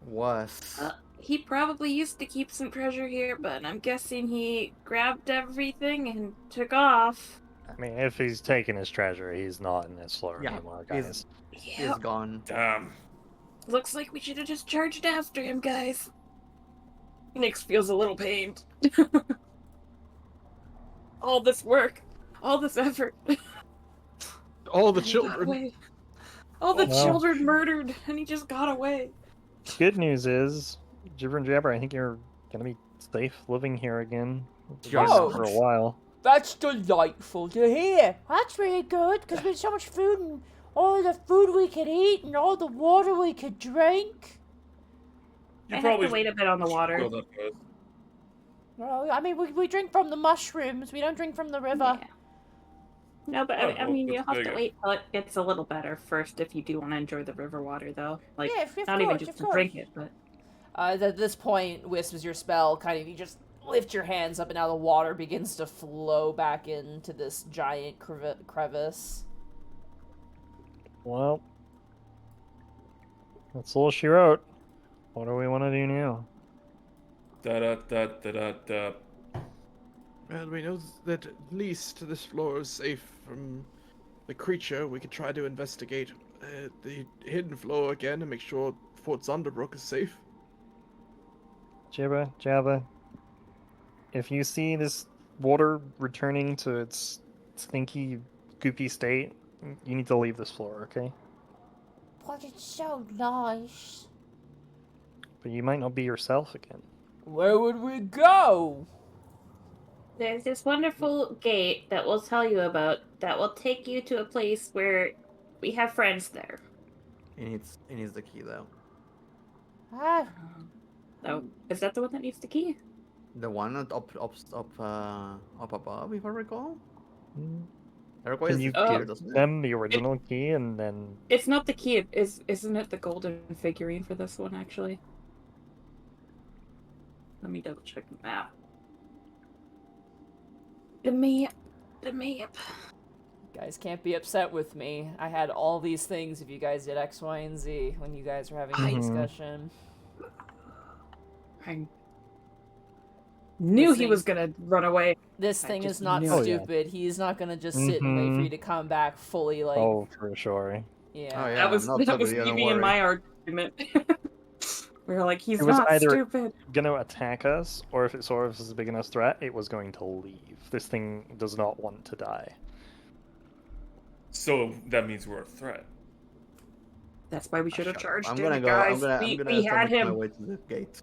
Was. He probably used to keep some treasure here, but I'm guessing he grabbed everything and took off. I mean, if he's taking his treasure, he's not in this floor Yeah, anymore, he's- guys. Yeah. Is gone. Damn. Looks like we should have just charged after him, guys. Nix feels a little pained. All this work, all this effort. All the and he got children. away. All the Well. children murdered, and he just got away. Good news is, Jibber and Jabber, I think you're gonna be safe living here again. Oh. For a while. That's delightful to hear. That's really good, because we had so much food and all the food we could eat and all the water we could drink. You I probably have to wait a bit on the water. Well, that first. Well, I mean, we drink from the mushrooms. We don't drink from the river. Yeah. No, but Oh, I well, mean, that's you'll have very to good. wait till it gets a little better first if you do want to enjoy the river water, though. Like, Yeah, of not even course, just of to course. drink it, but At this point, Wisp is your spell, kind of, you just lift your hands up and now the water begins to flow back into this giant crevice. Well, that's all she wrote. What do we want to do now? Da da da da da da. Well, we know that at least this floor is safe from the creature. We could try to investigate the hidden floor again and make sure Fort Zonderbrook is safe. Jibba, Jabba, if you see this water returning to its stinky, goopy state, you need to leave this floor, okay? But it's so nice. But you might not be yourself again. Where would we go? there's this wonderful gate that we'll tell you about that will take you to a place where we have friends there. It needs the key though. Ah, Oh, is that the one that needs the key? The one up above, if I recall. Mm. It requires Can you the key, give doesn't it? them the original key and then... It's not the key. Isn't it the golden figurine for this one, actually? Let me double check the map. The map. The map. You guys can't be upset with me. I had all these things if you guys did X, Y, and Z when you guys were having the Mhm. discussion. I knew This he was thing's- gonna run away. This I thing just is not knew it. Oh, yeah. stupid. He's not gonna just sit and wait for Mhm. you to come back fully, like, Oh, for sure. yeah. Oh, yeah. that was not that stupid, was yeah, don't me and worry. my argument. We were like, he's It was not either- stupid. Gonna attack us, or if it saw us as a big enough threat, it was going to leave. This thing does not want to die. So that means we're a threat. That's why we should have Shut up. charged I'm him, gonna go. guys. I'm we gonna start had making my him. way to the gate.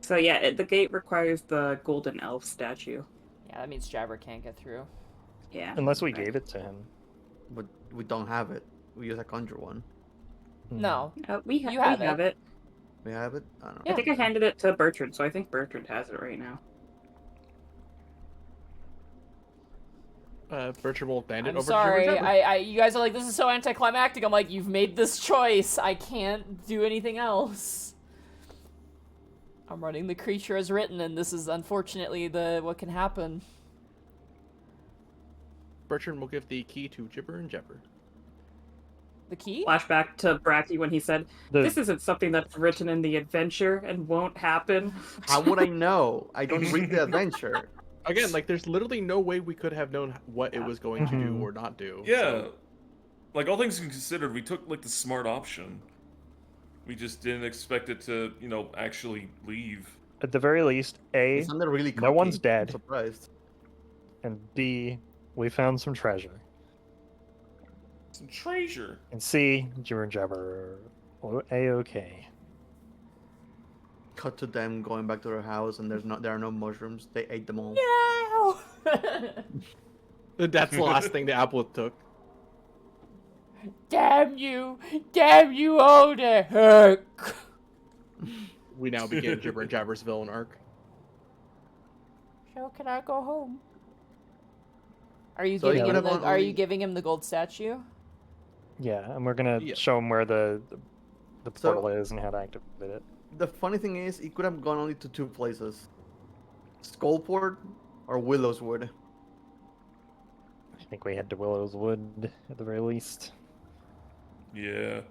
So yeah, the gate requires the golden elf statue. Yeah, that means Jabber can't get through. Yeah. Unless we right. gave it to him. But we don't have it. We use a conjure one. Hmm. No. We You have have it. We have it? I don't know. Yeah. I think I handed it to Bertrand, so I think Bertrand has it right now. Bertram will hand it I'm over sorry. to Jibber. You guys are like, this is so anticlimactic. I'm like, you've made this choice. I can't do anything else. I'm running the creature as written, and this is unfortunately what can happen. Bertrand will give the key to Jibber and Jabber. The key? Flashback to Bracky when he said, The- "This isn't something that's written in the adventure and won't happen." How would I know? I don't read the adventure. Again, like, there's literally no way we could have known what it was going to do Mhm. or not do. Yeah. so- Like, all things considered, we took, like, the smart option. We just didn't expect it to, actually leave. At the very least, A, It's not really no one's cocky. I'm dead. surprised. and B, we found some treasure. Some treasure. And C, Jibber and Jabber are A-okay. Cut to them going back to their house, and there are no mushrooms. They ate them all. No! That's the last thing the apple took. Damn you all to heck. We now begin Jibber and Jabber's villain arc. So can I go home? Are you So giving you him could have are you only- giving him the gold statue? Yeah, and we're gonna Yeah. show them where the So- portal is and how to activate it. The funny thing is, it could have gone only to two places: Skullport or Willow's Wood. I think we head to Willow's Wood at the very least. Yeah.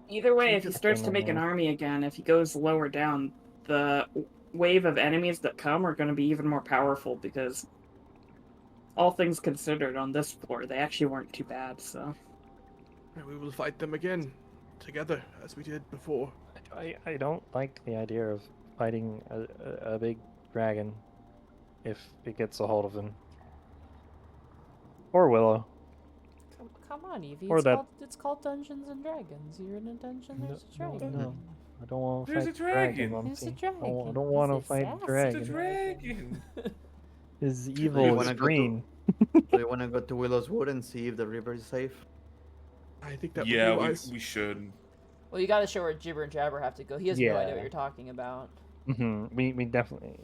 Either way, if he Jesus. starts to make an army again, if he goes lower down, the wave of enemies that come are going to be even more powerful because, all things considered, on this floor, they actually weren't too bad, so... And we will fight them again, together, as we did before. I don't like the idea of fighting a big dragon if it gets a hold of him. Or Willow. Come on, Evie. Or that- It's called Dungeons and Dragons. You're in a dungeon. There's a dragon. No, I don't want to There's fight a dragon. There's a Monty. dragon. I don't want to He's fight sassy. a dragon. It's a dragon. His you evil wanna is go to- green. Do you want to go to Willow's Wood and see if the river is safe? I think that Yeah, would be we, wise. we should. Well, you gotta show where Jibber and Jabber have to go. He has no idea Yeah. what you're talking about. We definitely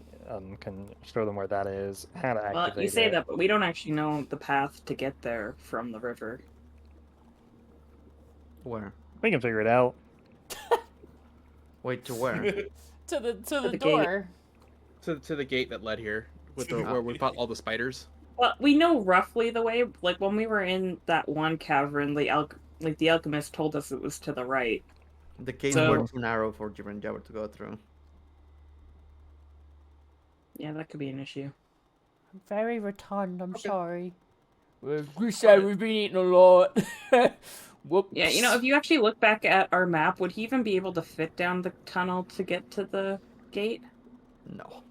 can show them where that is, how to activate Well, you say it. that, but we don't actually know the path to get there from the river. Where? We can figure it out. Wait, to where? To the the gate. door. To the gate that led here, with the, Ah. where we fought all the spiders. Well, we know roughly the way. Like, when we were in that one cavern, the alchemist told us it was to the right. The gates So- were too narrow for Jibber and Jabber to go through. Yeah, that could be an issue. Very rotund, I'm sorry. Well, we said we've been eating a lot. Whoops. Yeah, you know, if you actually look back at our map, would he even be able to fit down the tunnel to get to the gate? No.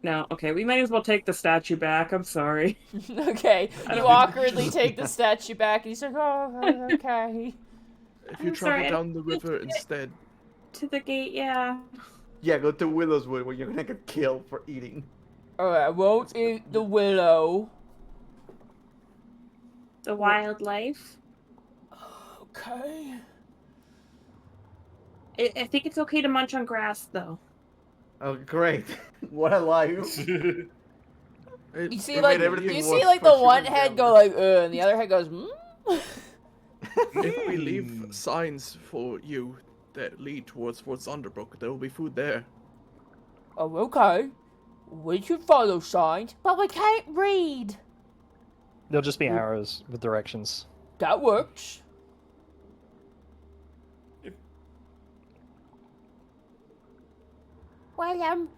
No, okay, we might as well take the statue back. I'm sorry. Okay, you awkwardly take the statue back, and he's like, "Oh, okay." If you I'm travel sorry, I down the think we river can- instead. To the gate, yeah. Yeah, go to Willow's Wood where you're gonna get killed for eating. Alright, I won't eat the willow. The wildlife. Okay. I think it's okay to munch on grass, though. Oh, great! What a life! It- You see, It like, made everything you see, worse like for the Jibber one and head Jabber. go like, and the other head goes, if we leave signs for you that lead towards Fort Sonderbrook, there will be food there. Oh, okay. We should follow signs. But we can't read. They'll just be arrows with directions. That works. Well,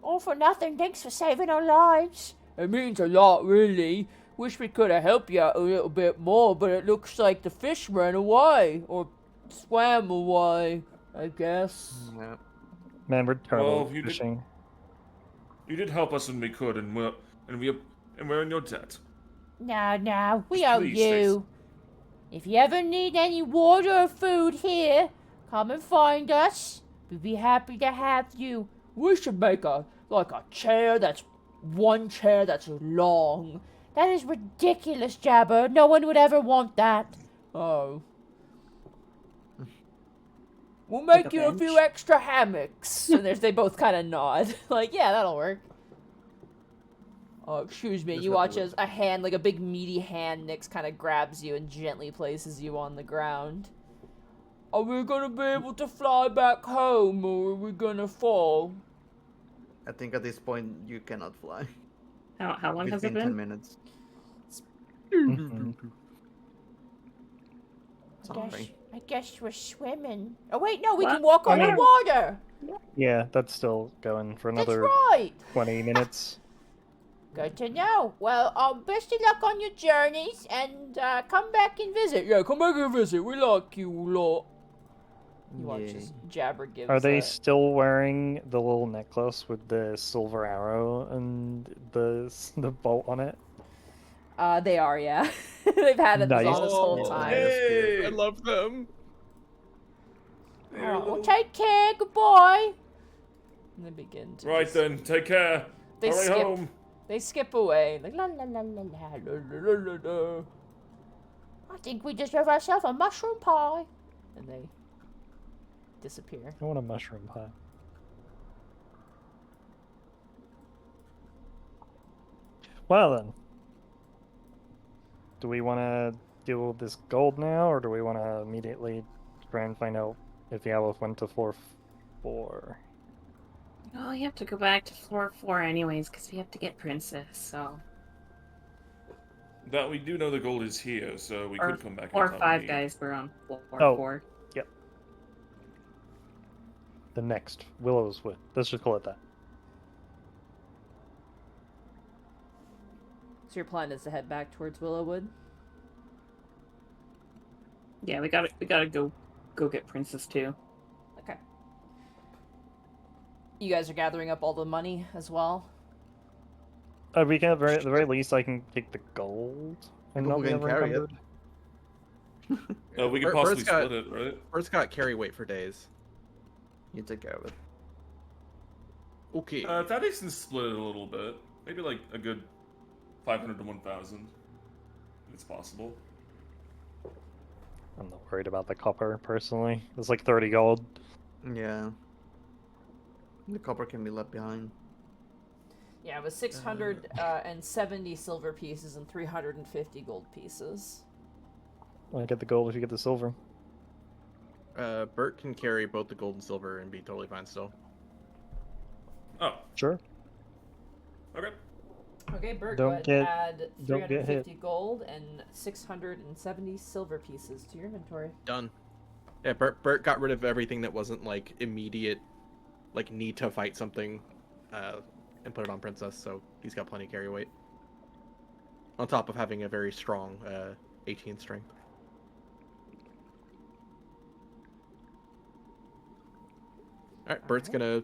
all for nothing. Thanks for saving our lives. It means a lot, really. Wish we could have helped you out a little bit more, but it looks like the fish ran away. Or swam away, I guess. Yeah. Man, we're terrible Well, you at did- fishing. You did help us when we could, and we're in your debt. No, we Just owe please, you. If you ever need any water or food here, come and find us. We'd be happy to have you. We should make a chair that's one chair that's long. That is ridiculous, Jabber. No one would ever want that. Oh. We'll Like make a you a few bench? extra hammocks. And they both kind of nod. Like, yeah, that'll work. Oh, excuse me. Just You got watch the as a hand, like a big meaty hand, Nyx kind of grabs you and gently places you on the ground. Are we gonna be able to fly back home, or are we gonna fall? I think at this point you cannot fly. How long It's has it been 10 been? minutes. Mhm. Sorry. I guess we're swimming. Oh wait, no, we What? can walk on I the mean- water. Yeah, that's still going for That's another right. 20 minutes. Good to know. Well, best of luck on your journeys, and come back and visit. Yeah, come back and visit. We like you a lot. You watch Yay. as Jabber gives. Are they still wearing the little necklace with the silver arrow and the bolt on it? They are, yeah. They've had it Nice. on this whole Oh, time. Hey! I love them. They're Well, little- take care. Goodbye. And they begin to. Right just- then, take care. They Hurry skip. home. They skip away. Like, La la la la la la la la la la. I think we deserve ourselves a mushroom pie. and they disappear. I want a mushroom pie. Well then. Do we want to deal with this gold now, or do we want to immediately try and find out if the Aleph went to floor 4? Oh, you have to go back to floor 4 anyways, because we have to get Princess, so... That we do know the gold is here, so we Or could come back. Floor anytime 5, we need. guys, we're on floor Oh. 4. The next Willow's Wood. Let's just call it that. So your plan is to head back towards Willowwood? Yeah, we gotta go get Princess too. Okay. You guys are gathering up all the money as well? We can, at the very least, I can take the gold and People not be can carry it. encumbered. We could Bert- possibly Bert's got- split it, right? Bert's got carry weight for days. You take care of it. Okay. Thaddeus can split it a little bit. Maybe like a good 500 to 1,000. It's possible. I'm not worried about the copper, personally. It's like 30 gold. Yeah. The copper can be left behind. Yeah, it was 670 silver pieces and 350 gold pieces. I get the gold if you get the silver. Bert can carry both the gold and silver and be totally fine still. Oh, Sure. Okay, Bert, Don't go ahead get- and add don't get 350 gold and 670 silver pieces to your inventory. Done. Yeah, Bert got rid of everything that wasn't like immediate, like need to fight something, and put it on Princess, so he's got plenty of carry weight. On top of having a very strong 18 strength. Alright, Bert's gonna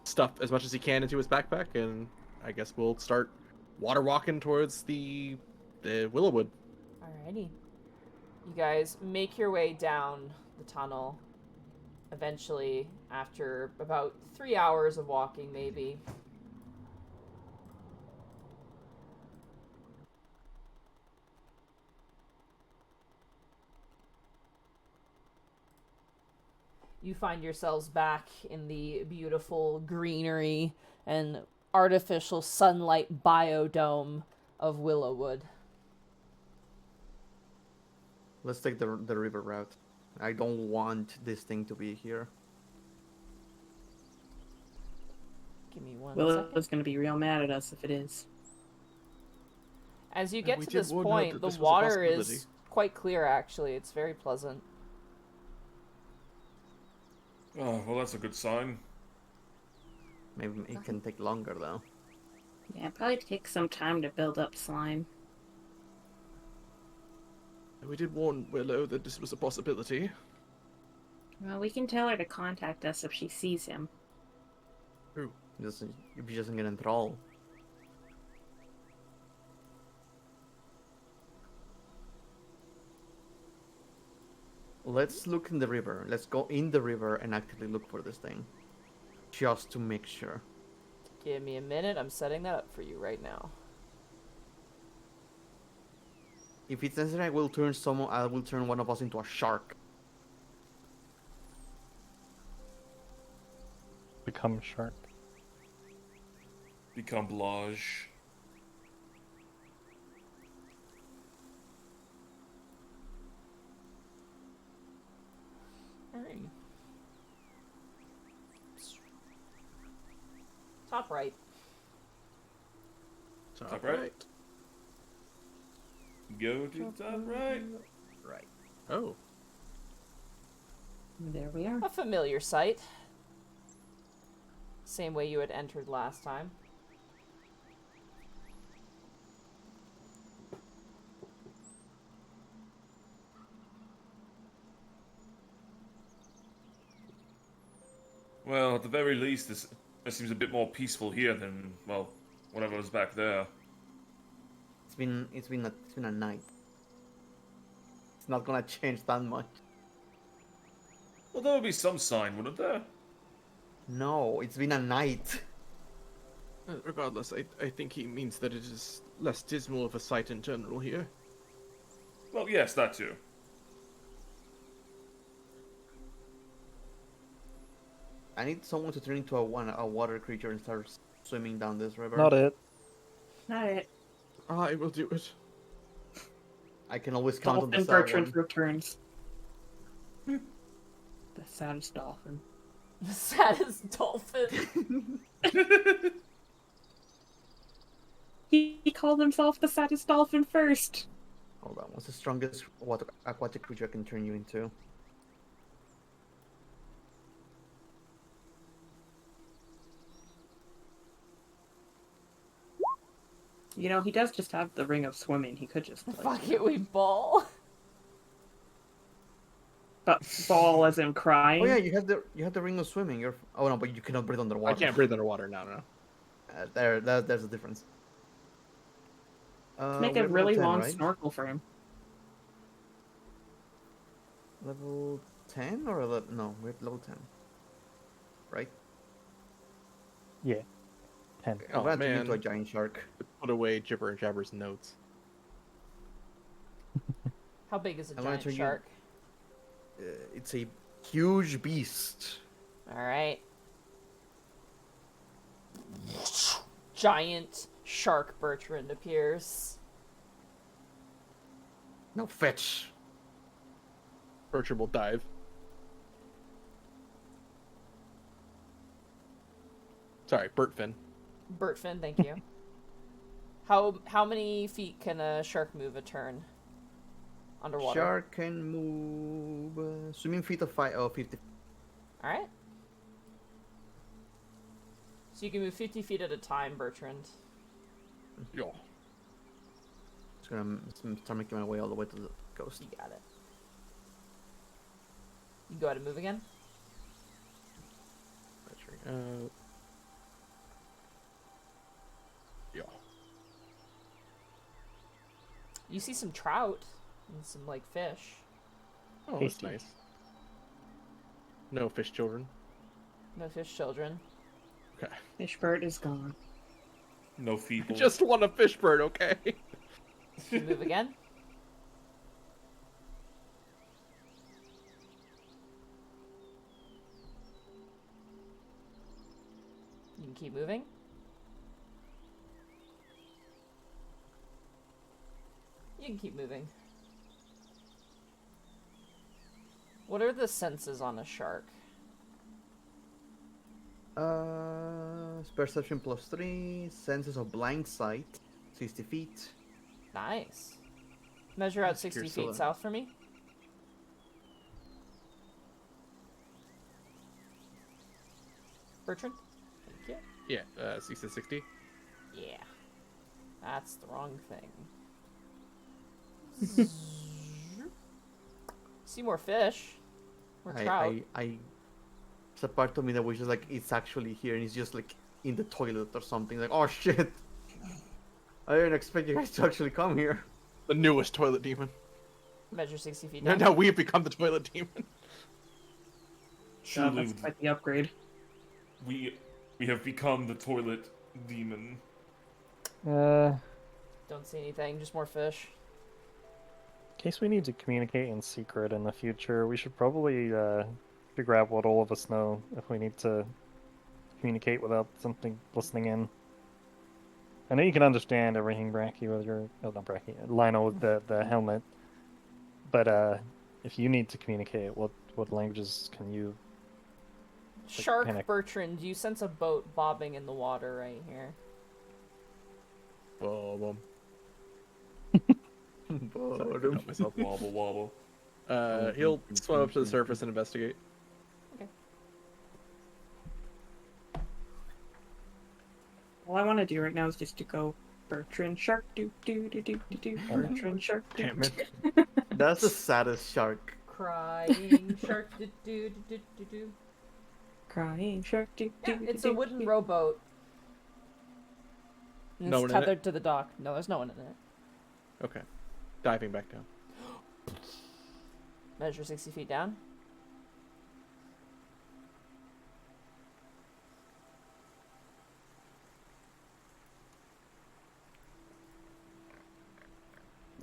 stuff as much as he can into his backpack, and I guess we'll start water walking towards the Willowwood. Alrighty. You guys make your way down the tunnel. Eventually, after about 3 hours of walking, maybe. You find yourselves back in the beautiful greenery and artificial sunlight biodome of Willowwood. Let's take the river route. I don't want this thing to be here. Give me one Willow's second. gonna be real mad at us if it is. As you And get we to did this warn her point, that the this was a water is possibility. quite clear, actually. It's very pleasant. oh, well, that's a good sign. Maybe it can take longer though. Yeah, it probably takes some time to build up slime. We did warn Willow that this was a possibility. Well, we can tell her to contact us if she sees him. Just if he doesn't get enthralled. Let's look in the river. Let's go in the river and actively look for this thing. Just to make sure. Give me a minute. I'm setting that up for you right now. If it's necessary, I will turn one of us into a shark. Become shark. Become Blage. Alright. Top right. Top right. Go to top right. Right. Oh. There we are. A familiar sight. Same way you had entered last time. Well, at the very least, this seems a bit more peaceful here than, well, whatever was back there. It's been a night. It's not gonna change that much. Well, there would be some sign, wouldn't there? No, it's been a night. Regardless, I think he means that it is less dismal of a sight in general here. Well, yes, that too. I need someone to turn into a water creature and start swimming down this river. Not it. Not it. I will do it. I can always count on the Dolphin sad Bertrand one. returns. The saddest dolphin. The saddest dolphin. He called himself the saddest dolphin first. Hold on, what's the strongest aquatic creature I can turn you into? You know, he does just have the ring of swimming. He could just like, Fuck it, we ball. but ball as in crying. Oh yeah, you have the ring of swimming. Oh no, but you cannot breathe underwater. I can't breathe underwater. No. There's a difference. Make we're a level really 10, long right? snorkel for him. Level 10 or 11? No, we're at level 10. Right? Yeah. 10. I'm Oh gonna turn you man. into a giant shark. Put away Jibber and Jabber's notes. How big is a I'm gonna giant turn you- shark? It's a huge beast. Alright. Giant shark Bertrand appears. No fetch. Bertrand will dive. Sorry, Bertfin. Bertfin, thank you. How many feet can a shark move a turn? Underwater. Shark can move swimming feet of 50. Alright. So you can move 50 feet at a time, Bertrand. Yo. Just gonna start making my way all the way to the coast. You got it. You can go ahead and move again. Yo. You see some trout and some like fish. Oh, that's Tasty. nice. No fish children. No fish children. Okay. Fishbird is gone. No feeble. Just want a fish bird, okay? You move again. You can keep moving. You can keep moving. What are the senses on a shark? Perception +3, senses of blind sight, 60 feet. Nice. Measure out 60 You're feet still- south for me. Bertrand? Thank you. Yeah, 60. Yeah. That's the wrong thing. See more fish. More trout. It's a part of me that was just like, it's actually here, and it's just like in the toilet or something. Like, oh shit! I didn't expect you guys to actually come here. The newest toilet demon. Measure 60 feet Now, down. now we've become the toilet demon. Truly, That's quite the upgrade. we have become the toilet demon. In Don't see anything, just more fish. case we need to communicate in secret in the future, we should probably figure out what all of us know if we need to communicate without something listening in. I know you can understand everything, Bracky, with your... Oh, not Bracky. Lionel with the helmet. But, if you need to communicate, what languages can you... Shark panic? Bertrand, you sense a boat bobbing in the water right here. Boom. Boredom. Help myself. Wobble wobble. He'll swim up to the surface and investigate. All I want to do right now is just to go Bertrand Shark do do do do do do Bertrand Shark do. Damn it. That's the saddest shark. Crying shark do do do do do. Crying shark do do. Yeah, it's a wooden rowboat. And No it's one in it? tethered to the dock. No, there's no one in it. Okay. Diving back down. Measure 60 feet down.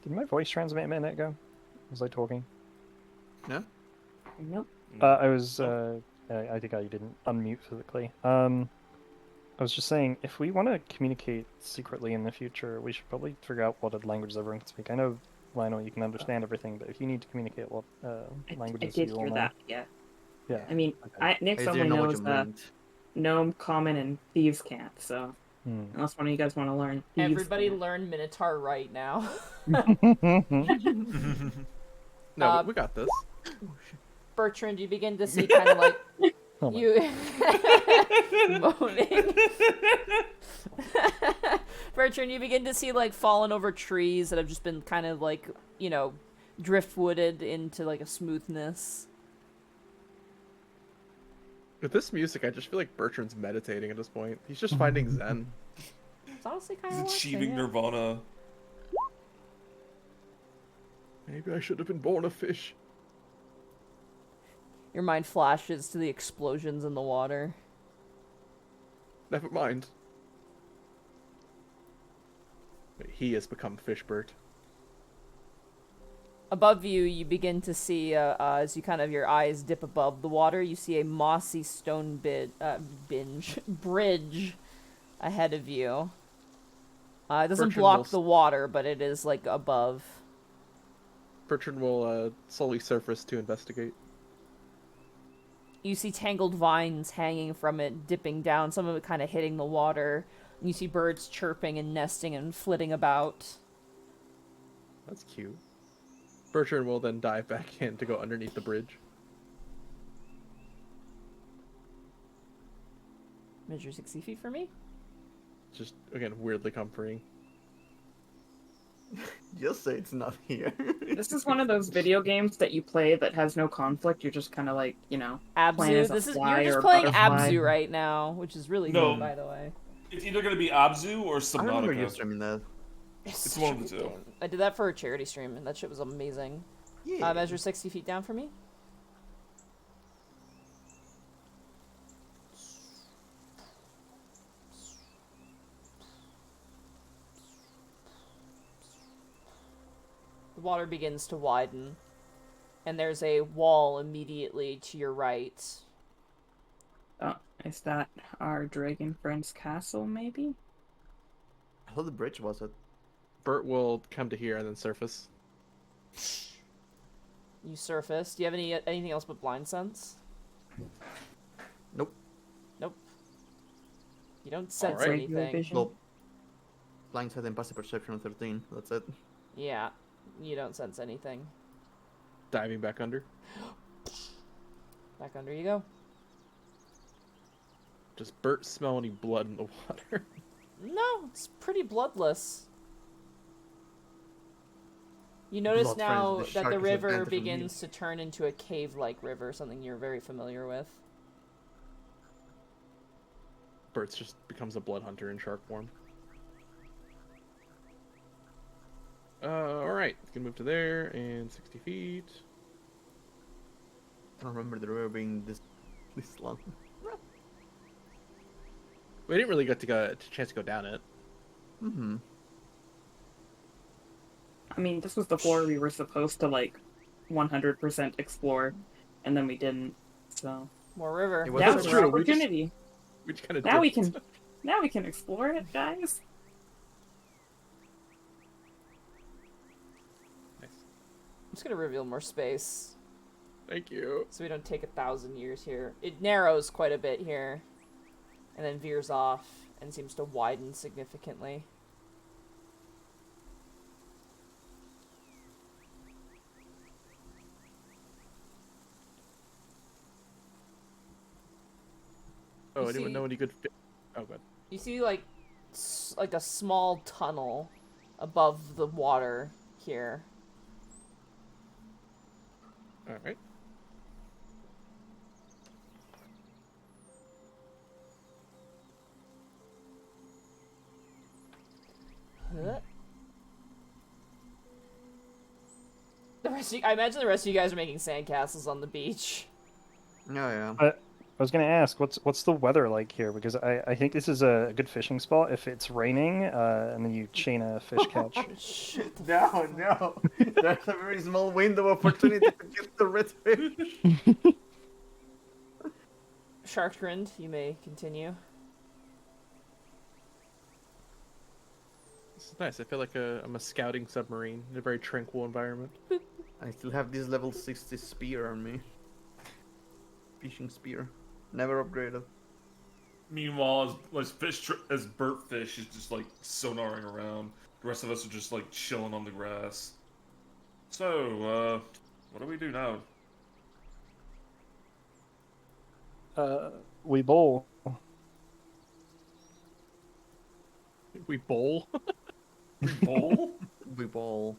Did my voice transmit a minute ago? Was I talking? No? Nope. I was, I think I didn't unmute physically. I was just saying, if we want to communicate secretly in the future, we should probably figure out what languages everyone can speak. I know, Lionel, you can understand everything, but if you need to communicate what languages I did you all hear know. that. Yeah. Yeah. I mean, Okay. Nick's I only didn't know what knows you meant. Gnome, Common, and Thieves Can't. So Hmm. unless one of you guys want to learn Thieves Everybody Can't. learn Minotaur right now. No, we got this. Bertrand, you begin to see kind of like Oh my- you moaning. Bertrand, you begin to see like fallen over trees that have just been kind of like, you know, driftwooded into like a smoothness. With this music, I just feel like Bertrand's meditating at this point. He's just finding zen. It's honestly kind He's of achieving nirvana. Maybe I should have been born a fish. Your mind flashes to the explosions in the water. Never mind. Wait, he has become Fishbert. Above you, you begin to see, as you kind of your eyes dip above the water, you see a mossy stone bridge ahead of you. It doesn't Bertrand block will the water, but it is like above. Bertrand will slowly surface to investigate. You see tangled vines hanging from it, dipping down, some of it kind of hitting the water. And you see birds chirping and nesting and flitting about. That's cute. Bertrand will then dive back in to go underneath the bridge. Measure 60 feet for me. Just, again, weirdly comforting. Just say it's not here. This is one of those video games that you play that has no conflict. You're just kind of like, you know, playing Abzu. as a This is fly you're or just a playing butterfly. Abzu right now, which is really No. good, by the way. It's either gonna be Abzu or I remember you Subnautica. streaming that. It's such one a of the good two. game. I did that for a charity stream, and that shit was amazing. Yeah. Measure 60 feet down for me. The water begins to widen, and there's a wall immediately to your right. Oh, is that our dragon friend's castle, maybe? I thought the bridge was it. Bert will come to here and then surface. You surface. Do you have anything else but blind sense? Nope. Nope. You don't sense Alright. Regular anything. vision? Well, blind sight and passive perception on 13. That's it. Yeah, you don't sense anything. Diving back under. Back under you go. Does Bert smell any blood in the water? No, it's pretty bloodless. You notice Blood now friends, the that shark the is river identical begins to turn into a cave-like river, something you're very familiar with. Bert just becomes a blood hunter in shark form. Alright. We can move to there and 60 feet. I don't remember the river being this long. We didn't really get to go a chance to go down it. Mm-hmm. I mean, this was the floor we were supposed to, like, 100% explore, and then we didn't, so... More river. It was That That's was true, our we just- opportunity. Which kind of Now we can explore it, guys. Nice. I'm just gonna reveal more space Thank you. so we don't take 1,000 years here. It narrows quite a bit here, and then veers off and seems to widen significantly. Oh, You anyone see- know any good? Oh, good. You see, like a small tunnel above the water here. All right. Huh? I imagine the rest of you guys are making sandcastles on the beach. Oh yeah. I was gonna ask, what's the weather like here? Because I think this is a good fishing spot if it's raining, and then you chain a fish catch. No. There's a very small window of opportunity to get the red fish. Shark grinned. You may continue. This is nice. I feel like I'm a scouting submarine in a very tranquil environment. I still have this level 60 spear on me. Fishing spear. Never upgraded. Meanwhile, as Burt Fish is just like sonaring around. The rest of us are just like chilling on the grass. So, what do we do now? We bowl. We bowl. Bowl? We ball.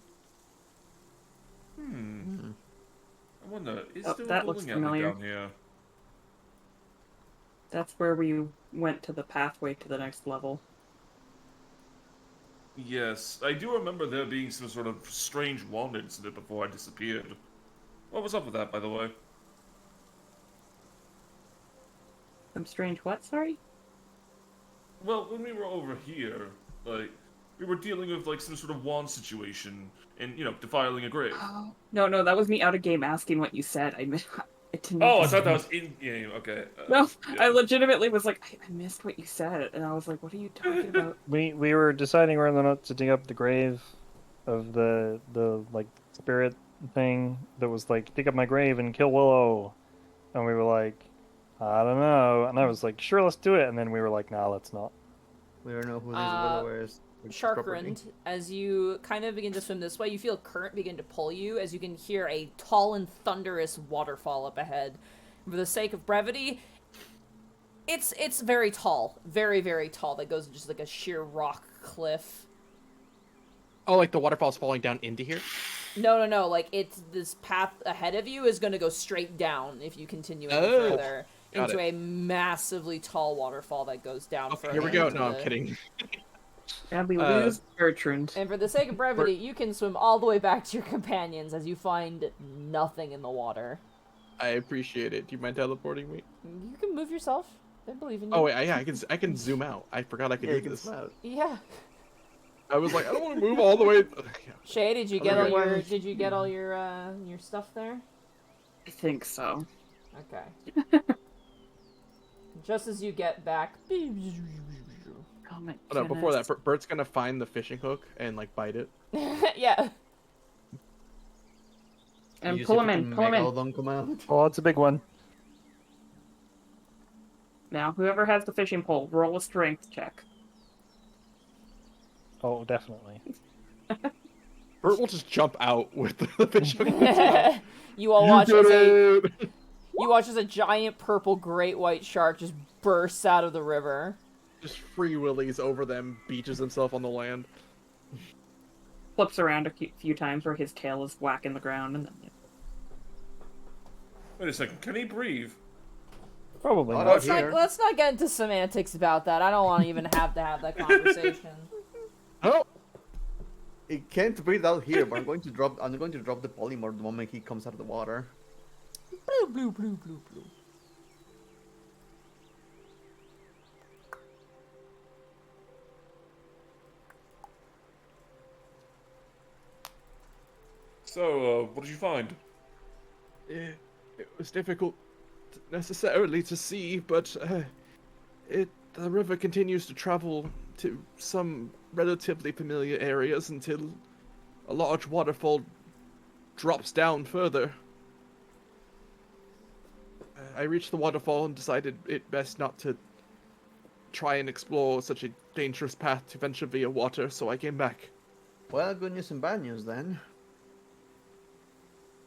I wonder, is Oh, there a that looks bowling alley familiar. down here? That's where we went to the pathway to the next level. Yes, I do remember there being some sort of strange wand incident before I disappeared. What was up with that, by the way? Some strange what? Sorry. Well, when we were over here, like, we were dealing with, like, some sort of wand situation and, defiling a grave. No, that was me out of game asking what you said. I didn't. Oh, I thought that was in-game, okay. No, yeah. I legitimately was like, I missed what you said, and I was like, what are you talking about? We were deciding whether or not to dig up the grave of the like spirit thing that was like, dig up my grave and kill Willow, and we were like, I don't know, and I was like, sure, let's do it, and then we were like, nah, let's not. We don't know who this willow is. which is Shark property. grinned. As you kind of begin to swim this way, you feel current begin to pull you as you can hear a tall and thunderous waterfall up ahead. For the sake of brevity, it's very tall. Very, very tall. That goes just like a sheer rock cliff. Oh, like the waterfall's falling down into here? No. Like, it's this path ahead of you is going to go straight down if you continue any Oh, further got into it. a massively tall waterfall that goes down further. Here we go. into No, I'm the- kidding. And we lose Bertrand. And for the sake of brevity, you can swim all the way back to your companions as you find nothing in the water. I appreciate it. Do you mind teleporting me? You can move yourself. I believe in you. Oh wait, yeah, I can zoom out. I forgot I could Yeah, you do can this. smell it. Yeah. I was like, I don't want to move all the way. Shay, did you get all Okay. your your stuff there? I think so. Okay. Just as you get back, Oh my Oh, no, before that, goodness. Bert's gonna find the fishing hook and like bite it. yeah. And You pull see him if in, the pull him in. Megalodon come out. Oh, it's a big one. Now, whoever has the fishing pole, roll a strength check. Oh, definitely. Bert will just jump out with the fishing hook. You all watch You as did it! you watch as a giant purple great white shark just bursts out of the river. Just free willies over them, beaches himself on the land. Flips around a few times where his tail is whacking the ground, and then Wait a second, can he breathe? Probably Oh, not. no, Let's here. not get into semantics about that. I don't want to even have that conversation. Oh, It can't breathe out here, but I'm going to drop the polymorph the moment he comes out of the water. Blue, blue, blue, blue, blue. So, what did you find? it was difficult necessarily to see, but The river continues to travel to some relatively familiar areas until a large waterfall drops down further. I reached the waterfall and decided it best not to try and explore such a dangerous path to venture via water, so I came back. Well, good news and bad news then.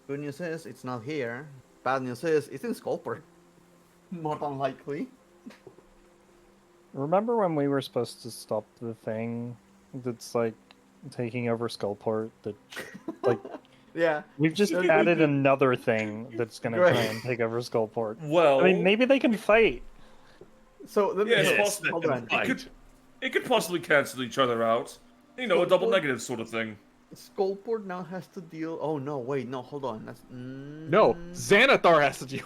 Good news is it's not here. Bad news is it's in Skullport. More than likely. Remember when we were supposed to stop the thing that's like taking over Skullport? That like Yeah. we've just added another thing that's gonna Great. try and take over Skullport. Well, I mean, maybe they can fight. So let me yeah, it's Yes, possible. hold on. It could possibly cancel each other out. You know, a double negative sort of thing. Skullport now has to deal. Oh no! Wait, no, hold on. That's No, Xanathar has to deal.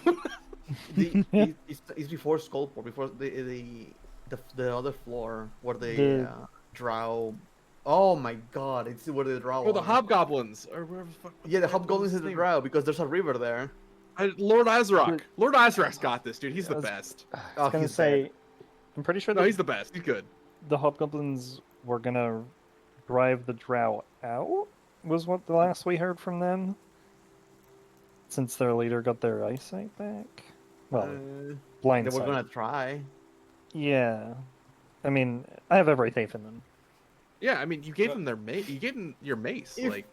It's before Skullport, before the other floor where the drow. Oh my god! It's where the drow. Or the are. hobgoblins, or wherever the fuck. Yeah, the hobgoblins is his the name? drow because there's a river there. Lord Azrak. Lord Azrak's got this, dude. He's the best. I Oh, was gonna he's say, dead. I'm pretty sure No, that he's the best. He's good. the hobgoblins were gonna drive the drow out. Was what the last we heard from them. Since their leader got their eyesight back. Well, They blind were sight. gonna try. Yeah. I mean, I have every faith in them. Yeah, I mean, you gave him their mace. You gave him your mace. If- Like,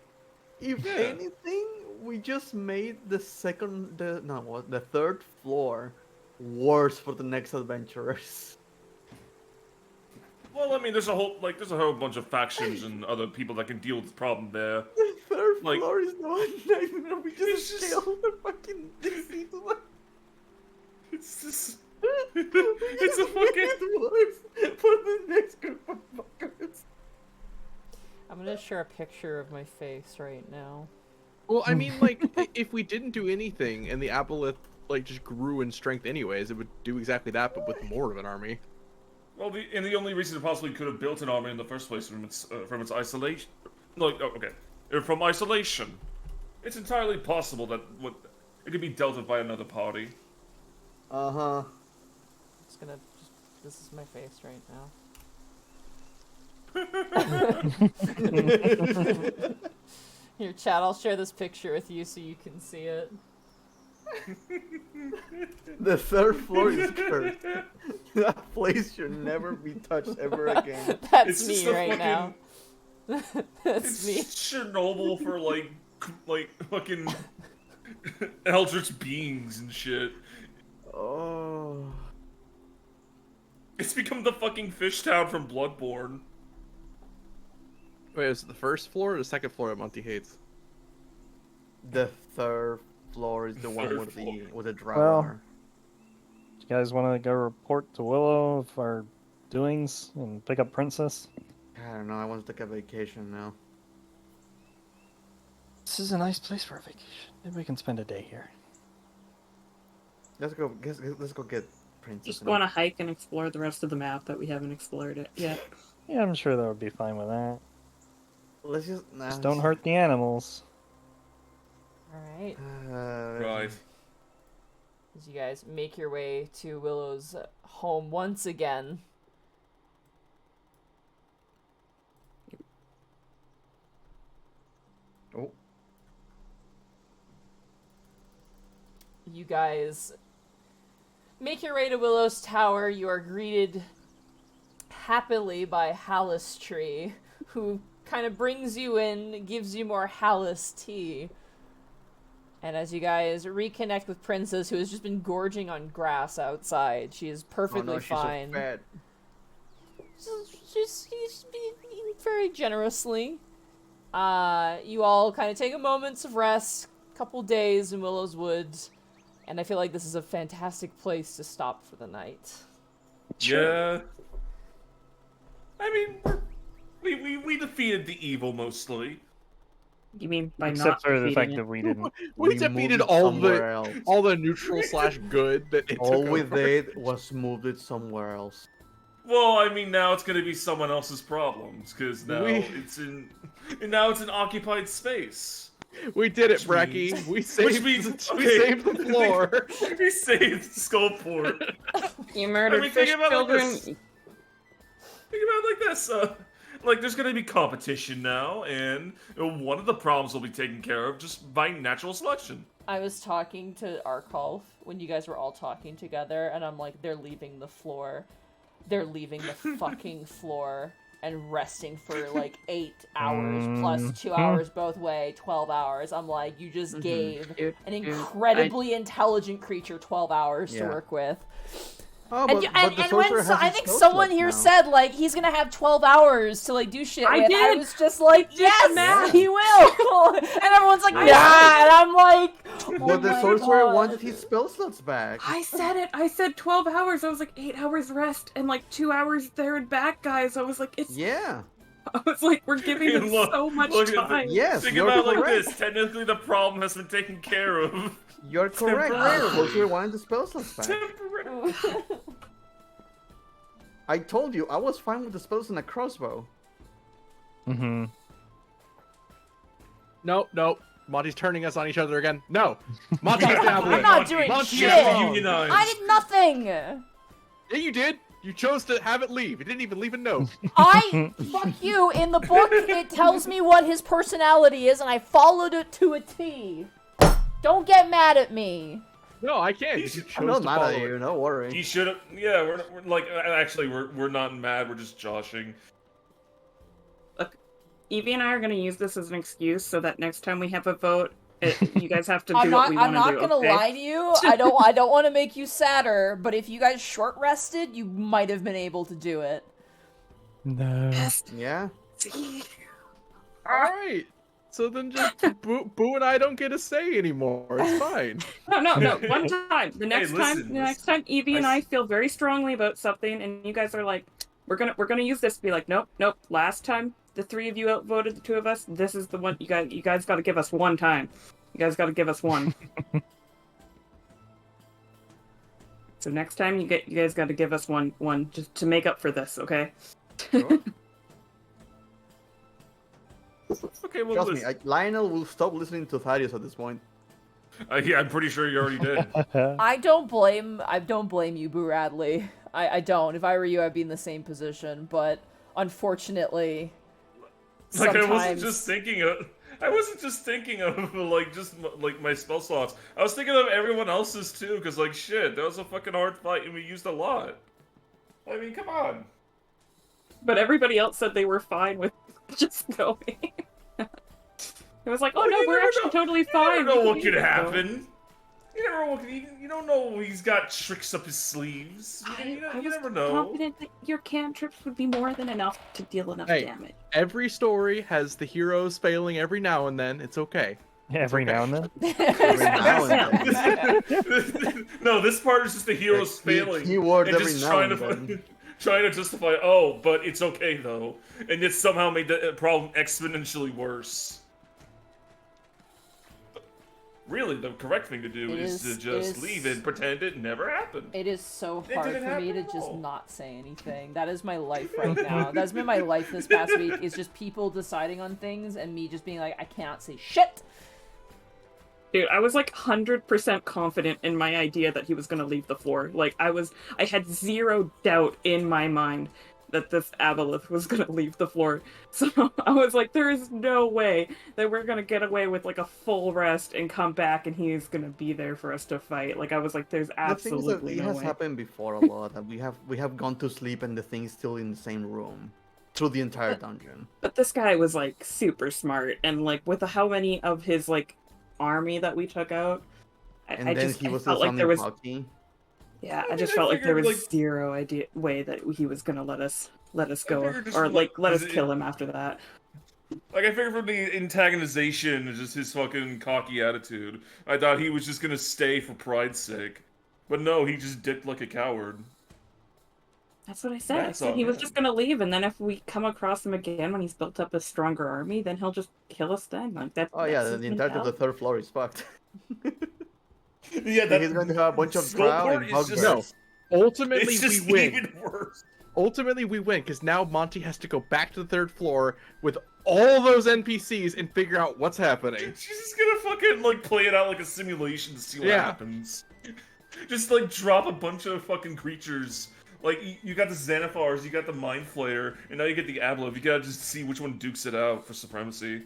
If Yeah. anything, we just made the third floor worse for the next adventurers. Well, I mean, there's a whole bunch of factions and other people that can deal with the problem there. The third Like- floor is not a nightmare. We It's just just- scaled the fucking DC to like. It's just, it's a fucking. worse for the next group of fuckers. I'm gonna share a picture of my face right now. well, I mean, like, if we didn't do anything and the aboleth like just grew in strength anyways, it would do exactly that, but with more of an army. Well, the only reason it possibly could have built an army in the first place from its isolation, from isolation, it's entirely possible that it could be dealt with by another party. Uh-huh. This is my face right now. Here, chat, I'll share this picture with you so you can see it. The third floor is cursed. That place should never be touched ever again. That's It's just me a right fucking- now. That's It's me. Chernobyl for like fucking eldritch beings and shit. Oh. It's become the fucking fish town from Bloodborne. Wait, is it the first floor or the second floor that Monty hates? The third floor is the one Third with floor. the drow Well, are. You guys want to go report to Willow of our doings and pick up Princess? I don't know. I want to take a vacation now. This is a nice place for a vacation. Maybe we can spend a day here. Let's go. Let's go get Princess. Just now. go on a hike and explore the rest of the map that we haven't explored it yet. Yeah, I'm sure that would be fine with that. Let's just. Nah, Just don't hurt the animals. Alright. Right. As you guys make your way to Willow's home once again. Oh. You guys make your way to Willow's Tower. You are greeted happily by Hallis Tree, who kind of brings you in, gives you more Hallis tea. And as you guys reconnect with Princess, who has just been gorging on grass outside, she is perfectly oh no, she's fine. So fat. She's eating very generously. You all kind of take a moment of rest, couple days in Willow's Woods, and I feel like this is a fantastic place to stop for the night. Yeah. I mean, we defeated the evil mostly. You mean by Except not for the fact defeating that it? we didn't. We moved defeated it all somewhere the else. all the neutral slash good that it All took we over. did was move it somewhere else. Well, I mean, now it's gonna be someone else's problems because now We- it's in occupied space. We did it, Which Brecky. means- We saved, means- we okay. saved the floor. We saved Skullport. You murdered think fish about it like children. this. Think about it like this. Like, there's gonna be competition now, and one of the problems will be taken care of just by natural selection. I was talking to Arkolf when you guys were all talking together, and I'm like, they're leaving the floor. They're leaving the fucking floor and resting for like 8 hours plus 2 hours both way, 12 hours. I'm like, you just gave Dude, an incredibly intelligent creature 12 hours to Yeah. work with. Oh, And, but the sorcerer has I his think spell someone slot here now. said like he's gonna have 12 hours to like do shit I with. I did. was just like, did the yes, math. he will. And everyone's like, nah. I And I'm like, oh But the my sorcerer God. wanted his spell slots back. I said it. I said 12 hours. I was like 8 hours rest and like 2 hours there and back, guys. I was like, it's. Yeah. I was like, we're giving them Look- so much look at the- time. Yes, Think you're about it like correct. this. Technically, the problem has been taken care of. You're correct. Temporarily. The sorcerer wanted the spell slots back. Temporarily. I told you, I was fine with the spells and a crossbow. Mm-hmm. No. Monty's turning us on each other again. No. Monty's the I'm Avalon. not doing Monty shit. is wrong. Unionized. I did nothing. Yeah, you did. You chose to have it leave. You didn't even leave a note. Fuck you. In the book, it tells me what his personality is, and I followed it to a T. Don't get mad at me. No, I can't. You I'm chose not to mad follow at it. you, no worry. You should have. Yeah, we're like actually we're not mad. We're just joshing. Evie and I are going to use this as an excuse so that next time we have a vote, you guys have to do I'm what we not want to do. gonna okay? lie to you. I don't want to make you sadder, but if you guys short rested, you might have been able to do it. No. Yeah. All right. So then just Boo and I don't get a say anymore. It's fine. No. One time. The next listen, next time Evie and I feel very strongly about something, and you guys are like, we're gonna use this to be like, nope. Last time the three of you outvoted the two of us. This is the one you guys got to give us one time. You guys got to give us one. So next time you guys got to give us one just to make up for this, okay? Sure. Okay, well, Trust me, listen. Lionel will stop listening to Thaddeus at this point. Yeah, I'm pretty sure you already did. I don't blame you, Boo Radley. I don't. If I were you, I'd be in the same position. But unfortunately, Like sometimes I wasn't just thinking of like just like my spell slots. I was thinking of everyone else's too, because like shit, that was a fucking hard fight and we used a lot. I mean, come on. But everybody else said they were fine with just going. It was like, oh Well, no, you we're never actually know. totally You fine. never know we what can could go." happen. You never know. You don't know he's got tricks up his sleeves. You I was never know. confident that your cantrips would be more than enough to deal enough Hey. damage. Every story has the heroes failing every now and then. It's okay. Every now and then. Every now and then. No, this part is just the heroes Key- failing. keyword and every just now trying and to then. trying to justify. Oh, but it's okay though, and it somehow made the problem exponentially worse. Really, the correct thing to do It is to is- just is- leave and pretend it never happened. It is so It hard didn't for me happen to at just all. not say anything. That is my life right now. That's been my life this past week, is just people deciding on things and me just being like, I can't say shit. Dude, I was like 100% confident in my idea that he was gonna leave the floor. Like, I had zero doubt in my mind that this aboleth was gonna leave the floor. So I was like, there is no way that we're gonna get away with like a full rest and come back and he's gonna be there for us to fight. Like, I was like, there's The thing is that absolutely it no has way. happened before a lot. That we have gone to sleep and the thing's still in the same room through the entire dungeon. But this guy was like super smart, and like with how many of his like army that we took out, And I then just he I was felt still like there was cocky. yeah, I mean, just I felt like there figured, was like- zero way that he was gonna let us go, figured just, or like let us it- kill him after that. Like, I figured from the antagonization and just his fucking cocky attitude, I thought he was just gonna stay for pride's sake. But no, he just dipped like a coward. That's what I said. I That's said all he was right. just gonna leave, and then if we come across him again when he's built up a stronger army, then he'll just kill us then. Like that. Oh yeah, that's the his entirety of the mentality. third floor is fucked. Yeah, that He's going to have a bunch of drow Skullport and is bugbears. just- No. Ultimately, It's just we win. even worse. Ultimately, we win because now Monty has to go back to the third floor with all those NPCs and figure out what's happening. She's just gonna fucking, like, play it out like a simulation to see what happens. Just, like, drop a bunch of fucking creatures. Like, you got the Xanathars, you got the Mind Flayer, and now you get the Aboleth. You gotta just see which one dukes it out for supremacy.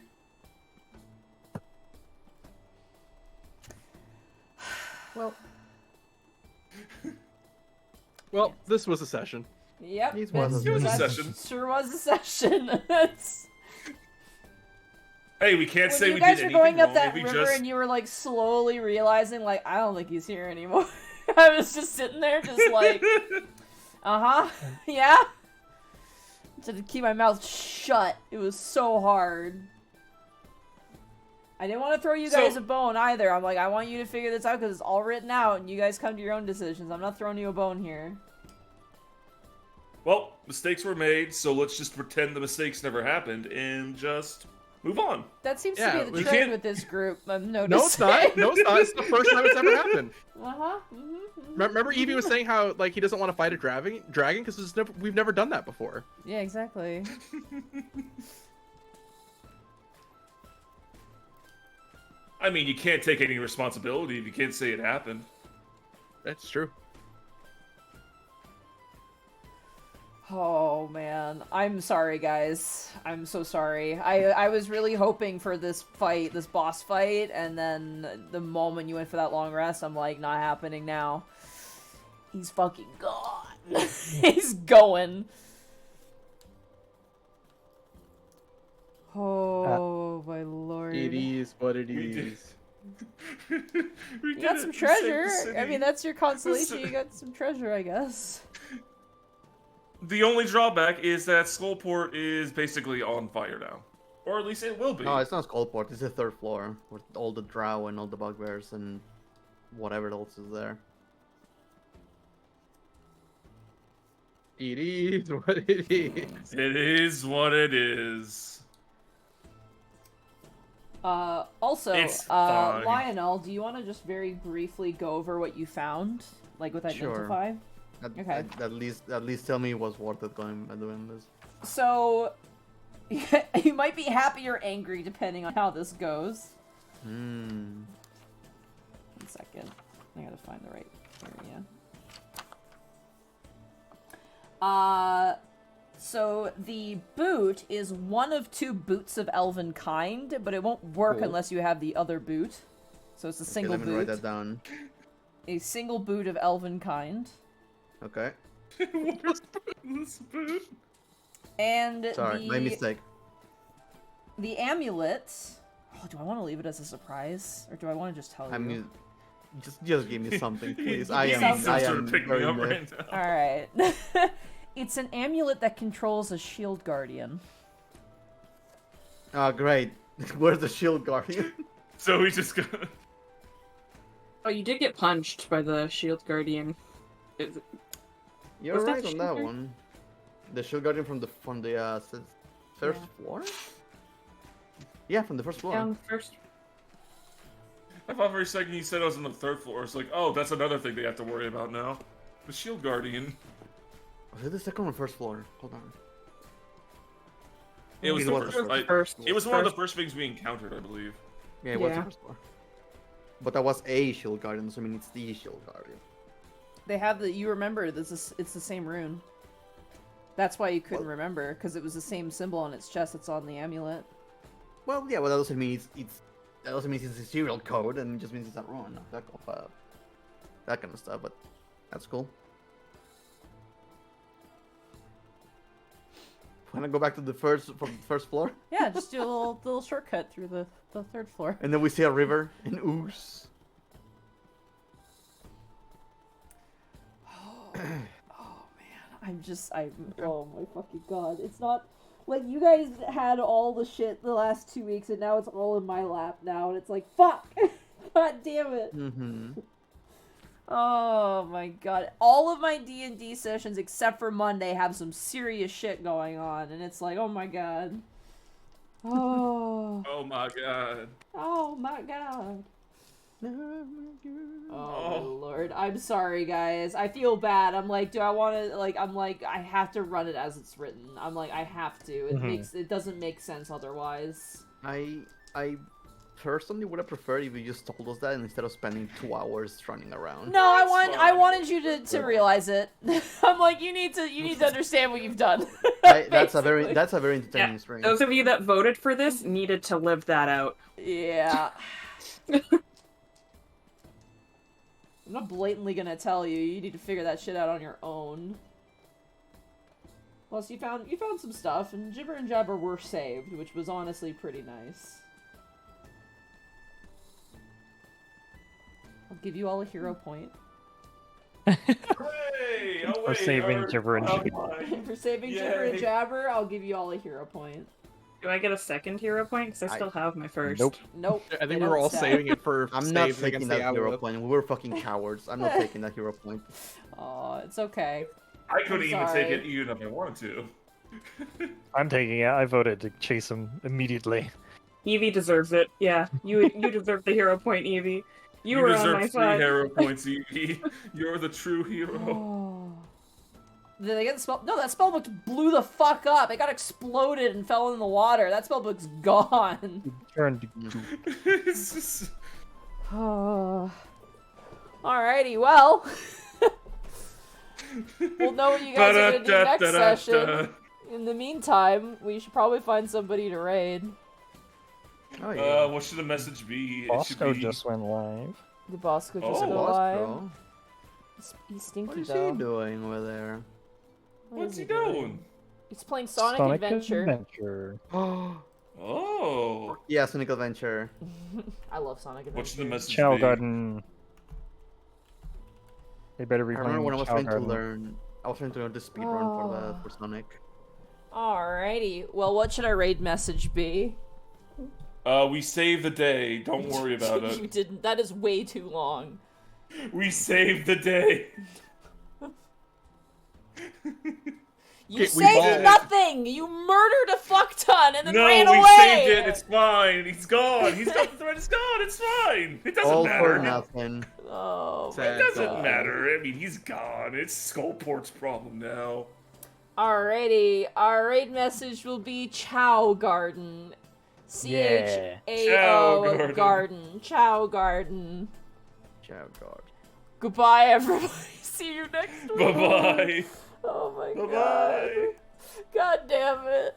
Well, this was a session. Yep. It was a that session. Sure was a session. That's... Hey, we can't say When we you guys did were anything going up wrong. that If we river just... and you were like slowly realizing, like, I don't think he's here anymore. I was just sitting there, just like, yeah. Just to keep my mouth shut. It was so hard. I didn't want to throw you guys a bone either. I'm like, I want you to figure this out because it's all written out and you guys come to your own decisions. I'm not throwing you a bone here. Well, mistakes were made, so let's just pretend the mistakes never happened and just move on. That seems Yeah, to be the we trend can't- with this group. I'm No, noticing. it's not. No, it's not. It's the first time it's ever happened. Remember, Evie was saying how like he doesn't want to fight a dragon because we've never done that before. Yeah, exactly. I mean, you can't take any responsibility if you can't say it happened. That's true. Oh man, I'm sorry guys. I'm so sorry. I was really hoping for this fight, this boss fight, and then the moment you went for that long rest, I'm like, not happening now. He's fucking gone. He's going. Oh my lord. It is what it We did. is. You got some treasure. I mean, that's your consolation. You got some treasure, I guess. The only drawback is that Skullport is basically on fire now. Or at least it will be. No, it's not Skullport. It's the third floor with all the drow and all the bugbears and whatever else is there. It is what it is. It is what it is. Also, It's fine. Lionel, do you want to just very briefly go over what you found? Like with Sure. Identify? At, Okay. at least tell me it was worth it going and doing this. So, you might be happy or angry depending on how this goes. Hmm. 1 second. I gotta find the right area. So the boot is one of 2 boots of elven kind, but it won't work Cool. unless you have the other boot. So it's a Okay, single let me write boot. that down. A single boot of elven kind. Okay. This boot? And Sorry, my mistake. the amulet. Oh, do I want to leave it as a surprise, or do I want to just tell I you? mean, just give me something, please. I He's am sort of picking me very up miffed. right now. All right. It's an amulet that controls a shield guardian. Oh, great. Where's the shield guardian? So we just got... Oh, you did get punched by the shield guardian. Is it... You're Was that right the on shield that guardian? one. The shield guardian from the first floor? Yeah, from the first floor. Down first. I thought for a second you said I was on the 3rd floor. It's like, oh, that's another thing they have to worry about now. The Shield Guardian. Was it the second or first floor? Hold on. It was It the was first. the first. It was one of the first things we encountered, I believe. Yeah, it was the Yeah. first floor. But that was a shield guardian, so I mean it's the shield guardian. They have the. You remember this is it's the same rune. That's why you couldn't remember, because it was the same symbol on its chest that's on the amulet. Well, yeah, but that doesn't mean it's that doesn't mean it's a serial code, and it just means it's not wrong. That kind of stuff. But that's cool. Wanna go back to the first floor, Yeah, just do a little shortcut through the 3rd floor. and then we see a river in ooze. Oh my fucking god. It's not, like, you guys had all the shit the last 2 weeks, and now it's all in my lap now, and it's like, fuck! God damn it! Mm-hmm. Oh my god. All of my D&D sessions, except for Monday, have some serious shit going on, and it's like, oh my god. Oh. Oh my god. Oh my god. Oh, my lord. I'm sorry, guys. I feel bad. I'm like, do I want to, like, I'm like, I have to run it as it's written. I'm like, I have to. It doesn't make sense otherwise. I personally would have preferred if you just told us that instead of spending 2 hours running around. No, I wanted you to realize it. I'm like, you need to understand what you've done. That's a very entertaining Yeah, stream. those of you that voted for this needed to live that out. Yeah. I'm not blatantly gonna tell you. You need to figure that shit out on your own. Plus, you found some stuff, and Jibber and Jabber were saved, which was honestly pretty nice. I'll give you all a hero point. Hooray! Oh, For wait, saving our- Jibber and oh, Jabber. my. For saving Jibber and Yay. Jabber, I'll give you all a hero point. Do I get a second hero point? Because I still have my first. Nope. Nope. I they think we don't were all stack. saving it for I'm not saves taking against that the hero hour. point. We were fucking cowards. I'm not taking that hero point. Aw, it's okay. I couldn't even take sorry. it even if I wanted to. I'm taking it. I voted to chase him immediately. Evie deserves it. Yeah, you deserve the hero point, Evie. You were on deserve my 3 side. hero points, Evie. You're the true hero. Oh. Did they get the spell? No, that spellbook blew the fuck up. It got exploded and fell in the water. That spellbook's gone. Turned. It's just... Alrighty, well. We'll know what you guys are gonna do next session. In the meantime, we should probably find somebody to raid. Oh yeah. What should the message be? It should Bosco be... just went live. The Bosco just Oh, go Lost, live. bro. He's stinky What is though. he doing over there? What What's is he doing? He's playing Sonic Adventure. Oh. Yeah, Sonic Adventure. I love Sonic Adventure. What should the message Chow be? Garden. They better I be remember playing when I was Chow trying to Garden. learn. I was trying to learn the speedrun for Sonic. Alrighty. Well, what should our raid message be? We saved the day. Don't worry about You it. didn't. That is way too long. We saved the day. You Okay, we saved balled. nothing! You murdered a fuck ton and then No, ran we away! saved it. It's fine. He's gone. He's got the thread. It's gone. It's fine. It doesn't All matter. for nothing. Oh, my Sad It doesn't God. matter. I mean, he's gone. It's Skullport's problem now. Alrighty, our raid message will be Chow Garden. Yeah. C-H-A-O Chow Garden. Garden. Chow Garden. Ciao, God. Goodbye, everybody. See you next week. Bye-bye. Oh my Bye-bye. God. God damn it.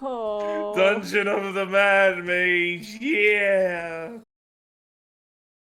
Oh. Dungeon of the Mad Mage. Yeah.